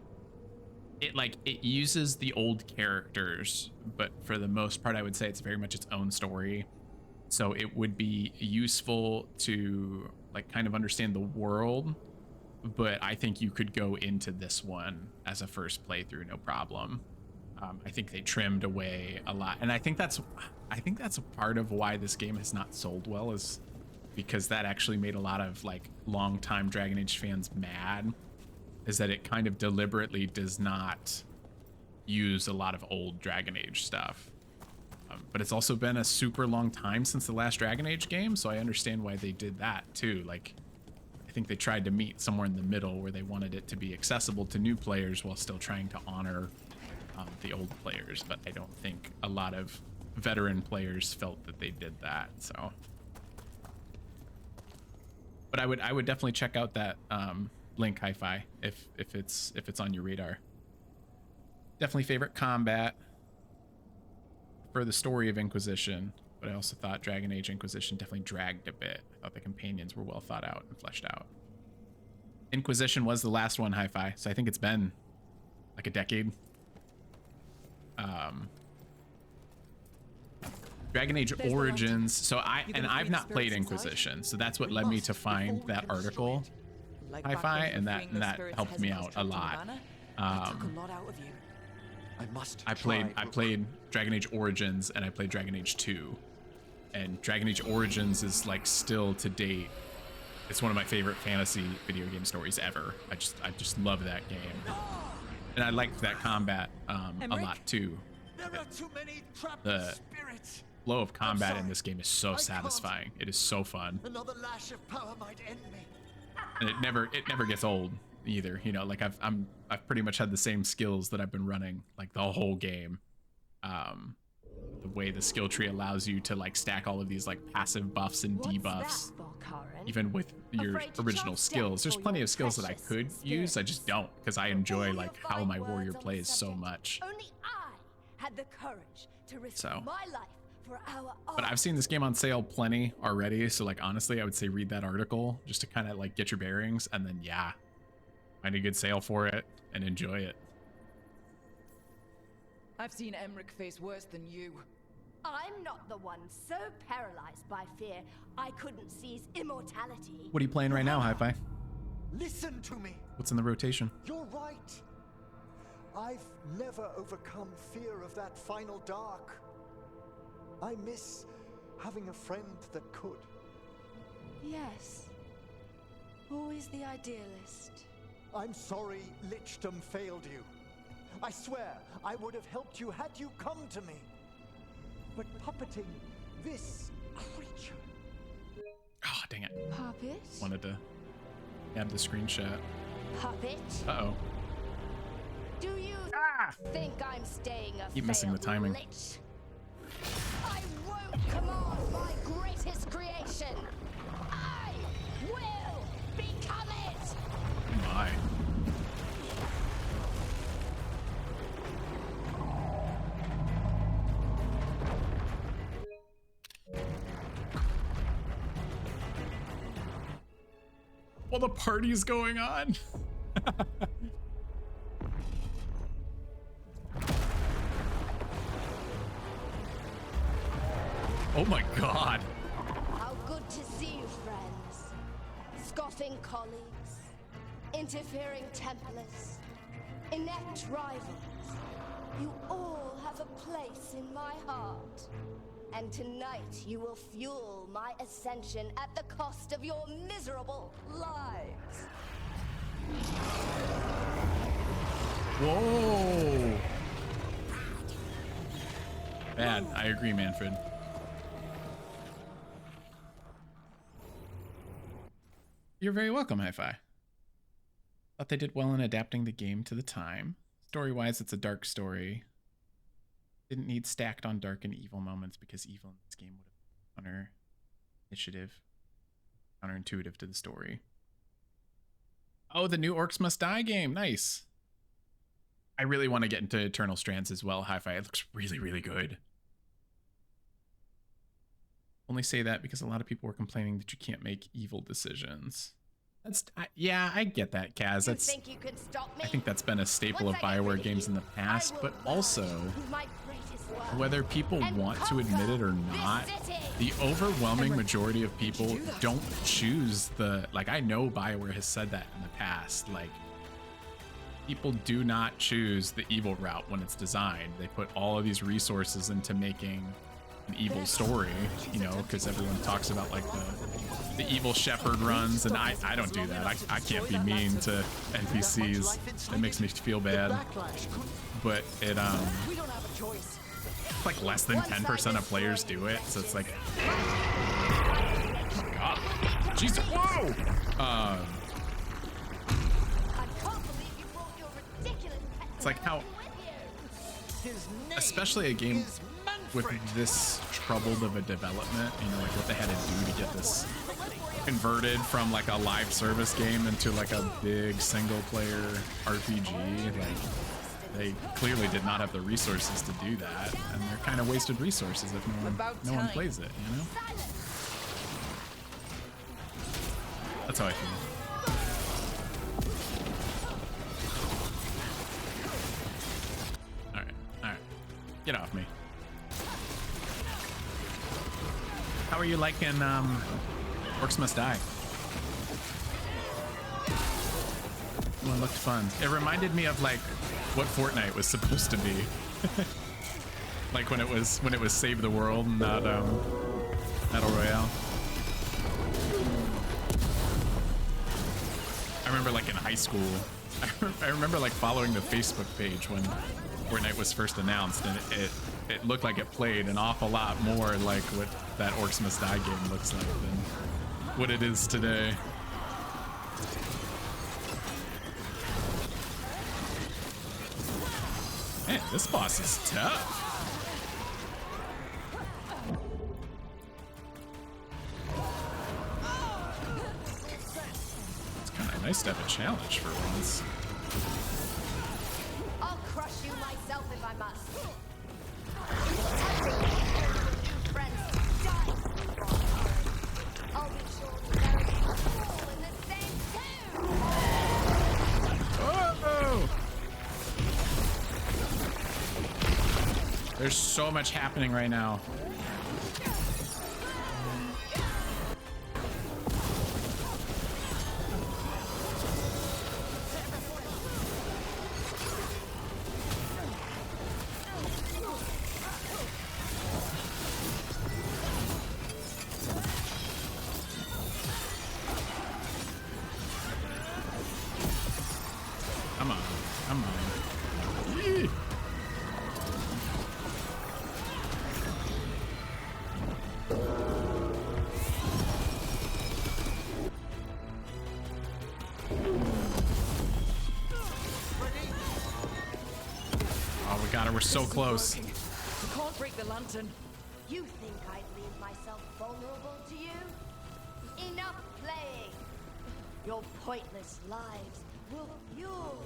It uses the old characters, but for the most part, I would say it's very much its own story. So it would be useful to like kind of understand the world, but I think you could go into this one as a first playthrough, no problem. I think they trimmed away a lot, and I think that's a part of why this game has not sold well, is because that actually made a lot of like longtime Dragon Age fans mad, is that it kind of deliberately does not use a lot of old Dragon Age stuff. But it's also been a super long time since the last Dragon Age game, so I understand why they did that too. Like, I think they tried to meet somewhere in the middle where they wanted it to be accessible to new players while still trying to honor the old players. But I don't think a lot of veteran players felt that they did that. So, but I would definitely check out that link, Hi-Fi, if it's on your radar. Definitely favorite combat for the story of Inquisition, but I also thought Dragon Age Inquisition definitely dragged a bit. I thought the companions were well thought out and fleshed out. Inquisition was the last one, Hi-Fi, so I think it's been like a decade. Dragon Age Origins, so I've not played Inquisition, so that's what led me to find that article, Hi-Fi, and that helped me out a lot. I played Dragon Age Origins and I played Dragon Age 2, and Dragon Age Origins is like still to date, it's one of my favorite fantasy video game stories ever. I just love that game, and I liked that combat a lot too. The flow of combat in this game is so satisfying. It is so fun, Another lash of power might end me. and it never gets old either. You know, like I've pretty much had the same skills that I've been running like the whole game. The way the skill tree allows you to like stack all of these like passive buffs and debuffs, even with your original skills. There's plenty of skills that I could use, I just don't, because I enjoy like how my warrior plays so much. Only I had the courage to risk So, my life for our but I've seen this game on sale plenty already, so like honestly I would say read that article just to kind of like get your bearings, and then yeah, find a good sale for it and enjoy it. I've seen Emmerich face worse than you. I'm not the one so paralyzed by fear I couldn't seize immortality. What are you playing right now, Hi-Fi? Listen to me. What's in the rotation? You're right. I've never overcome fear of that final dark. I miss having a friend that could. Yes. Always the idealist. I'm sorry Lichdom failed you. I swear I would have helped you had you come to me. But puppeting this creature... Oh, dang it. Puppet? Wanted to add the screenshot. Puppet? Uh-oh. Do you think I'm staying a Keep missing the timing. lich? I won't command my greatest creation. I will become it. My. While the party's going on. Oh my god. How good to see you, friends. Scoffing colleagues, interfering Templars, inept rivals. You all have a place in my heart. And tonight you will fuel my ascension at the cost of your miserable lives. Whoa. Bad. I agree, Manfred. You're very welcome, Hi-Fi. Thought they did well in adapting the game to the time. Story-wise, it's a dark story. Didn't need stacked on dark and evil moments because evil in this game would have been counter-initiative, counterintuitive to the story. Oh, the new Orcs Must Die game. Nice. I really want to get into Eternal Strands as well, Hi-Fi. It looks really, really good. Only say that because a lot of people were complaining that you can't make evil decisions. Yeah, I get that, Kaz. You think you can stop me? I think that's been a staple of Bioware games in the past, but also, whether people want to admit it or not, the overwhelming majority of people don't choose the, like, I know Bioware has said that in the past, like, people do not choose the evil route when it's designed. They put all of these resources into making an evil story, you know, because everyone talks about like the evil shepherd runs, and I don't do that. I can't be mean to NPCs. It makes me feel bad. But it like less than 10% of players do it, so it's like, oh my god, Jesus, whoa! I can't believe you brought your ridiculous pet It's like how, especially a game with this troubled of a development, you know, like what they had to do to get this converted from like a live service game into like a big single player RPG. Like they clearly did not have the resources to do that, and they're kind of wasted resources if no one plays it, you know? That's how I feel. Alright. Get off me. How are you liking Orcs Must Die? One looked fun. It reminded me of like what Fortnite was supposed to be. Like when it was Save the World, not Battle Royale. I remember like in high school, I remember like following the Facebook page when Fortnite was first announced, and it looked like it played an awful lot more like what that Orcs Must Die game looks like than what it is today. Man, this boss is tough. It's kind of nice to have a challenge for once. I'll crush you myself if I must. I'll be sure to bury you all in the same tomb. Oh! There's so much happening right now. Come on, come on. Yee. Oh, we got it. We're so close. You can't break the lantern. You think I'd leave myself vulnerable to you? Enough playing. Your pointless lives will fuel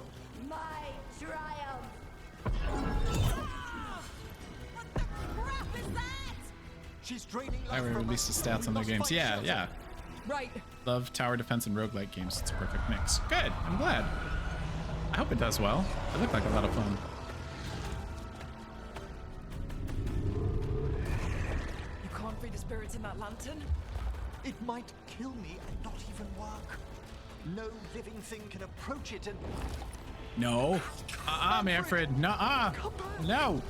my triumph. What the crap is that? She's draining I life will from release the us. stats We on their must games. find Yeah, shelter. yeah. Right. Love tower defense and roguelike games. It's a perfect mix. Good. I'm glad. I hope it does well. It looked like a lot of fun. You can't free the spirits in that lantern? It might kill me and not even work. No living thing can approach it and... No. Manfred. Nuh-uh. No.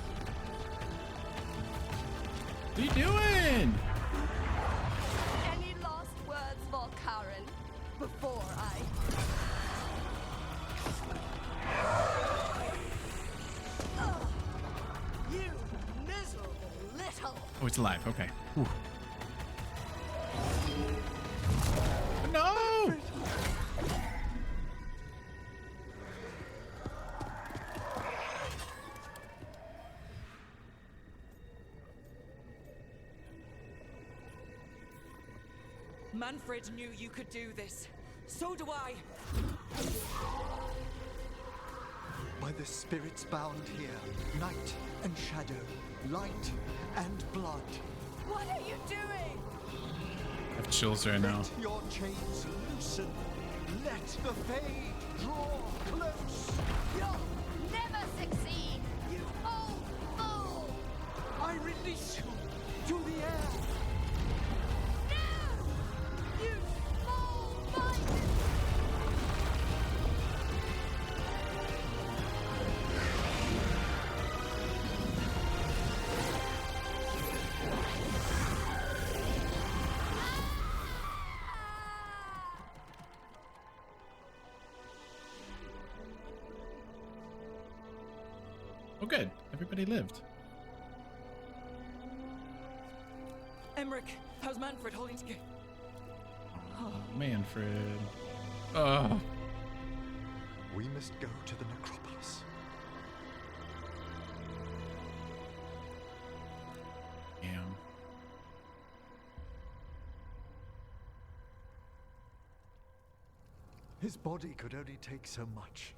What are you doing? Any last words for Karen before I... Ugh. You miserable little... Oh, it's alive. Okay. Whew. No! Manfred knew you could do this. So do I. By the spirits bound here, night and shadow, light and blood. What are you doing? I have chills right now. Let your chains loosen. Let the Fade draw close. You'll never succeed, you old fool! I release you to the air. No! You small-minded... Oh, good. Everybody lived. Emmerich, how's Manfred holding together? Oh. Manfred. Oh. We must go to the necropolis. Damn. His body could only take so much.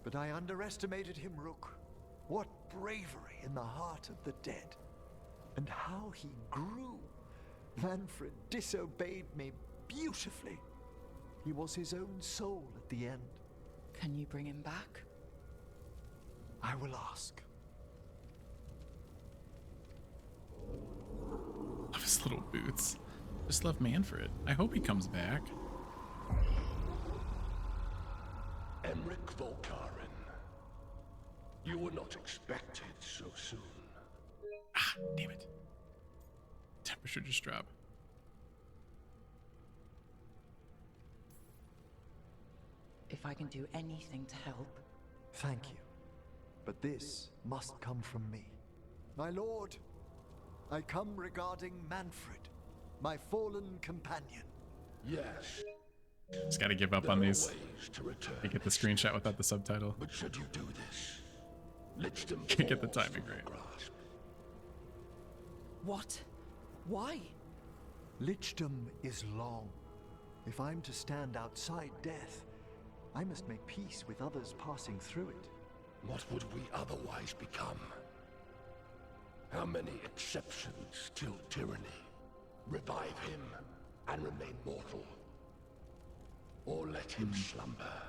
But I underestimated him, Rook. What bravery in the heart of the dead. And how he grew. Manfred disobeyed me beautifully. He was his own soul at the end. Can you bring him back? I will ask. Love his little boots. Just love Manfred. I hope he comes back. Emric Volkaren. You were not expected so soon. Ah, damn it. Temperature just dropped. If I can do anything to help. Thank you. But this must come from me. My lord, I come regarding Manfred, my fallen companion. Yes. Just gotta give up on these. You get the screenshot without the subtitle. But should you do this, Lichdom Can't get the timing right. What? Why? Lichdom is long. If I'm to stand outside death, I must make peace with others passing through it. What would we otherwise become? How many exceptions till tyranny? Revive him and remain mortal. Or let him slumber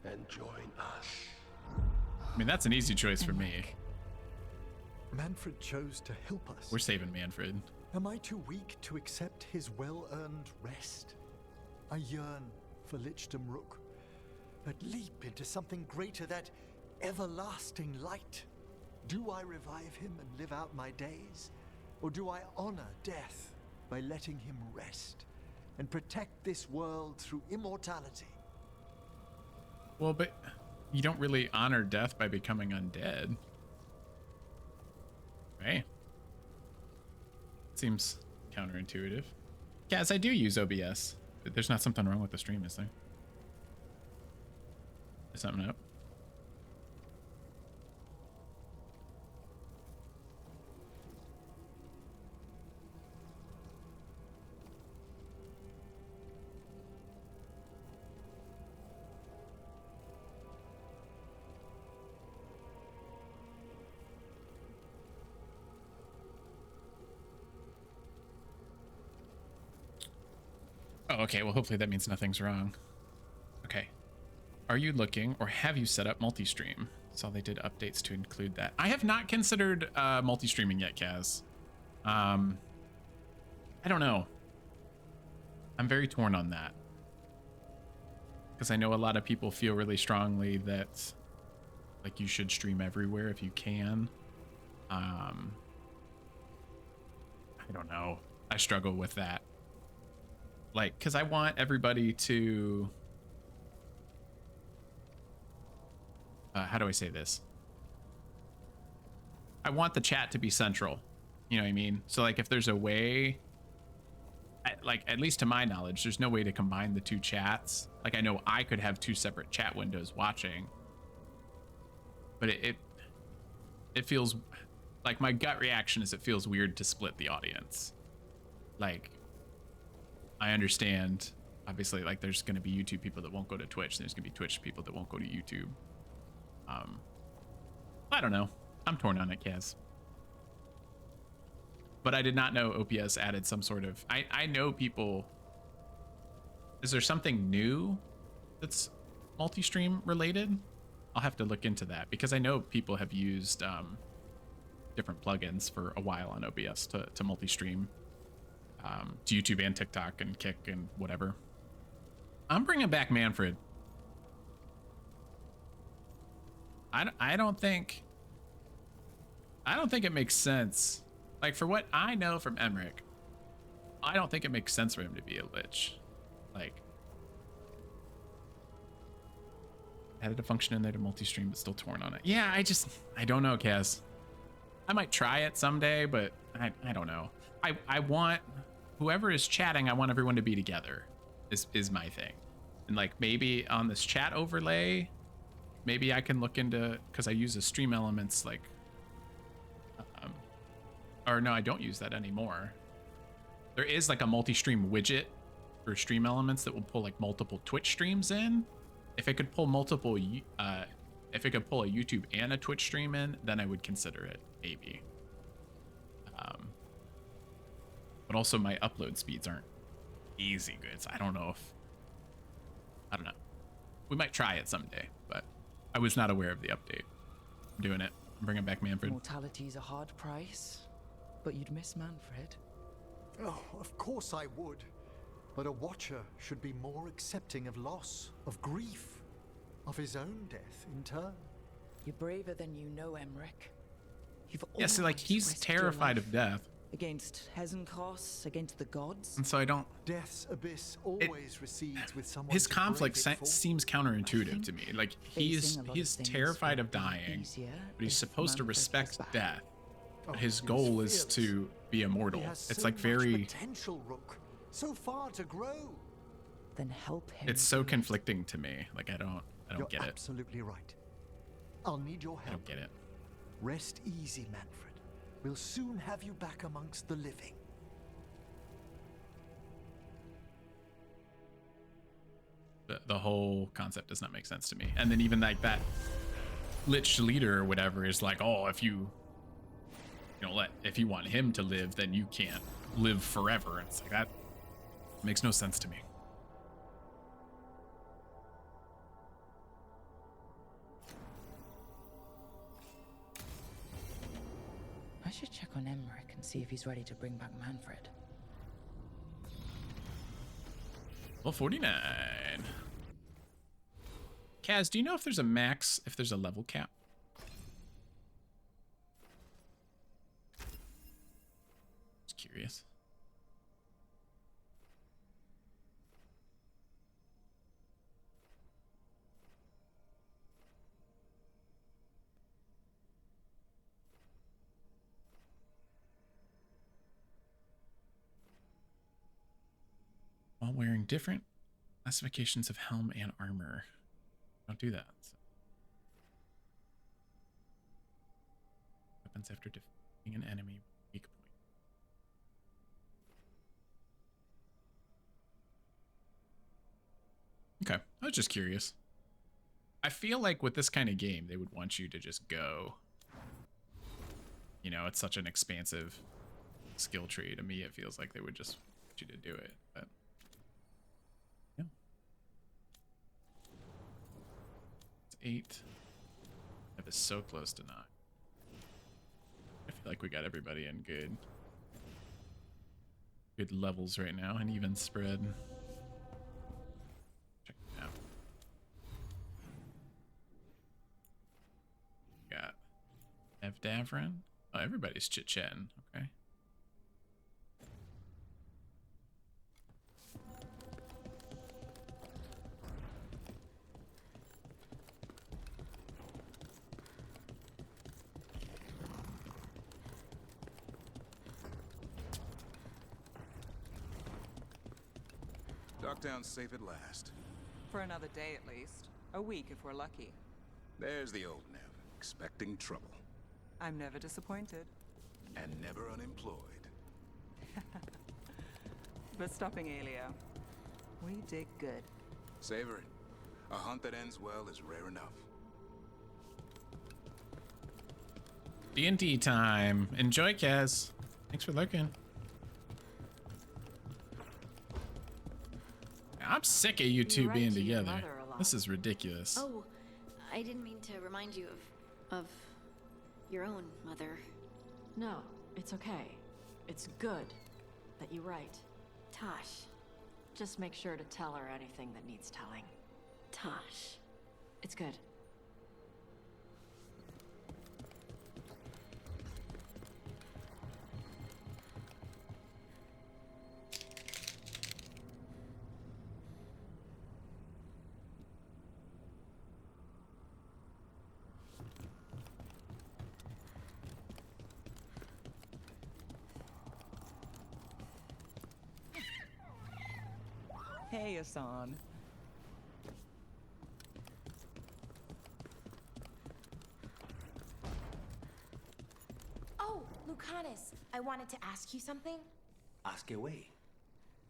and join us. I mean, that's an easy choice for me. Manfred chose to help us. We're saving Manfred. Am I too weak to accept his well-earned rest? I yearn for Lichdom Rook. That leap into something greater, that everlasting light. Do I revive him and live out my days? Or do I honor death by letting him rest and protect this world through immortality? Well, but you don't really honor death by becoming undead. Right? Seems counterintuitive. Guys, I do use OBS. But there's not something wrong with the stream, is there? Is something up? Oh, okay. Well, hopefully that means nothing's wrong. Okay. Are you looking or have you set up multi-stream? Saw they did updates to include that. I have not considered multi-streaming yet, Kaz. I don't know. I'm very torn on that. Because I know a lot of people feel really strongly that like you should stream everywhere if you can. I don't know. I struggle with that. Like, because I want everybody to... how do I say this? I want the chat to be central. You know what I mean? So, like, if there's a way... like, at least to my knowledge, there's no way to combine the two chats. Like, I know I could have two separate chat windows watching. But it feels... like, my gut reaction is it feels weird to split the audience. Like... I understand, obviously, like there's going to be YouTube people that won't go to Twitch. And there's going to be Twitch people that won't go to YouTube. I don't know. I'm torn on it, Kaz. But I did not know OPS added some sort of... I know people... Is there something new that's multi-stream related? I'll have to look into that because I know people have used different plugins for a while on OBS to multi-stream. To YouTube and TikTok and Kick and whatever. I'm bringing back Manfred. I don't think it makes sense. Like, for what I know from Emric, I don't think it makes sense for him to be a lich. Like, added a function in there to multi-stream, but still torn on it. Yeah, I don't know, Kaz. I might try it someday, but I don't know. I want, whoever is chatting, I want everyone to be together. is my thing. And like maybe on this chat overlay, maybe I can look into, because I use the stream elements like or no, I don't use that anymore. There is like a multi-stream widget for stream elements that will pull like multiple Twitch streams in. If it could pull multiple if it could pull a YouTube and a Twitch stream in, then I would consider it, maybe. But also my upload speeds aren't easy good, so I don't know. We might try it someday, but I was not aware of the update. I'm doing it. I'm bringing back Manfred. Mortality's a hard price, but you'd miss Manfred. Oh, of course I would. But a Watcher should be more accepting of loss, of grief, of his own death in turn. You're braver than you know, Emmerich. You've Yeah, so like he's risked your terrified life of death. Against Hezenkos, against the gods. And so I don't... Death's abyss always recedes with someone. His to conflict brave it for. seems counterintuitive to me. Like he's terrified of dying, but he's supposed to respect death. But his goal is to be immortal. He has It's so like much very... potential, Rook. So far to grow. Then help him. It's so conflicting to me. Like I don't You're get it. absolutely right. I'll need your help. I don't get it. Rest easy, Manfred. We'll soon have you back amongst the living. The whole concept does not make sense to me. And then even like that Lich leader or whatever is like, oh, if you if you want him to live, then you can't live forever. It's like that makes no sense to me. I should check on Emmerich and see if he's ready to bring back Manfred. Well, 49. Kaz, do you know if there's a max, if there's a level cap? Just curious. While wearing different classifications of helm and armor. Don't do that. So. Weapons after defeating an enemy. Weak point. Okay, I was just curious. I feel like with this kind of game, they would want you to just go. You know, it's such an expansive skill tree. To me, it feels like they would just want you to do it, but. Yeah. 8. That is so close to not. I feel like we got everybody in good levels right now, and even spread. Check it out. Got Ev Davrin. Oh, everybody's chit-chatting. Okay. Docktown's safe at last. For another day at least. A week if we're lucky. There's the old Nev, expecting trouble. I'm never disappointed. And never unemployed. But stopping Aelia, we did good. Savor it. A hunt that ends well is rare enough. D&D time. Enjoy, Kaz. Thanks for looking. I'm sick of you two being together. This is ridiculous. Oh, I didn't mean to remind you of your own mother. No, it's okay. It's good that you write. Tosh. Just make sure to tell her anything that needs telling. Tosh. It's good. Hey, Hassan. Oh, Lucanus, I wanted to ask you something. Ask away.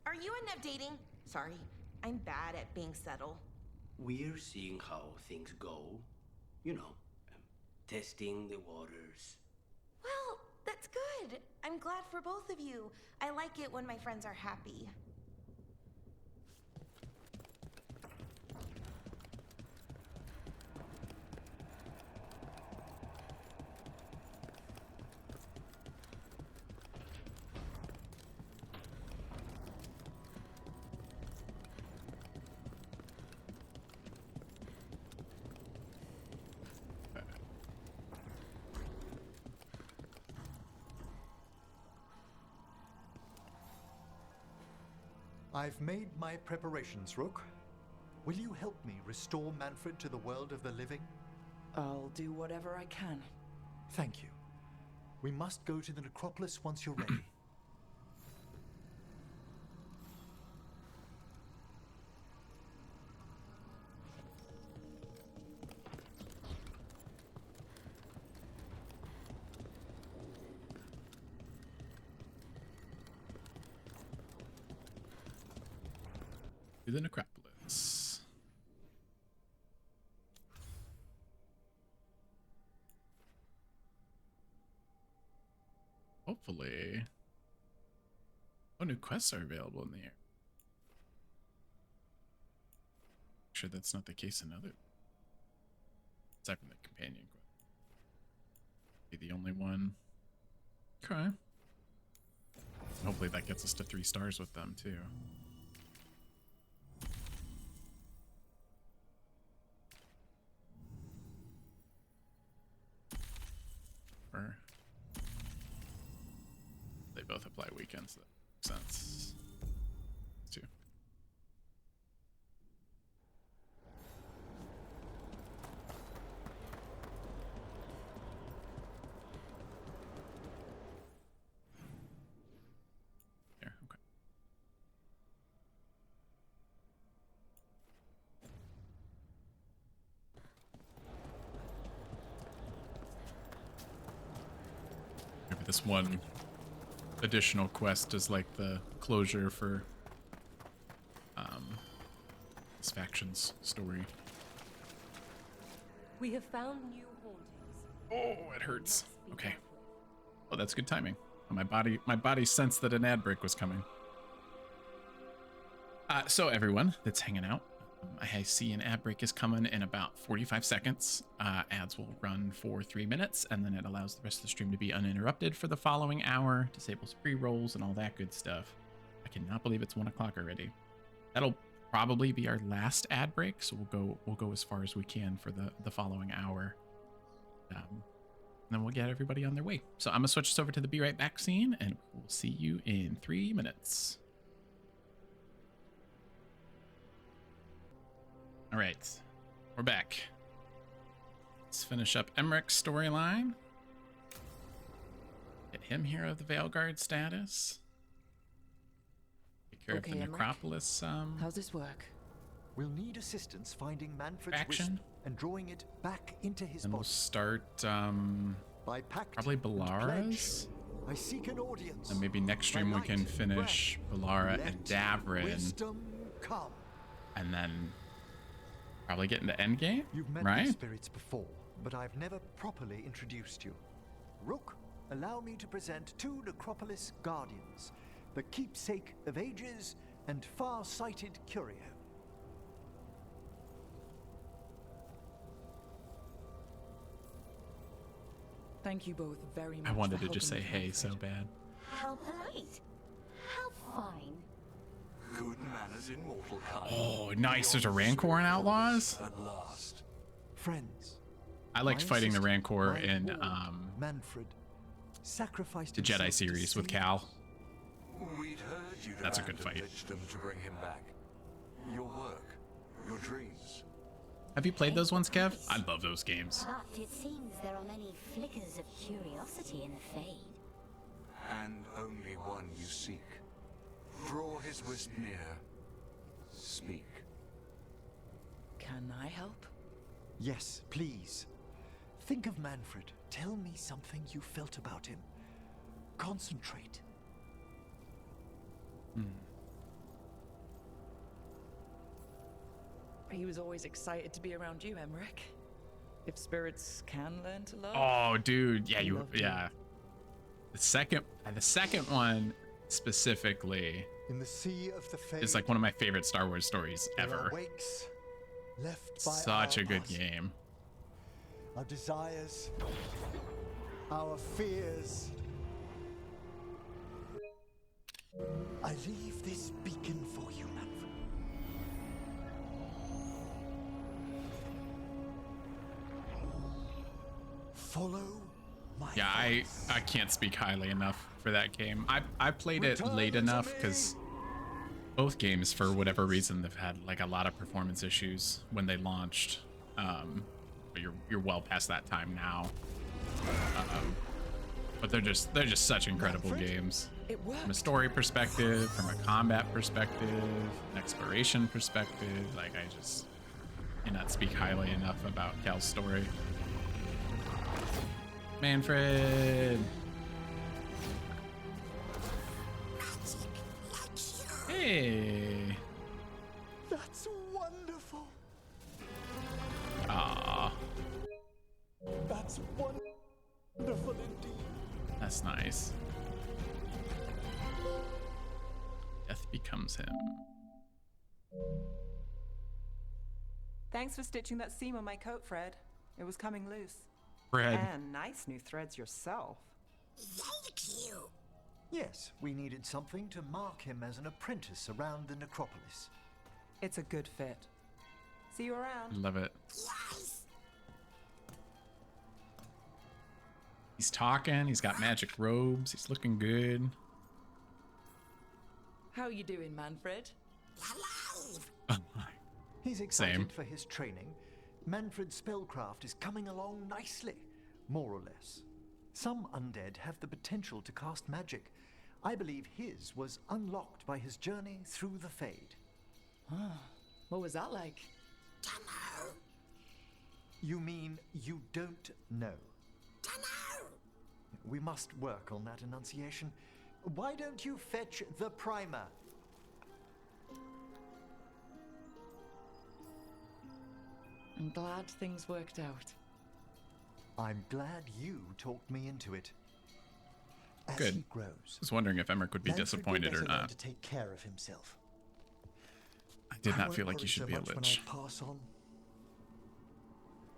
Are you and Nev dating? Sorry, I'm bad at being subtle. We're seeing how things go. You know, testing the waters. Well, that's good. I'm glad for both of you. I like it when my friends are happy. I've made my preparations, Rook. Will you help me restore Manfred to the world of the living? I'll do whatever I can. Thank you. We must go to the necropolis once you're ready. To the necropolis. Hopefully. Oh, new quests are available in the air. Sure that's not the case in other. Aside from the companion quest. Be the only one. Okay. Hopefully that gets us to 3 stars with them too. Or they both apply weekends. That makes sense. Too. There, okay. Maybe this one additional quest is like the closure for this faction's story. We have found new hauntings. Oh, it hurts. Okay. Oh, that's good timing. My body sensed that an ad break was coming. So everyone that's hanging out, I see an ad break is coming in about 45 seconds. Ads will run for 3 minutes, and then it allows the rest of the stream to be uninterrupted for the following hour, disables pre-rolls and all that good stuff. I cannot believe it's 1 o'clock already. That'll probably be our last ad break, so we'll go as far as we can for the following hour. And then we'll get everybody on their way. So I'm gonna switch this over to the Be Right Back scene, and we'll see you in 3 minutes. All right, we're back. Let's finish up Emmerich's storyline. Get him hero of the Veilguard status. Take care of the necropolis. How's this work? We'll need assistance finding Manfred's Action. wisp and drawing it back into his And body. we'll start By pact probably and Ballara's. I seek an audience. And maybe next stream we can finish Ballara and Davrin. Wisdom come. And then probably get into endgame, You've met right? these spirits before, but I've never properly introduced you. Rook, allow me to present 2 Necropolis Guardians, the keepsake of ages and far-sighted curio. Thank you both very much. I wanted for to just say helping me, hey so bad. How polite. How fine. Good manners in mortal kind. Oh, nice. There's a Rancor in Outlaws? At last. Friends. I liked my fighting the sister, Rancor my in ward, Manfred sacrificed the Jedi himself to series with save Cal. us. We'd heard you'd That's a good abandoned fight. Lichdom to bring him back. Your work, your dreams. Have you played those ones, Kev? I love those games. But it seems there are many flickers of curiosity in the Fade. And only one you seek. Draw his wisp near. Speak. Can I help? Yes, please. Think of Manfred. Tell me something you felt about him. Concentrate. He was always excited to be around you, Emmerich. If spirits can learn to love. Oh, dude, yeah, Love you. The second one specifically In the sea of the fate, is like one of my favorite Star Wars stories there are ever. wakes left by Such our a good past, game. our desires, our fears. I leave this beacon for you, Manfred. Follow my Yeah, I can't speak highly enough for that game. I played it late enough because both games, for whatever reason, they've had like a lot of performance issues when they launched. But you're well past that time now. But they're just such incredible games. From a story perspective, from a combat perspective, an exploration perspective, like I just cannot speak highly enough about Cal's story. Manfred! Hey! That's wonderful. Aww. That's wonderful indeed. That's nice. Death becomes him. Thanks for stitching that seam on my coat, Fred. It was coming loose. Fred. And nice new threads yourself. Thank you. Yes, we needed something to mark him as an apprentice around the necropolis. It's a good fit. See you around. Love it. He's talking, he's got magic robes, he's looking good. How you doing, Manfred? He's excited Same. for his training. Manfred's spellcraft is coming along nicely, more or less. Some undead have the potential to cast magic. I believe his was unlocked by his journey through the Fade. What was that like? You mean you don't know? We must work on that enunciation. Why don't you fetch the primer? I'm glad things worked out. I'm glad you talked me into it. As Good. he grows, I was wondering if Emmerich would be Manfred disappointed will or better learn not. to take care of himself. I did not won't feel like worry you should so be a much when lich. I pass on.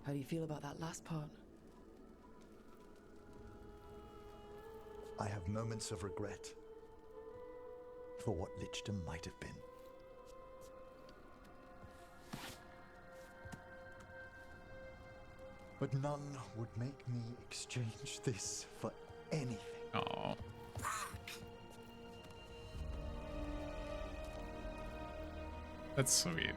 How do you feel about that last part? I have moments of regret for what lichdom might have been. But none would make me exchange this for anything. Oh. That's sweet.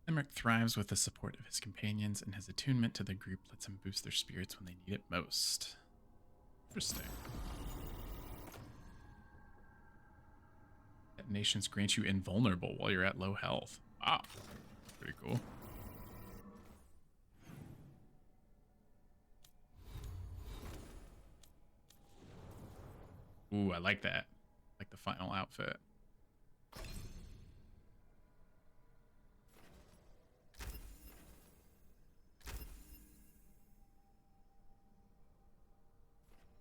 Emmerich thrives with the support of his companions, and his attunement to the group lets him boost their spirits when they need it most. Interesting. Detonations grant you invulnerable while you're at low health. Wow. Pretty cool. Ooh, I like that. Like the final outfit.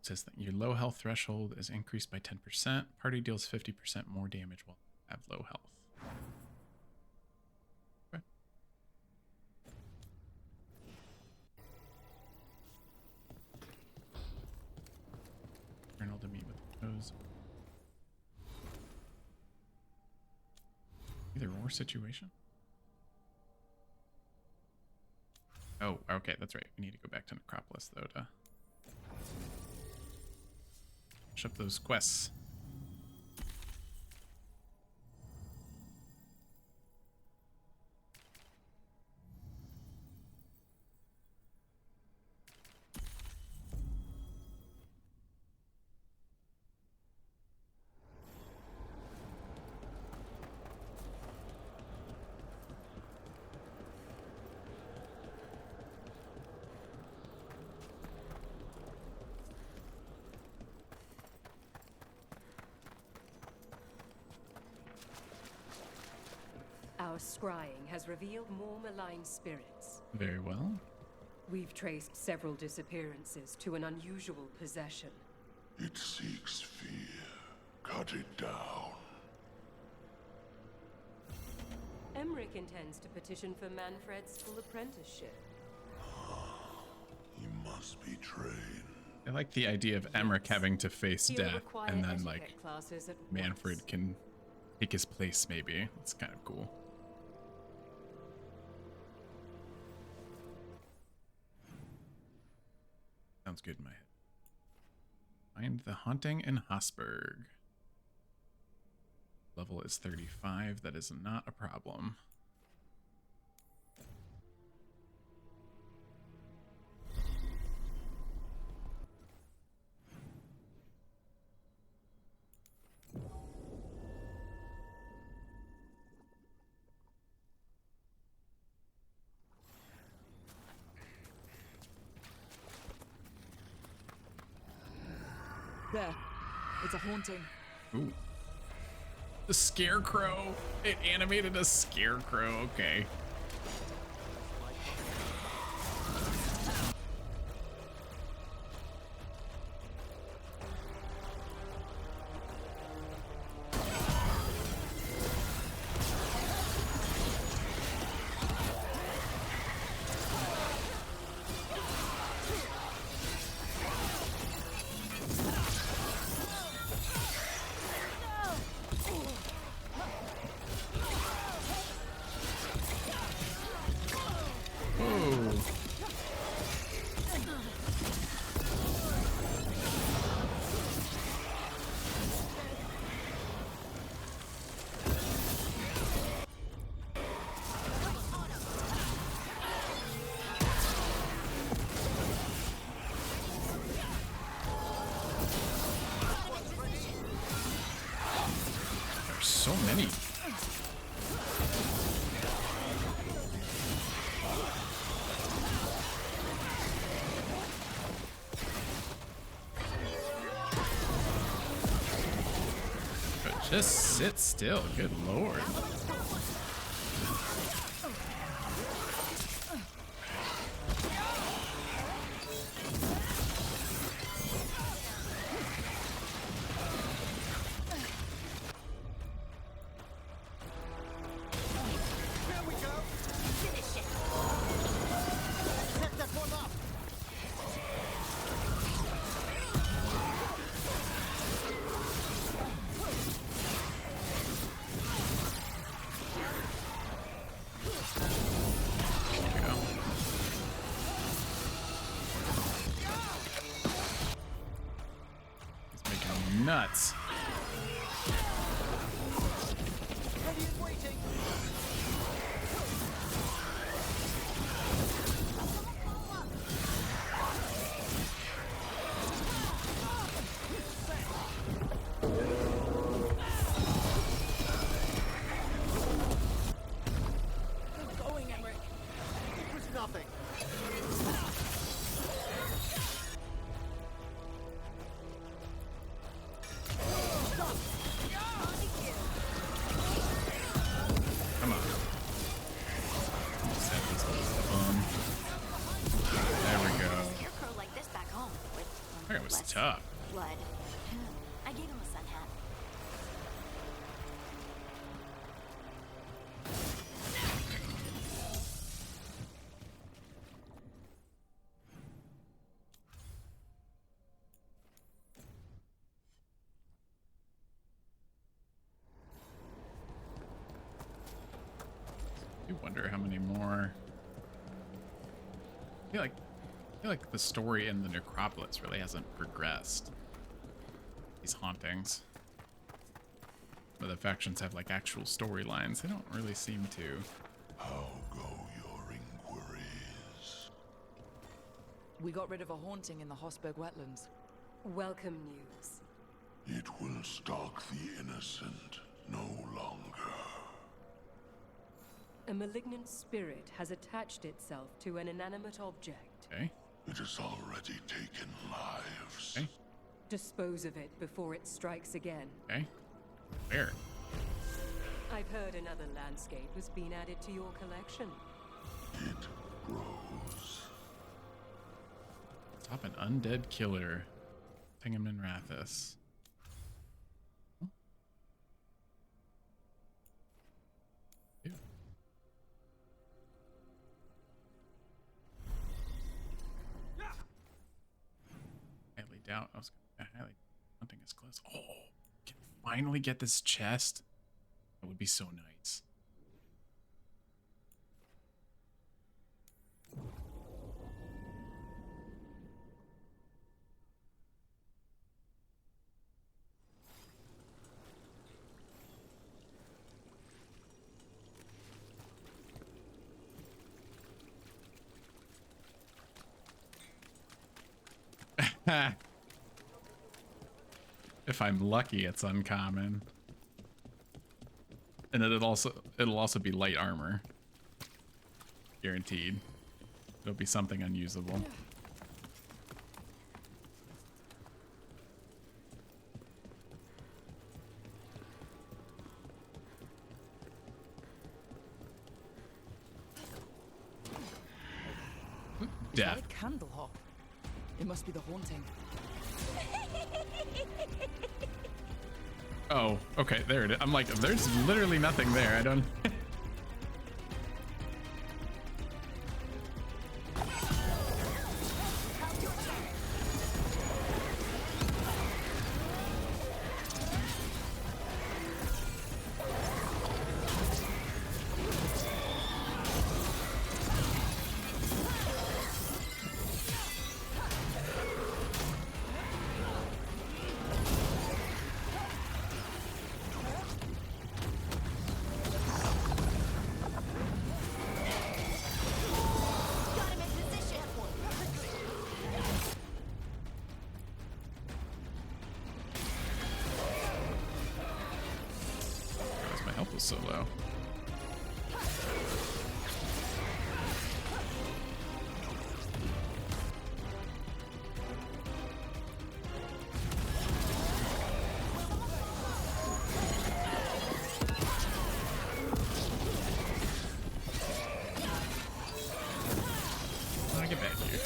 It says that your low health threshold is increased by 10%. Party deals 50% more damage while you have low health. Okay. Colonel to meet with those. Either or situation. Oh, Okay, that's right. We need to go back to Necropolis, though, to finish up those quests. Our scrying has revealed more malign spirits. Very well. We've traced several disappearances to an unusual possession. It seeks fear. Cut it down. Emmerich intends to petition for Manfred's full apprenticeship. He must be trained. I like the idea of Emmerich having to face He'll death, require and then, etiquette like, classes at Manfred once. can take his place, maybe. It's kind of cool. Sounds good in my head. Find the Haunting in Hosberg. Level is 35. That is not a problem. There. It's a haunting. Ooh. The scarecrow. It animated a scarecrow. Okay. So many. But just sit still, good lord. Nuts. Going, Emmerich. It was nothing. Come on. Set this stuff on. There we go. Scarecrow like this back home with That was less tough. blood. I gave him a sun hat. I wonder how many more I feel like the story in the necropolis really hasn't progressed. These hauntings. But the factions have like actual storylines. They don't really seem to. How go your inquiries? We got rid of a haunting in the Hosberg wetlands. Welcome news. It will stalk the innocent no longer. A malignant spirit has attached itself to an inanimate object. Okay. It has already taken lives. Okay. Dispose of it before it strikes again. Okay. Where? I've heard another landscape has been added to your collection. It grows. Stop an undead killer. Pingaman Rathis. Ew. Highly doubt I was gonna highly hunting is close. Oh, can we finally get this chest? That would be so nice. If I'm lucky, it's uncommon. And it'll also be light armor. Guaranteed. It'll be something unusable. Death. Is that a candle hop? It must be the haunting. Oh, okay, there it is. I'm like, there's literally nothing there. I don't... Was so low. I get back here.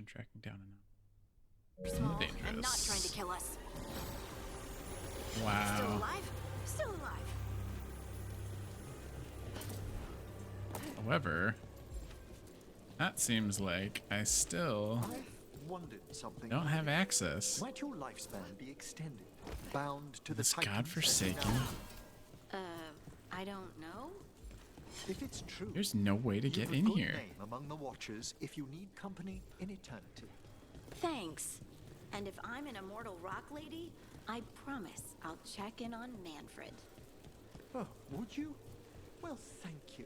Tracking down Small dangerous. and not trying to kill us. Wow. Still alive? Still alive. However, that seems like I still wondered something. don't have access. Might your lifespan be extended? Bound to the This Titans godforsaken. I don't know. If it's true, There's no way to get you've a in good here. name among the Watchers if you need company in eternity. Thanks. And if I'm an immortal rock lady, I promise I'll check in on Manfred. Oh, would you? Well, thank you.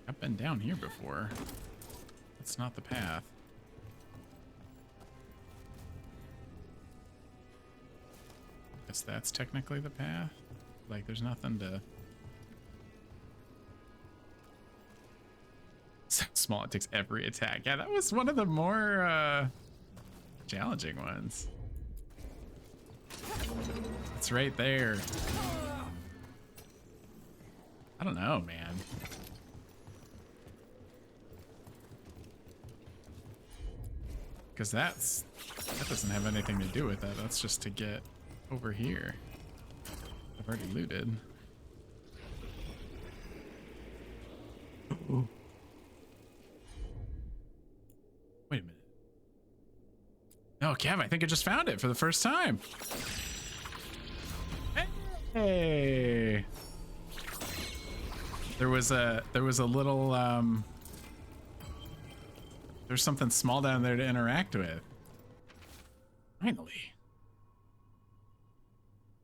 I've been down here before. That's not the path. Guess that's technically the path. Like, there's nothing to... So small it takes every attack. Yeah, that was one of the more challenging ones. It's right there. I don't know, man. Because that doesn't have anything to do with that. That's just to get over here. I've already looted. Ooh. Wait a minute. Oh, Kev, I think I just found it for the first time. Hey. There was a little there's something small down there to interact with. Finally.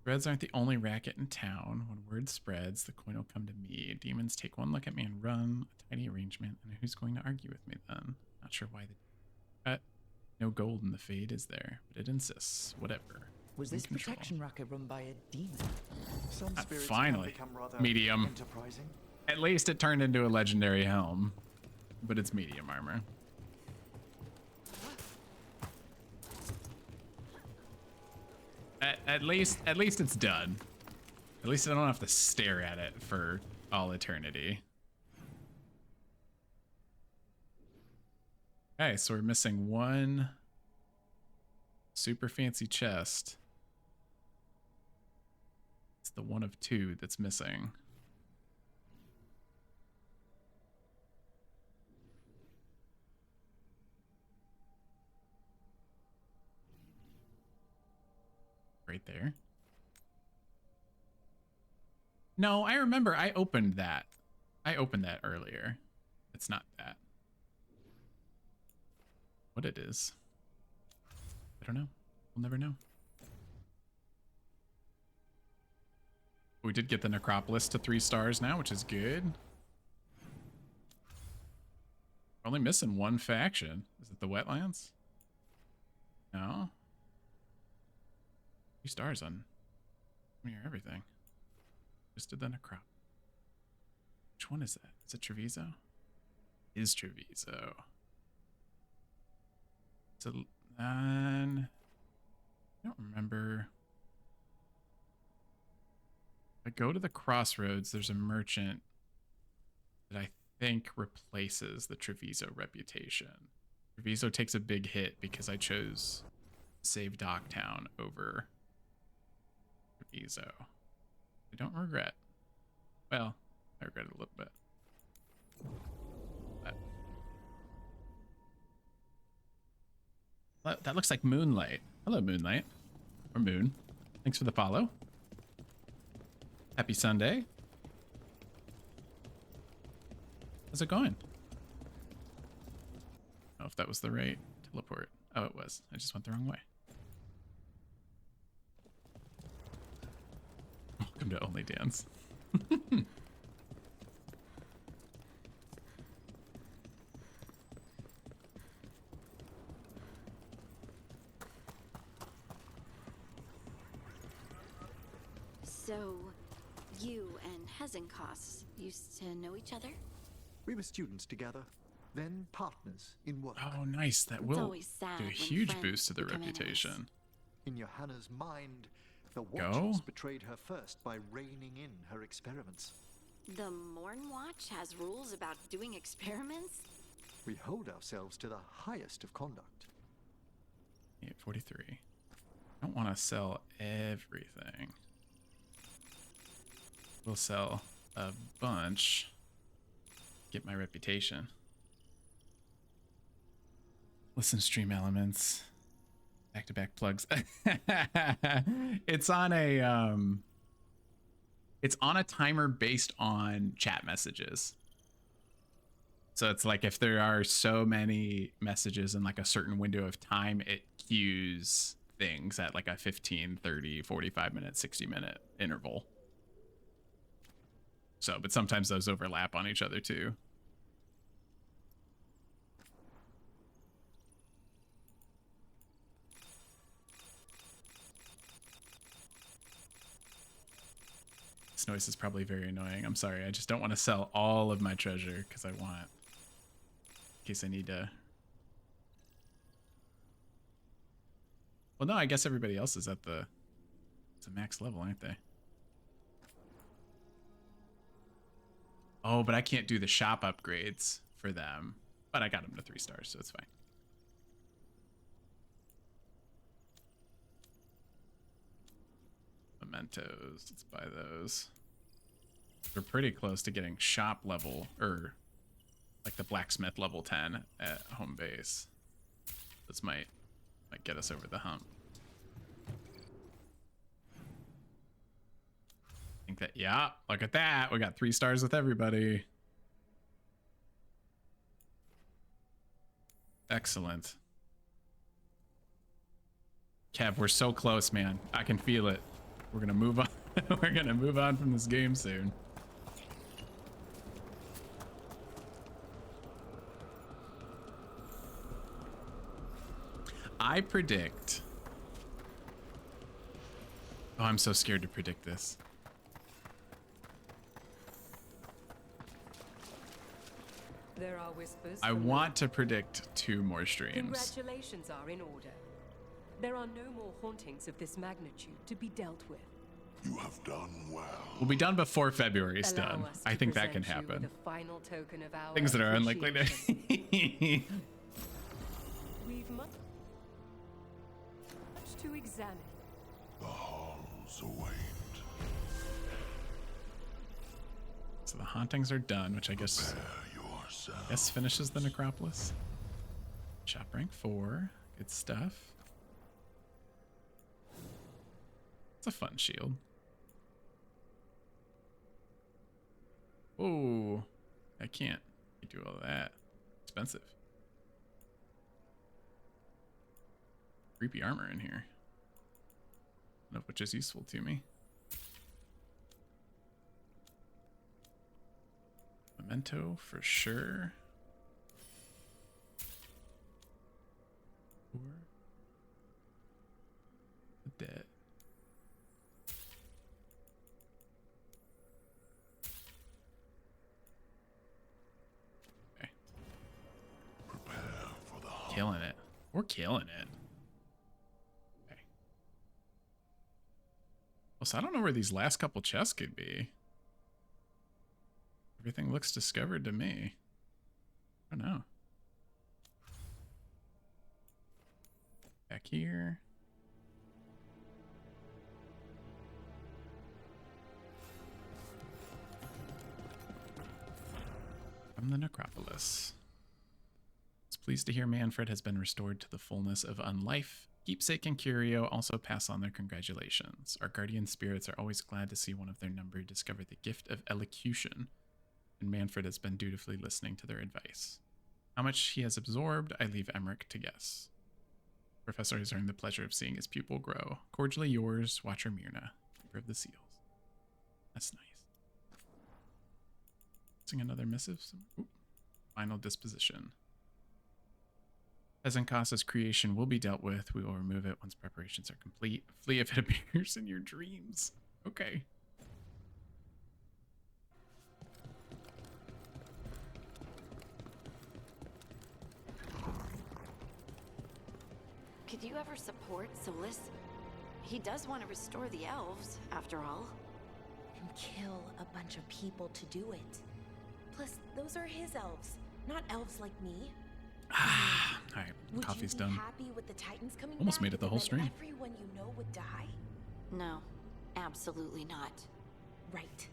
Threads aren't the only racket in town. When word spreads, the coin will come to me. Demons take one look at me and run. A tiny arrangement. And who's going to argue with me then? Not sure why they... no gold in the fade, is there? But it insists. Whatever. Was this protection racket run by a demon? Some spirits finally. can become rather Medium. enterprising. At least it turned into a legendary helm. But it's medium armor. At least it's done. At least I don't have to stare at it for all eternity. Okay, so we're missing one super fancy chest. It's the one of two that's missing. Right there. No, I remember I opened that. I opened that earlier. It's not that. What it is, I don't know. We'll never know. We did get the Necropolis to 3 stars now, which is good. We're only missing one faction. Is it the Wetlands? No. 3 stars on everything. Just did the Necropolis. Which one is that? Is it Treviso? It is Treviso. So, I don't remember. If I go to the crossroads, there's a merchant that I think replaces the Treviso reputation. Treviso takes a big hit because I chose Save Docktown over Treviso. I don't regret. Well, I regret it a little bit. That looks like Moonlight. Hello, Moonlight. Or Moon. Thanks for the follow. Happy Sunday. How's it going? I don't know if that was the right teleport. Oh, it was. I just went the wrong way. Welcome to Only Dance. So, you and Hezenkos used to know each other? We were students together, then partners in work. Oh, nice. That will always sad do a when huge friends boost to the become reputation. In Johanna's mind, the Go. Watchers betrayed her first by reining in her experiments. The Morn Watch has rules about doing experiments? We hold ourselves to the highest of conduct. 843. I don't want to sell everything. We'll sell a bunch. Get my reputation. Listen, stream elements. Back-to-back plugs. It's on a timer based on chat messages. So it's like if there are so many messages in like a certain window of time, it queues things at like a 15, 30, 45 minute, 60 minute interval. So, but sometimes those overlap on each other too. This noise is probably very annoying. I'm sorry. I just don't want to sell all of my treasure because I want in case I need to. Well, no, I guess everybody else is at the max level, aren't they? Oh, but I can't do the shop upgrades for them. But I got them to 3 stars, so it's fine. Mementos, let's buy those. We're pretty close to getting shop level, or like the blacksmith level 10 at home base. This might get us over the hump. I think that, yeah, look at that. We got 3 stars with everybody. Excellent. Kev, we're so close, man. I can feel it. We're gonna move on. We're gonna move on from this game soon. I predict. Oh, I'm so scared to predict this. There are whispers. I want to predict 2 more streams. Congratulations are in order. There are no more hauntings of this magnitude to be dealt with. You have done well. We'll be done before February is Allow done. us to I think that can present you happen. with a final token of our Things that are unlikely to. We've much to examine. The halls await. So the hauntings are done, which I guess finishes the necropolis. Shop rank 4. Good stuff. It's a fun shield. Oh, I can't do all that. Expensive. Creepy armor in here. I don't know which is useful to me. Memento for sure. Or the dead. Killing it. We're killing it. Okay. Well, so I don't know where these last couple chests could be. Everything looks discovered to me. I don't know. Back here. From the necropolis. Pleased to hear Manfred has been restored to the fullness of unlife. Keepsake and Curio also pass on their congratulations. Our guardian spirits are always glad to see one of their number discover the gift of elocution, and Manfred has been dutifully listening to their advice. How much he has absorbed, I leave Emmerich to guess. Professor has earned the pleasure of seeing his pupil grow. Cordially yours, Watcher Myrna, Keeper of the Seals. That's nice. Sing another missive. Ooh. Final disposition. Peasant Casa's creation will be dealt with. We will remove it once preparations are complete. Flee if it appears in your dreams. Okay. Could you ever support Solus? He does want to restore the elves, after all. And kill a bunch of people to do it. Plus, those are his elves, not elves like me. Alright, Would coffee's you done. be happy with the Titans coming Almost back made it the and whole then stream. Everyone you know would die? No, absolutely not. Right.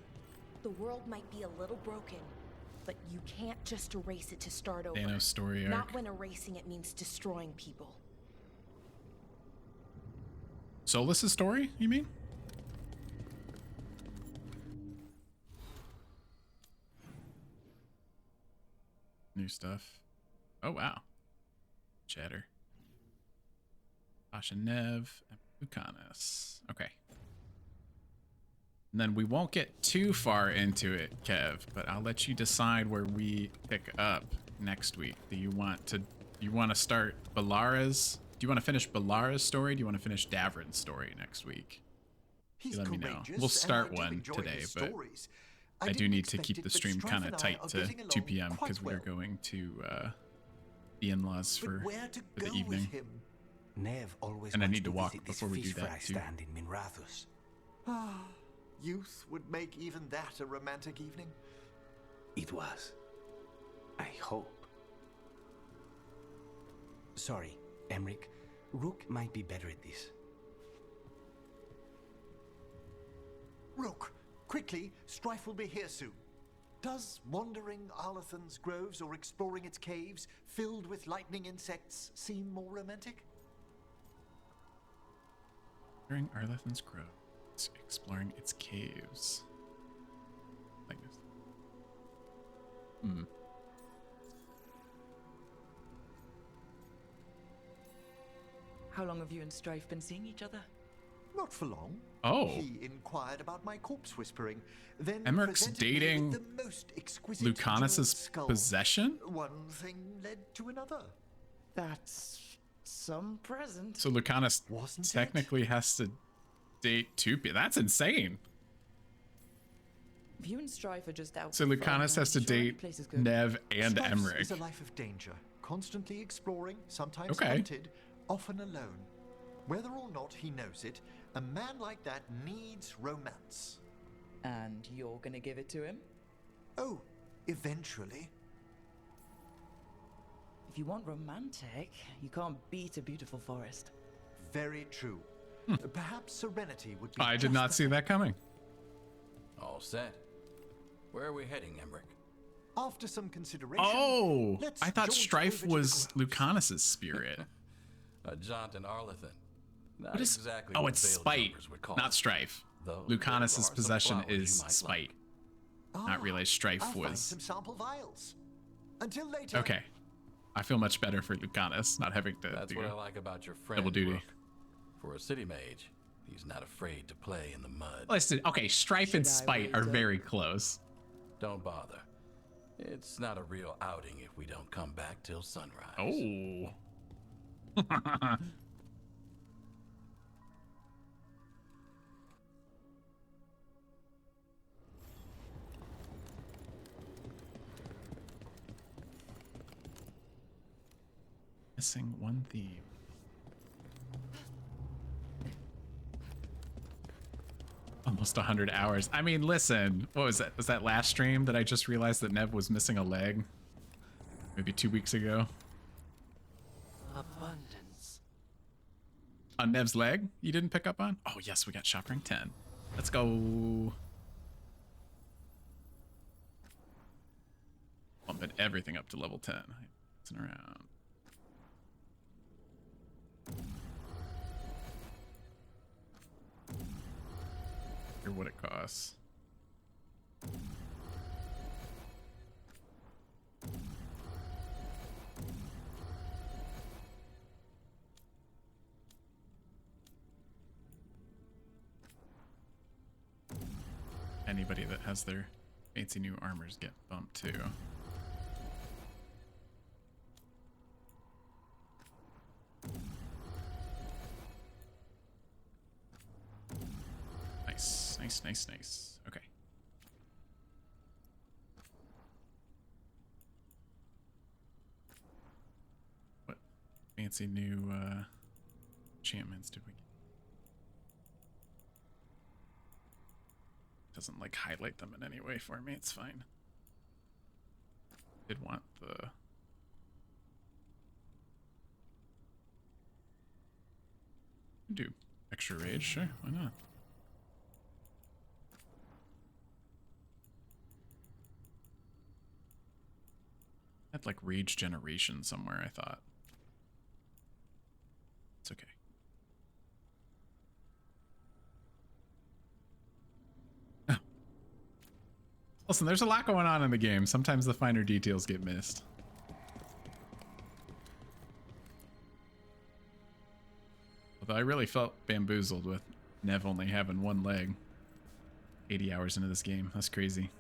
The world might be a little broken, but you can't just erase it to start over. Thanos story arc. Not when erasing it means destroying people. Solus's story, you mean? New stuff. Oh, wow. Chatter. Tasha Nev and Lucanus. Okay. And then we won't get too far into it, Kev, but I'll let you decide where we pick up next week. Do you want to start Balara's? Do you want to finish Balara's story? Do you want to finish Davrin's story next week? You let me know. We'll start one today, but I do need to keep the stream kind of tight to 2 p.m. because we are going to the in-laws for, the evening. Nev always And I wants need to walk visit this before we do fish that, fry too. stand in Minrathus. Ah, youth would make even that a romantic evening. It was. I hope. Sorry, Emric. Rook might be better at this. Rook, quickly, Strife will be here soon. Does wandering Arlathan's groves or exploring its caves filled with lightning insects seem more romantic? During Arlathan's Grove, exploring its caves. Like this. How long have you and Strife been seeing each other? Not for long. Oh. He inquired about my corpse whispering, then Emmeric's presented me dating with the most exquisite Lucanus's jeweled skull. possession? One thing led to another. That's some present. So Lucanus technically has to date two people. That's insane. If you and Strife are just out. So for Lucanus fun, has to I'm sure any date place is good. Nev and Strife's Emmerich. is a life of danger, constantly exploring, sometimes Okay. hunted, often alone. Whether or not he knows it, a man like that needs romance. And you're gonna give it to him? Oh, eventually. If you want romantic, you can't beat a beautiful forest. Very true. Perhaps serenity would be. I did just not the see that coming. All set. Where are we heading, Emmerich? After some consideration. Oh, let's I thought jaunt Strife over to was Lucanus's spirit. A jaunt in Arlathan. Not What is? exactly Oh, what it's Veiled spite, Jumpers would call not it. Strife. Though Lucanus's there are some possession flowers is you might spite. like. Not realize Strife I'll find was. some sample vials. Until later. Okay, I feel much better for Lucanus not having to That's do what I like about your friend. double duty. Rook. For a city mage, he's not afraid to play in the mud. Listen, okay, Strife and Spite are very close. Don't bother. It's not a real outing if we don't come back till sunrise. Oh. Missing one theme. Almost 100 hours. I mean, listen, what was that? Was that last stream that I just realized that Nev was missing a leg? Maybe 2 weeks ago. Abundance. On Nev's leg? You didn't pick up on? Oh, yes, we got shop rank 10. Let's go. Bumping everything up to level 10. Messing around. Or what it costs. Anybody that has their fancy new armors get bumped too. Nice, nice, nice, nice. Okay. What fancy new enchantments did we get? Doesn't like highlight them in any way for me, it's fine. Did want the do extra rage, sure, why not? Had like rage generation somewhere, I thought. It's okay. Listen, there's a lot going on in the game. Sometimes the finer details get missed. Although I really felt bamboozled with Nev only having one leg 80 hours into this game. That's crazy.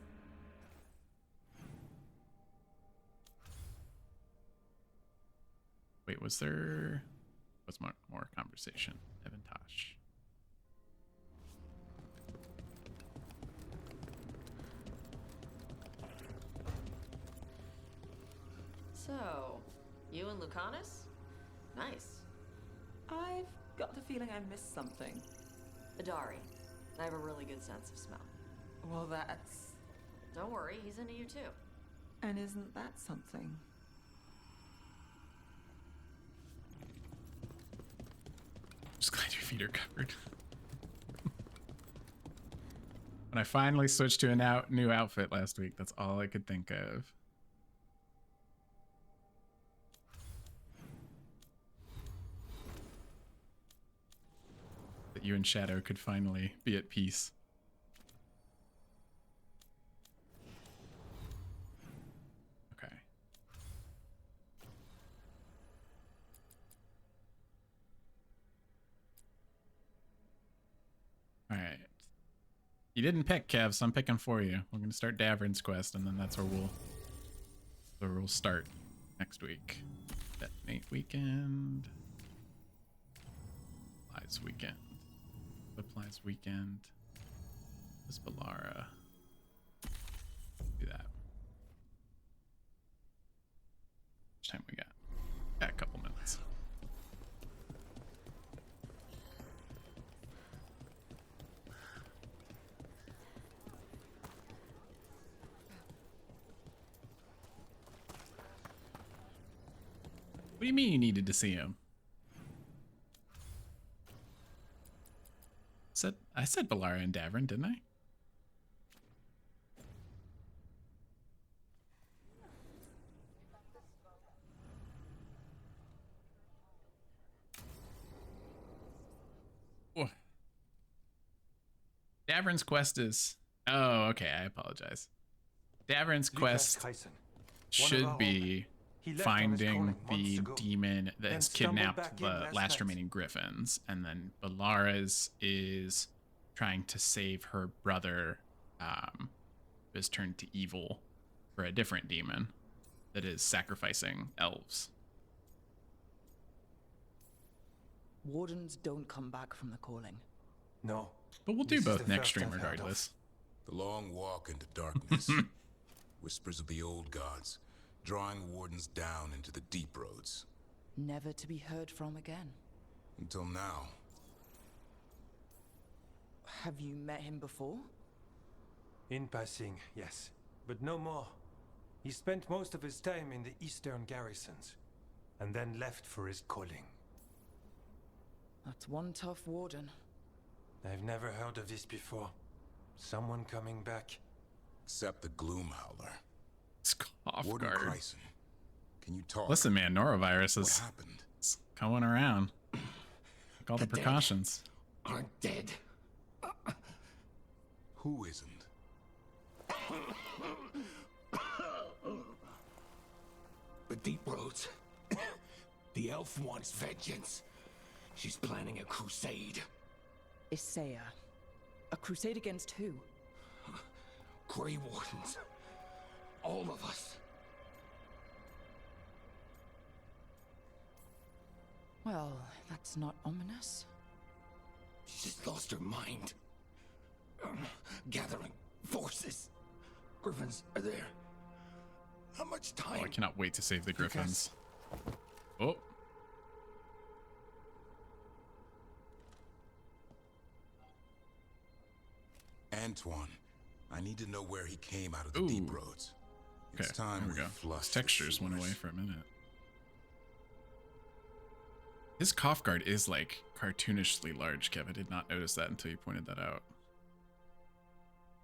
Wait, was there... What's more conversation? Evan Tosh. So, You and Lucanus? Nice. I've got the feeling I missed something. Adari. I have a really good sense of smell. Well, that's... Don't worry, he's into you too. And isn't that something? Just glad your feet are covered. When I finally switched to a new outfit last week, that's all I could think of. That you and Shadow could finally be at peace. Okay. All right. You didn't pick, Kev, so I'm picking for you. We're gonna start Davern's quest, and then that's where we'll start next week. Detonate weekend. Supplies weekend. Supplies weekend. This Balara. Do that. How much time we got? Got a couple minutes. What do you mean you needed to see him? I said Balara and Davern, didn't I? Oh. Davern's quest is... Oh, okay, I apologize. Davern's quest should be finding the demon that has kidnapped the last remaining griffins, and then Balara's is trying to save her brother, who has turned to evil for a different demon that is sacrificing elves. Wardens don't come back from the calling. No. But we'll do both next stream regardless. The long walk into darkness. Whispers of the old gods, drawing wardens down into the deep roads. Never to be heard from again. Until now. Have you met him before? In passing, yes. But no more. He spent most of his time in the eastern garrisons, and then left for his calling. That's one tough warden. I've never heard of this before. Someone coming back. Except the Gloom Howler. Warden Chryson, can you talk? Listen, man, norovirus is coming around. Take all the precautions. Aren't dead. Who isn't? The deep roads. The elf wants vengeance. She's planning a crusade. Isaiah. A crusade against who? Grey Wardens. All of us. Well, that's not ominous. She's just lost her mind. Gathering forces. Griffins are there. How much time? Oh, I cannot wait to save the griffins. Oh. Antoine, I need to know where he came out of the deep roads. It's time there we go. flushed His textures went away for a minute. His cough guard is like cartoonishly large, Kev. I did not notice that until you pointed that out.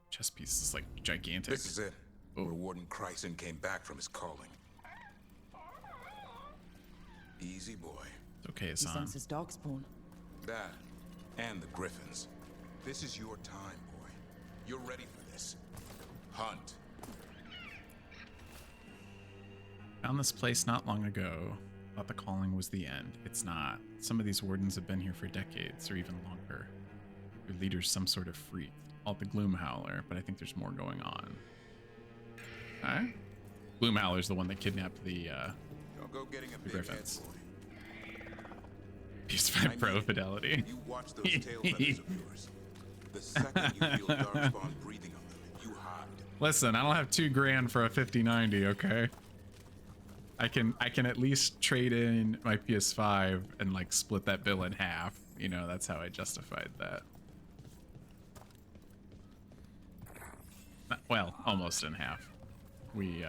Chest piece is like gigantic. This is it. Where Warden Chryson came back from his calling. Easy boy. It's okay, He Hassan. senses darkspawn. That and the Griffins. This is your time, boy. You're ready for this. Hunt. Found this place not long ago. Thought the calling was the end. It's not. Some of these wardens have been here for decades or even longer. Their leader's some sort of freak. Called the Gloom Howler, but I think there's more going on. Alright. Gloom Howler's the one that kidnapped the Don't go getting a big Griffins. head, boy. PS5 Pro fidelity. You watch those tail feathers of yours. The second you feel Darkspawn breathing on them, you hide. Listen, I don't have $2,000 for a 5090, okay? I can at least trade in my PS5 and like split that bill in half. You know, that's how I justified that. Well, almost in half. We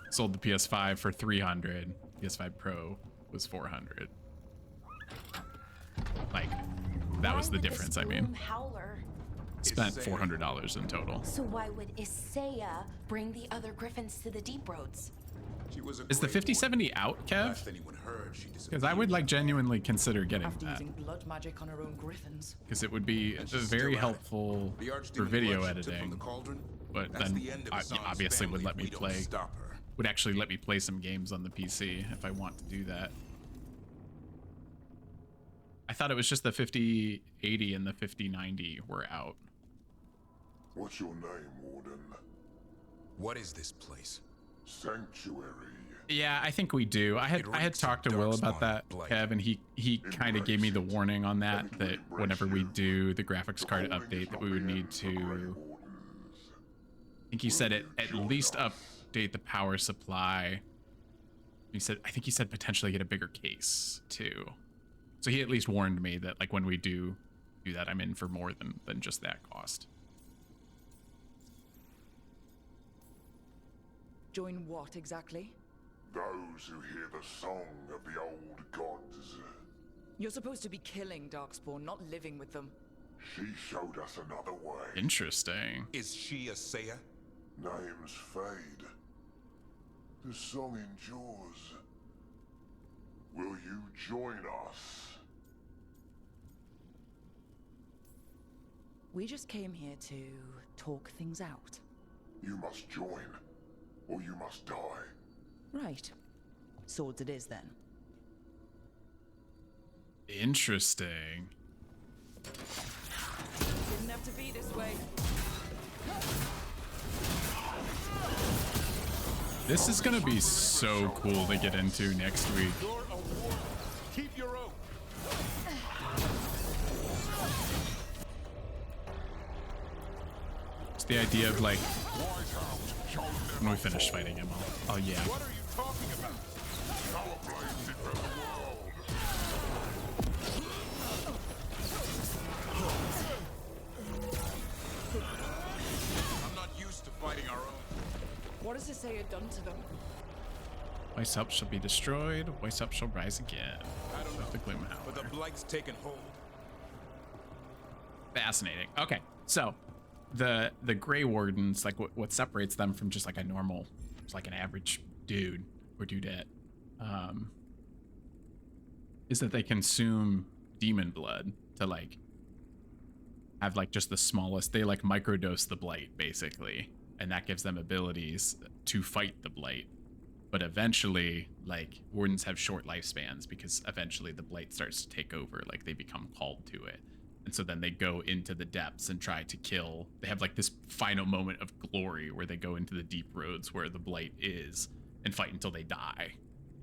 sold the PS5 for $300. PS5 Pro was $400. Like, that was the difference. I mean, Howler. spent $400 in total. So why would Isaiah bring the other griffins to the Deep Roads? Is the 5070 out, Kev? Because I would like genuinely consider getting After that. using blood magic on her own griffins. Because it would be very helpful for video editing. But then obviously would let me play, would actually let me play some games on the PC if I want to do that. I thought it was just the 5080 and the 5090 were out. What's your name, Warden? What is this place? Sanctuary. Yeah, I think we do. I had talked to Will about that, Kev, and he kind of gave me the warning on that whenever we do the graphics card update that we would need to. I think he said at least update the power supply. I think he said potentially get a bigger case too. So he at least warned me that like when we do that, I'm in for more than just that cost. Join what exactly? Those who hear the song of the old gods. You're supposed to be killing Darkspawn, not living with them. She showed us another way. Interesting. Is she a Seiya? Name's Fade. The song endures. Will you join us? We just came here to talk things out. You must join, or you must die. Right. Swords it is then. Interesting. Didn't have to be this way. This is gonna be so cool to get into next week. Keep your oath. It's the idea of like when we finish fighting him, I'll yeah. What are you talking about? Our blades defend the world. I'm not used to fighting our own. What has Isaiah done to them? Weishaupt shall be destroyed. Weishaupt shall rise again. I don't know. The Gloomhowler. But the blight's taken hold. Fascinating. Okay, so the Grey Wardens, like what separates them from just like a normal, just like an average dude or dudette, is that they consume demon blood to like have like just the smallest. They like microdose the blight basically, and that gives them abilities to fight the blight. But eventually, like, wardens have short lifespans because eventually the blight starts to take over, like they become called to it. And so then they go into the depths and try to kill. They have like this final moment of glory where they go into the deep roads where the blight is and fight until they die.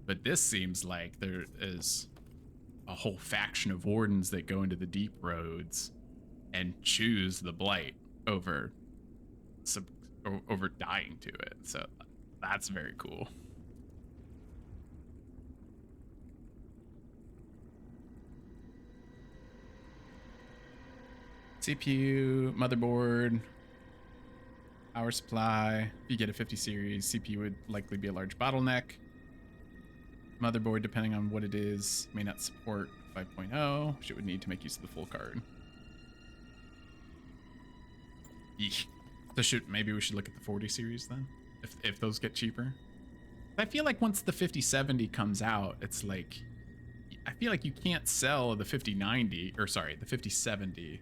But this seems like there is a whole faction of wardens that go into the deep roads and choose the blight over dying to it. So that's very cool. CPU, motherboard, power supply. If you get a 50 series, CPU would likely be a large bottleneck. Motherboard, depending on what it is, may not support 5.0, which it would need to make use of the full card. Eesh. So maybe we should look at the 40 series then, if those get cheaper. I feel like once the 5070 comes out, it's like, I feel like you can't sell the 5090, or sorry, the 5070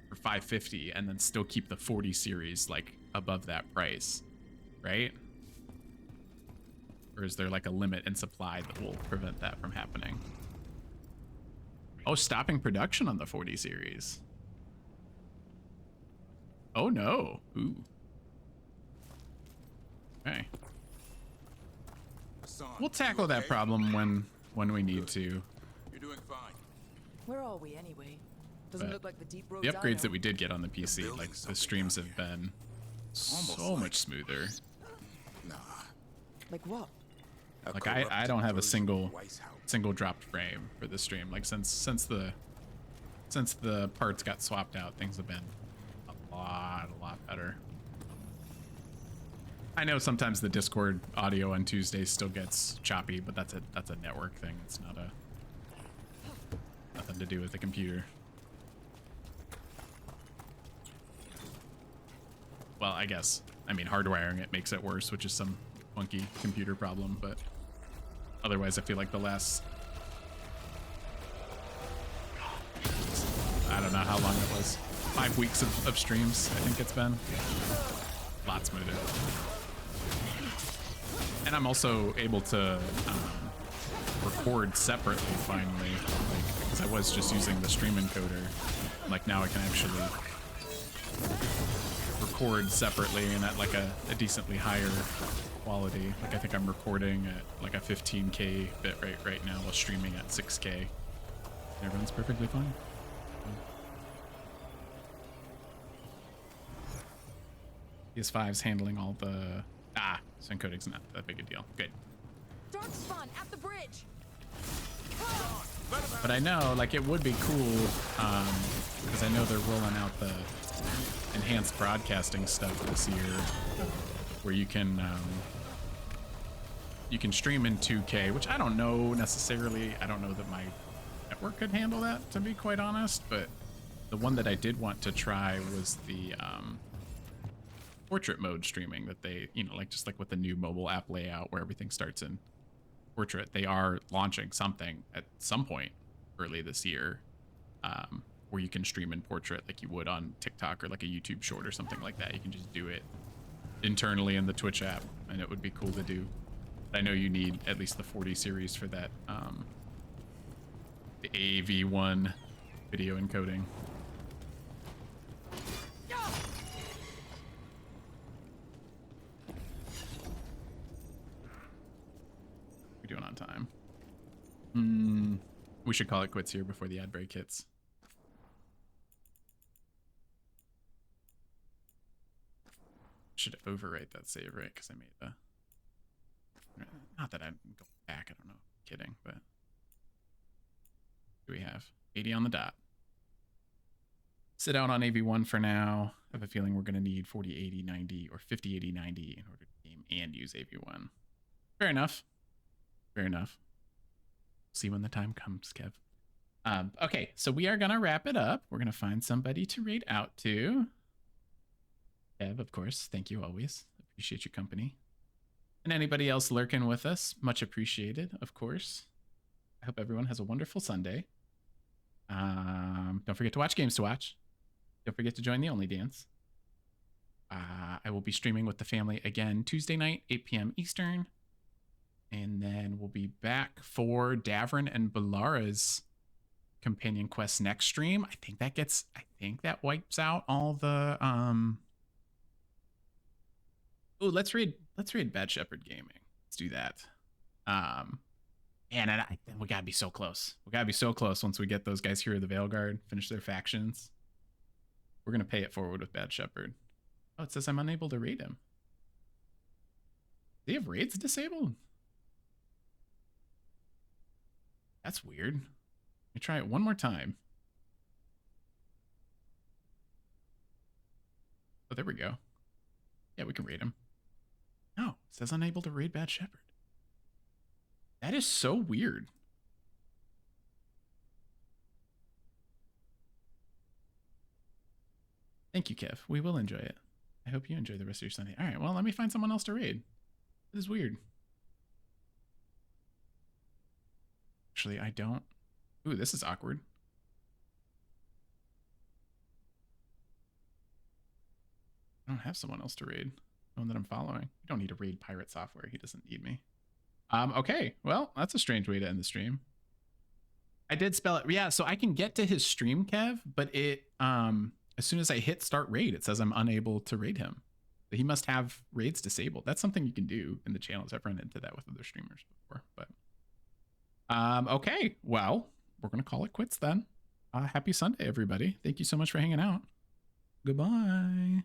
for $550 and then still keep the 40 series like above that price, right? Or is there like a limit in supply that will prevent that from happening? Oh, stopping production on the 40 series. Oh no. Ooh. Okay. We'll tackle that problem when we need to. You're doing fine. Where are we anyway? Doesn't But look like the deep road. the upgrades that we did get on the PC, like the streams have been so much smoother. Nah. Like what? Like I don't have a single dropped frame for the stream. Like since the parts got swapped out, things have been a lot better. I know sometimes the Discord audio on Tuesdays still gets choppy, but that's a network thing. It's not nothing to do with the computer. Well, I guess. I mean, hardwiring it makes it worse, which is some funky computer problem, but otherwise I feel like the last, I don't know how long it was, 5 weeks of streams, I think it's been. Lots smoother. And I'm also able to record separately finally, like, because I was just using the stream encoder. Like now I can actually record separately and at like a decently higher quality. Like I think I'm recording at like a 15K bitrate right now while streaming at 6K. Everyone's perfectly fine. PS5's handling all the so encoding's not that big a deal. Good. Dark spawn at the bridge. But I know, like, it would be cool, because I know they're rolling out the enhanced broadcasting stuff this year, where you can stream in 2K, which I don't know necessarily. I don't know that my network could handle that, to be quite honest. But the one that I did want to try was the portrait mode streaming that they, you know, like just like with the new mobile app layout where everything starts in portrait. They are launching something at some point early this year where you can stream in portrait like you would on TikTok or like a YouTube short or something like that. You can just do it internally in the Twitch app and it would be cool to do. But I know you need at least the 40 series for that, the AV1 video encoding. We're doing on time. We should call it quits here before the ad break hits. Should overwrite that save, right? Because I made a... Not that I'd go back, I don't know. Kidding, but... What do we have? 80 on the dot. Sit out on AV1 for now. I have a feeling we're going to need 40, 80, 90, or 50, 80, 90 in order to game and use AV1. Fair enough. Fair enough. See when the time comes, Kev. Okay, so we are going to wrap it up. We're going to find somebody to raid out to. Kev, of course. Thank you always. Appreciate your company. And anybody else lurking with us, much appreciated, of course. I hope everyone has a wonderful Sunday. Don't forget to watch Games to Watch. Don't forget to join the Only Dance. I will be streaming with the family again Tuesday night, 8 p.m. Eastern. And then we'll be back for Davrin and Balara's companion quest next stream. I think that wipes out all the Oh, let's read Bad Shepherd Gaming. Let's do that. And we gotta be so close. We gotta be so close once we get those guys here at the Veilguard, finish their factions. We're gonna pay it forward with Bad Shepherd. Oh, it says I'm unable to raid him. Do they have raids disabled? That's weird. Let me try it one more time. Oh, there we go. Yeah, we can raid him. No, it says unable to raid Bad Shepherd. That is so weird. Thank you, Kev. We will enjoy it. I hope you enjoy the rest of your Sunday. All right, well, let me find someone else to raid. This is weird. Actually, I don't... Ooh, this is awkward. I don't have someone else to raid. No one that I'm following. You don't need to raid Pirate Software. He doesn't need me. Okay, well, that's a strange way to end the stream. I did spell it. Yeah, so I can get to his stream, Kev, but it, as soon as I hit start raid, it says I'm unable to raid him. So he must have raids disabled. That's something you can do in the channels. I've run into that with other streamers before, but. Okay, well, we're going to call it quits then. Happy Sunday, everybody. Thank you so much for hanging out. Goodbye.